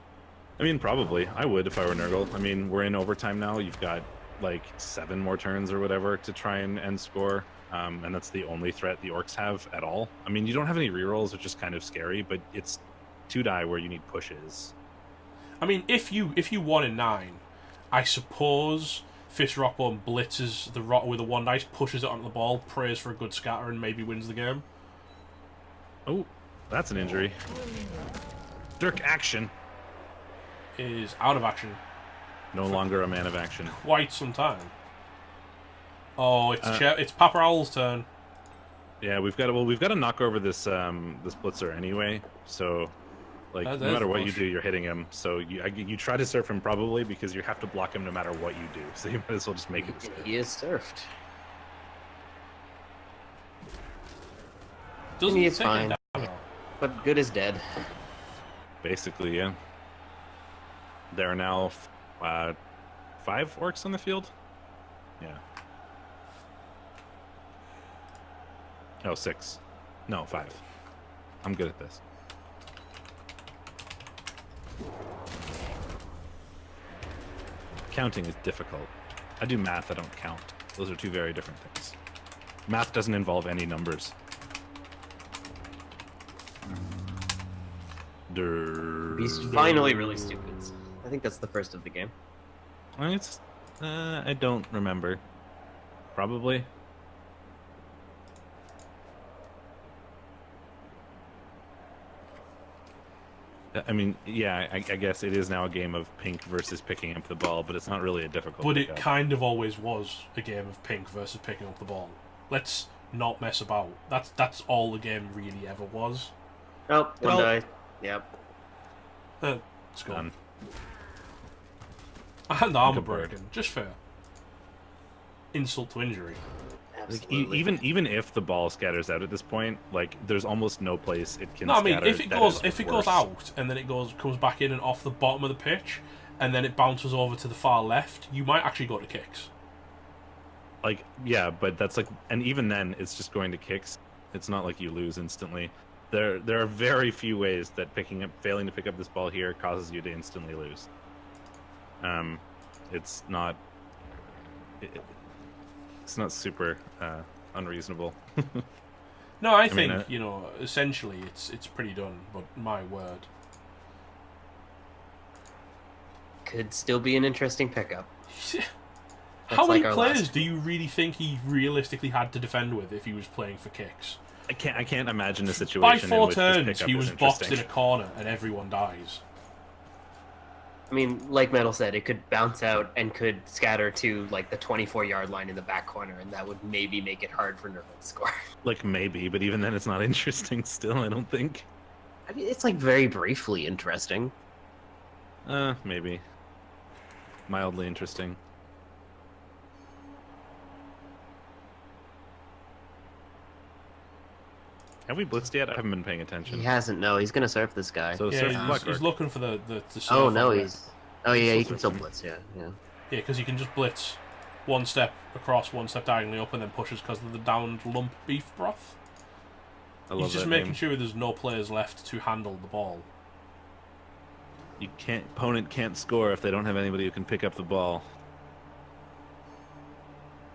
I mean, probably. I would if I were Nurgle. I mean, we're in overtime now. You've got like 7 more turns or whatever to try and end score. And that's the only threat the orcs have at all. I mean, you don't have any rerolls, which is kind of scary, but it's 2 die where you need pushes. I mean, if you won in 9, I suppose Fist Rockbone blitzes the rock with a 1 dice, pushes it onto the ball, prays for a good scatter, and maybe wins the game. Oh, that's an injury. Dirk action. Is out of action. No longer a man of action. Quite some time. Oh, it's Papa Owl's turn. Yeah, we've got to knock over this this blitzer anyway. So, like, no matter what you do, you're hitting him. So you try to surf him probably because you have to block him no matter what you do. So you might as well just make it. He is surfed. Doesn't He is take fine. it down. But good is dead. Basically, yeah. There are now 5 orcs on the field. Yeah. Oh, 6. No, 5. I'm good at this. Counting is difficult. I do math, I don't count. Those are 2 very different things. Math doesn't involve any numbers. He's finally really stupid. I think that's the first of the game. I don't remember. Probably. I mean, yeah, I guess it is now a game of pink versus picking up the ball, but it's not really a difficult. But it kind of always was a game of pink versus picking up the ball. Let's not mess about. That's all the game really ever was. Oh, 1 die. Yep. It's gone. Done. And armor Good bird. broken. Just fair. Insult to injury. Like, Absolutely. even if the ball scatters out at this point, like there's almost no place it can. No, I mean scatter if it goes out and then it comes back in and off the bottom of the pitch, and then it bounces over to the far left, you might actually go to kicks. Like, yeah, but that's like, and even then, it's just going to kicks. It's not like you lose instantly. There are very few ways that failing to pick up this ball here causes you to instantly lose. It's not. It's not super unreasonable. No, I think essentially it's pretty done. But my word, Could still be an interesting pickup. how many like our players last. do you really think he realistically had to defend with if he was playing for kicks? I can't imagine a situation By in 4 which this turns, pickup he is was boxed in a interesting. corner and everyone dies. I mean, like Metal said, it could bounce out and could scatter to like the 24-yard line in the back corner, and that would maybe make it hard for Nurgle to score. Like maybe, but even then, it's not interesting. Still, I don't think. I mean, it's like very briefly interesting. Maybe. Mildly interesting. Have we blitzed yet? I haven't been paying attention. He hasn't. No, he's gonna surf this guy. So Yeah, surf he's Blackrock. looking for the surf Oh on no, it. he's. Oh yeah, he Still can still surfing. blitz. Yeah, yeah. Yeah, because you can just blitz one step across, one step diagonally up, and then pushes because of the downed lump beef broth. I love He's just that making name. sure there's no players left to handle the ball. Opponent can't score if they don't have anybody who can pick up the ball.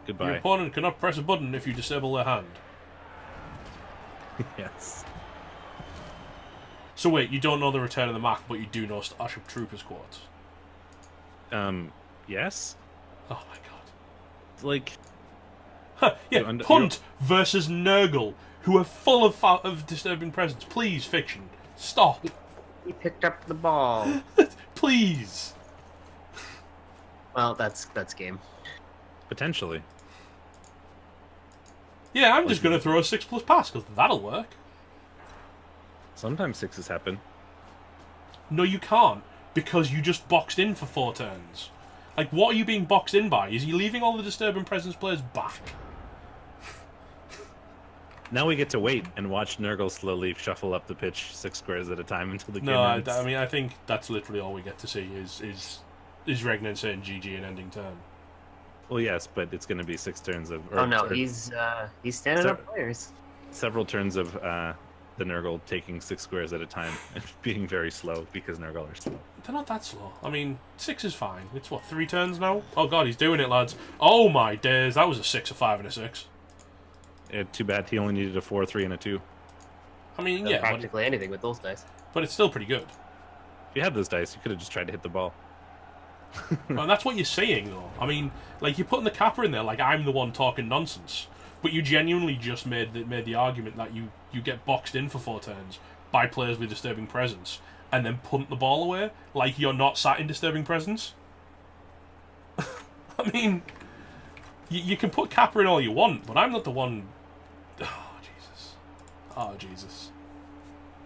Your Goodbye. opponent cannot press a button if you disable their hand. Yes. So wait, you don't know the return of the Mac, but you do know Starship Troopers quotes. Yes. Oh my god. Like, Yeah, Punt versus Nurgle, who are full of disturbing presence. Please, fiction, stop. He picked up the ball. Please. Well, that's game. potentially. Yeah, I'm just going to throw a 6+ pass, because that'll work. Sometimes sixes happen. No, you can't, because you just boxed in for 4 turns. Like, what are you being boxed in by? Is he leaving all the disturbing presence players back? Now we get to wait and watch Nurgle slowly shuffle up the pitch 6 squares at a time until the game No, ends. I mean, I think that's literally all we get to see is Regnan saying GG and ending turn. Well, yes, but it's going to be 6 turns of... Oh no, he's standing So- up players. Several turns of the Nurgle taking 6 squares at a time and being very slow because Nurgle are slow. They're not that slow. I mean, 6 is fine. It's what, 3 turns now? Oh god, he's doing it, lads. Oh my days, that was a 6, a 5, and a 6. Too bad he only needed a 4, 3, and a 2. I mean, Does yeah, practically anything with those dice. but it's still pretty good. If you had those dice, you could have just tried to hit the ball. And that's what you're saying, though. I mean, like, you're putting the capper in there like I'm the one talking nonsense. But you genuinely just made the argument that you get boxed in for 4 turns by players with disturbing presence and then punt the ball away like you're not sat in disturbing presence. I mean, you can put capper in all you want, but I'm not the one... Oh, Jesus. Oh, Jesus.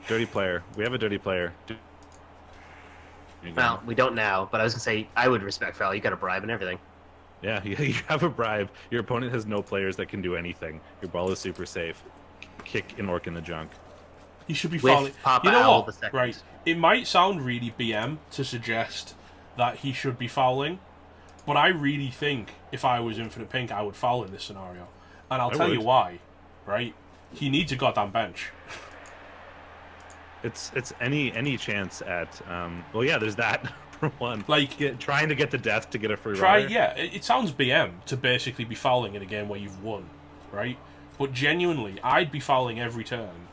Dirty player. We have a dirty player. Well, we don't now, but I was gonna say I would respect foul. You got a bribe and everything. Yeah, you have a bribe. Your opponent has no players that can do anything. Your ball is super safe. Kick an orc in the junk. You should be With fouling. Papa You know Owl what? the second. Right. It might sound really BM to suggest that he should be fouling, but I really think if I was Infinite Pink, I would foul in this scenario. And I'll I tell you would. why. Right? He needs a goddamn bench. It's any chance at well, yeah, there's that for one. Like, Trying to get the death to get a free try, rider. yeah, it sounds BM to basically be fouling in a game where you've won, right? But genuinely, I'd be fouling every turn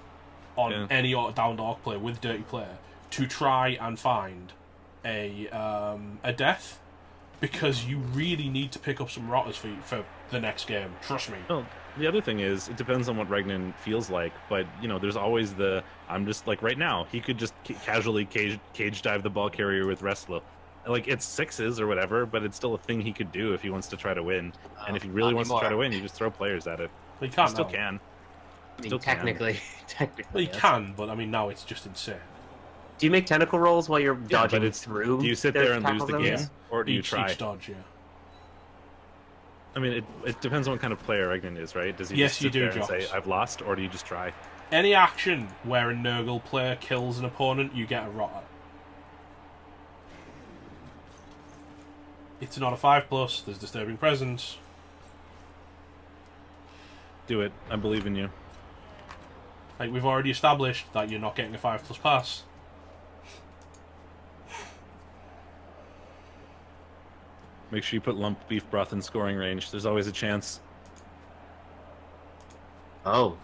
on any downed orc player with dirty player to try and find a death, because you really need to pick up some rotters for the next game. Trust me. Well, the other thing is, it depends on what Regnan feels like, but, you know, there's always the, I'm just, like, right now, he could just casually cage dive the ball carrier with Wrestler. Like, it's 6s or whatever, but it's still a thing he could do if he wants to try to win. And if he really not wants to try to anymore. win, you just throw players at it. He He can't still now. can. I mean, Still can. technically, Well, he yes. can, but I mean, now it's just insane. Do you make tentacle rolls while you're Yeah, dodging but it's, through? do you sit their there and lose tackle the zones? game, or do you Each try? dodge, yeah. I mean, it depends on what kind of player Regnan is, right? Does he Yes, just you sit do, there and Josh. say, I've lost, or do you just try? Any action where a Nurgle player kills an opponent, you get a rotter. It's not a 5+, there's disturbing presence. Do it. I believe in you. Like, we've already established that you're not getting a 5+ pass. Make sure you put lump beef broth in scoring range. There's always a chance. Oh,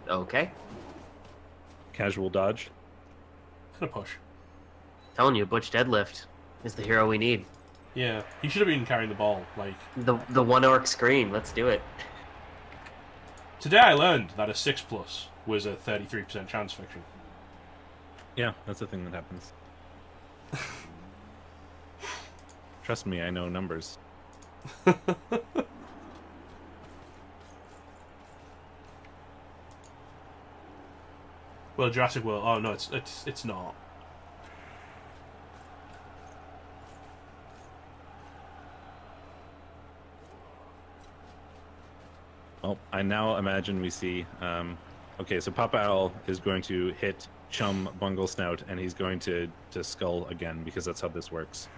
okay. Casual dodge. And a push. Telling you, Butch Deadlift is the hero we need. Yeah, he should have been carrying the ball. Like, The one orc screen. Let's do it. today I learned that a 6+ was a 33% chance fiction. Yeah, that's the thing that happens. Trust me, I know numbers. Well, Jurassic World. Oh no, it's not. Well, I now imagine we see... okay, so Papa Owl is going to hit Chum Bungle Snout, and he's going to skull again, because that's how this works.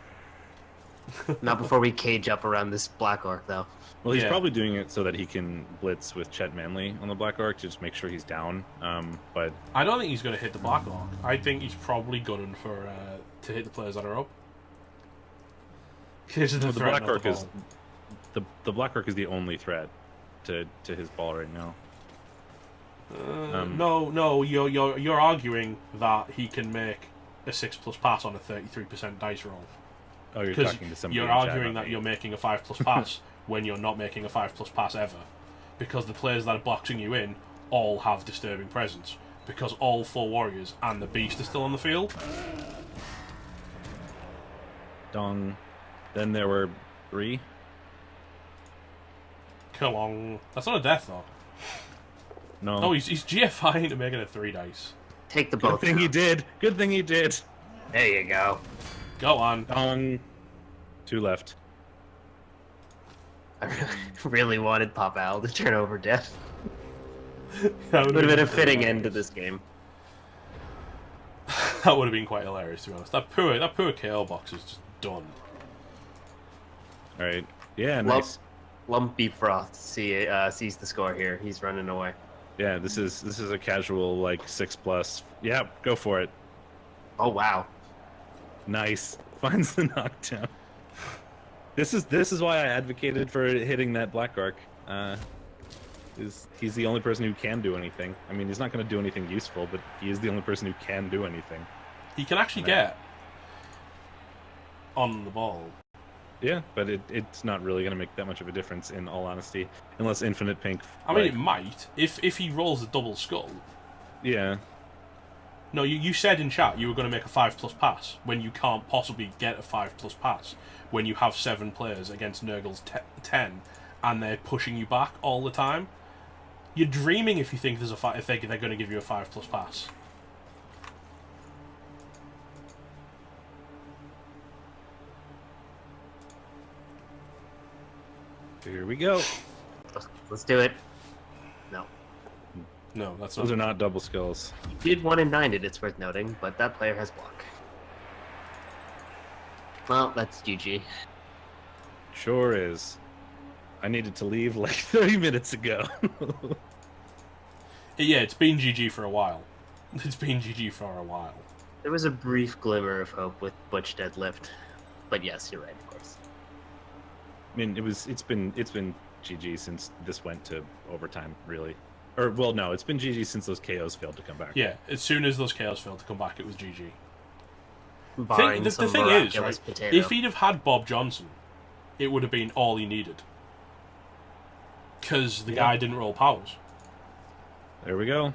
Not before we cage up around this Black Orc, though. Well, he's Yeah. probably doing it so that he can blitz with Chet Manley on the Black Orc to just make sure he's down. But I don't think he's going to hit the Black Orc. I think he's probably gunning for to hit the players that are up. Because the Black Orc is the Black Orc is the only threat to his ball right now. No, you're arguing that he can make a 6+ pass on a 33% dice roll. Oh, you're Because talking to somebody. you're in chat arguing about that me. you're making a 5+ pass when you're not making a 5+ pass ever. Because the players that are boxing you in all have disturbing presence. Because all 4 warriors and the beast are still on the field. Dong. Then there were 3. Come on. That's not a death, though. No. Oh, he's GFIing to making a 3 dice. Take the Good both. thing he did. Good thing he did. There you go. Go on. Dong. 2 left. I really wanted Pop Owl to turn over Death. That Would have been a fitting end to this game. That would have been quite hilarious, to be honest. That poor KO box is just done. All right. Yeah, Lump, nice. Lumpy Froth sees the score here. He's running away. Yeah, this is a casual like 6+. Yeah, go for it. Oh wow. Nice. Finds the knockdown. This is why I advocated for hitting that Black Orc. He's the only person who can do anything. I mean, he's not going to do anything useful, but he is the only person who can do anything. He can actually get on the ball. Yeah, but it's not really going to make that much of a difference, in all honesty, unless Infinite Pink. I mean, it might if he rolls a double skull. Yeah. No, you said in chat you were going to make a 5+ pass when you can't possibly get a 5+ pass when you have 7 players against Nurgle's 10 and they're pushing you back all the time. You're dreaming if you think there's if they're going to give you a 5+ pass. Here we go. Let's do it. No. No, that's Those not. are not double skulls. He did 1 in 9 it, it's worth noting, but that player has block. Well, that's GG. Sure is. I needed to leave like 30 minutes ago. Yeah, it's been GG for a while. It's been GG for a while. There was a brief glimmer of hope with Butch Deadlift. But yes, you're right, of course. I mean, it's been GG since this went to overtime, really. Or well, no, it's been GG since those KOs failed to come back. Yeah, as soon as those chaos failed to come back, it was GG. Barring The some thing is, miraculous right, potato. if he'd have had Bob Johnson, it would have been all he needed. Because the guy didn't roll powers. There we go.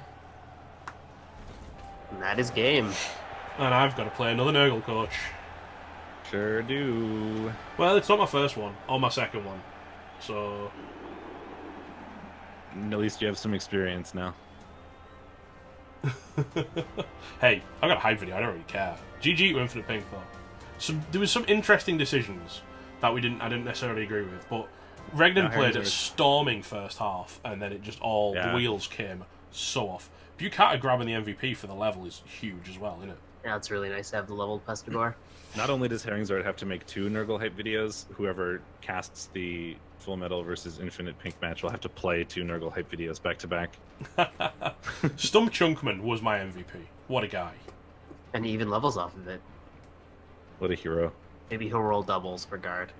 And that is game. And I've got to play another Nurgle coach. Sure do. Well, it's not my first one, or my second one. So, At least you have some experience now. hey, I got a hype video, I don't really care. GG to Infinite Pink, though. There was some interesting decisions that I didn't necessarily agree with, but Regnan played a storming first half, and then it just all, the wheels came so off. Bucata grabbing the MVP for the level is huge as well, isn't it? Yeah, it's really nice to have the leveled Pestigore. Not only does Herringzord have to make 2 Nurgle hype videos, whoever casts the Full Metal versus Infinite Pink match will have to play 2 Nurgle hype videos back to back. Stump Chunkman was my MVP. What a guy. And he even levels off of it. What a hero. Maybe he'll roll doubles for guard.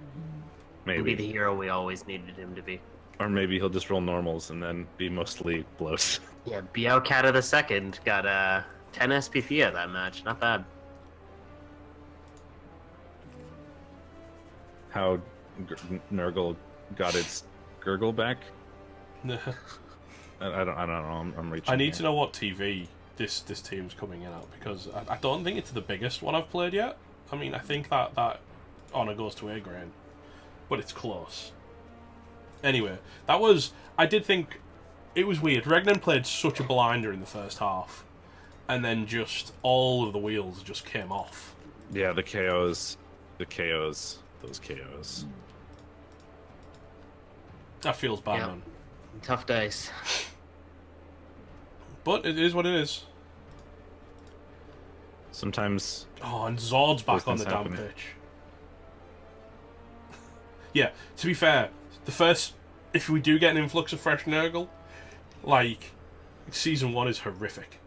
He'll be the Maybe. hero we always needed him to be. Or maybe he'll just roll normals and then be mostly bloat. Yeah, Biao the second got 10 SPP at that match. Not bad. How Nurgle got its gurgle back? I don't know. I'm reaching. I need here. to know what TV this team's coming in at, because I don't think it's the biggest one I've played yet. I mean, I think that honor goes to A-Grain, but it's close. Anyway, I did think it was weird. Regnan played such a blinder in the first half, and then just all of the wheels just came off. Yeah, the KOs, those KOs. That feels bad, Yeah. man. Tough dice. But it is what it is. Sometimes Oh, and Zord's back Those on the things damn happen. pitch. Yeah, to be fair, if we do get an influx of fresh Nurgle, like, Season 1 is horrific.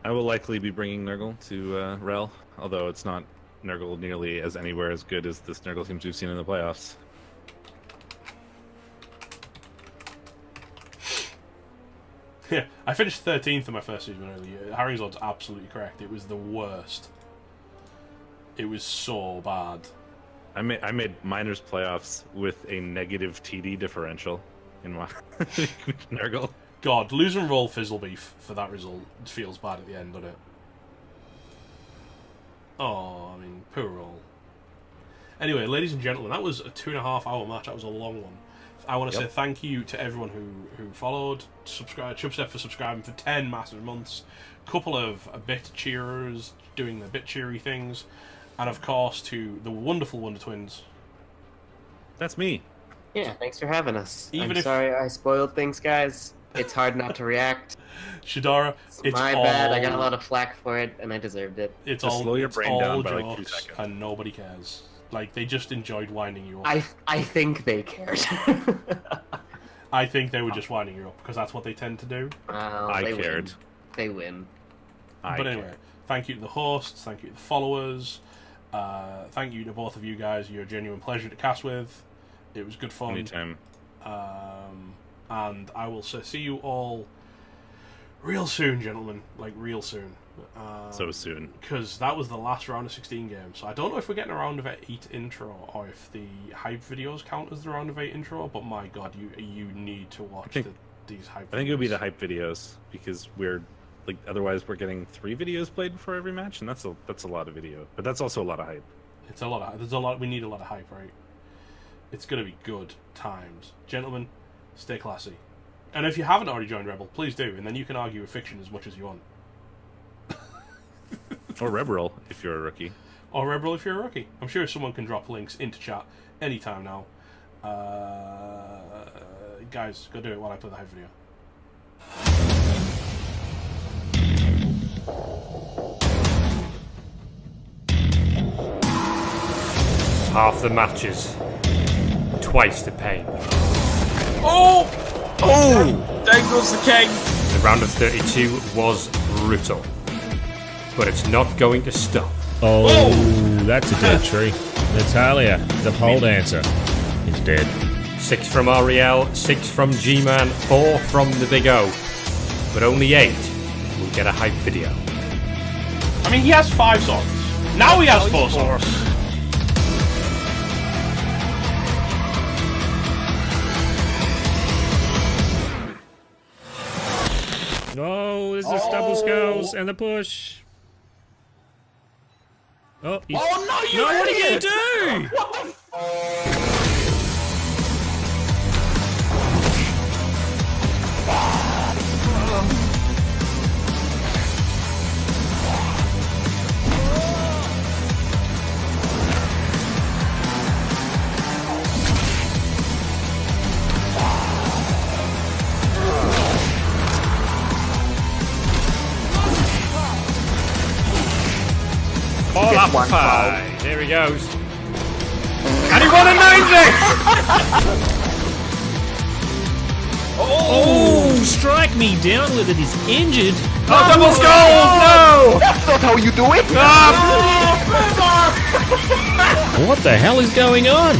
I will likely be bringing Nurgle to REL, although it's not Nurgle nearly as anywhere as good as this Nurgle teams we've seen in the playoffs. Yeah, I finished 13th in my first season earlier. Harrington's absolutely correct. It was the worst. It was so bad. I made minors playoffs with a negative TD differential in my Nurgle. God, losing roll Fizzlebeef for that result feels bad at the end, doesn't it? Oh, I mean, poor roll. Anyway, ladies and gentlemen, that was a 2.5-hour match. That was a long one. I want to say thank you to everyone who followed, subscribed, Chubstep for subscribing for 10 massive months, couple of bit cheerers doing the bit cheery things, and of course to the wonderful Wonder Twins. That's me. Yeah, thanks for having us. Even I'm if- sorry I spoiled things, guys. It's hard not to react. Shadara, it's My bad. I got a lot of flack for it, and I deserved it. It's Just all slow your it's brain all down by like 2 jokes, seconds. and nobody cares. Like, they just enjoyed winding you up. I think they cared. I think they were just winding you up because that's what they tend to do. Well, I they cared. Win. They win. But anyway, thank you to the hosts, thank you to the followers, thank you to both of you guys. You're a genuine pleasure to cast with. It was good fun. Anytime. And I will see you all real soon, gentlemen. Like, real soon. So soon. Because that was the last round of 16 games. So I don't know if we're getting a round of 8 intro or if the hype videos count as the round of 8 intro. But my God, you need to watch these hype. I think it would be the hype videos because we're like otherwise we're getting 3 videos played before every match, and that's a lot of video. But that's also a lot of hype. It's a lot of. There's a lot. We need a lot of hype, right? It's gonna be good times, gentlemen. Stay classy. And if you haven't already joined Rebel, please do, and then you can argue with fiction as much as you want. Or REBBL if you're a rookie. Or Rebel if you're a rookie. I'm sure someone can drop links into chat anytime now. Guys, go do it while I play the hype video. Half the matches, twice the pain. Oh! There goes the king. The round of 32 was brutal, but it's not going to stop. Oh, that's a dead tree. Natalia, the pole dancer, is dead. 6 from REL, 6 from G-Man, 4 from the Big O. But only 8 will get a hype video. I mean, he has 5 songs. Now he has 4 songs. Oh, there's the stubble skulls and the push. Oh, he's... Oh no, you No, what are you idiot! gonna do? What the All up one 5. There he goes. And he won a 90! Oh, strike me down with it. He's injured. Oh, double skulls! No! That's not how you do it! What the hell is going on?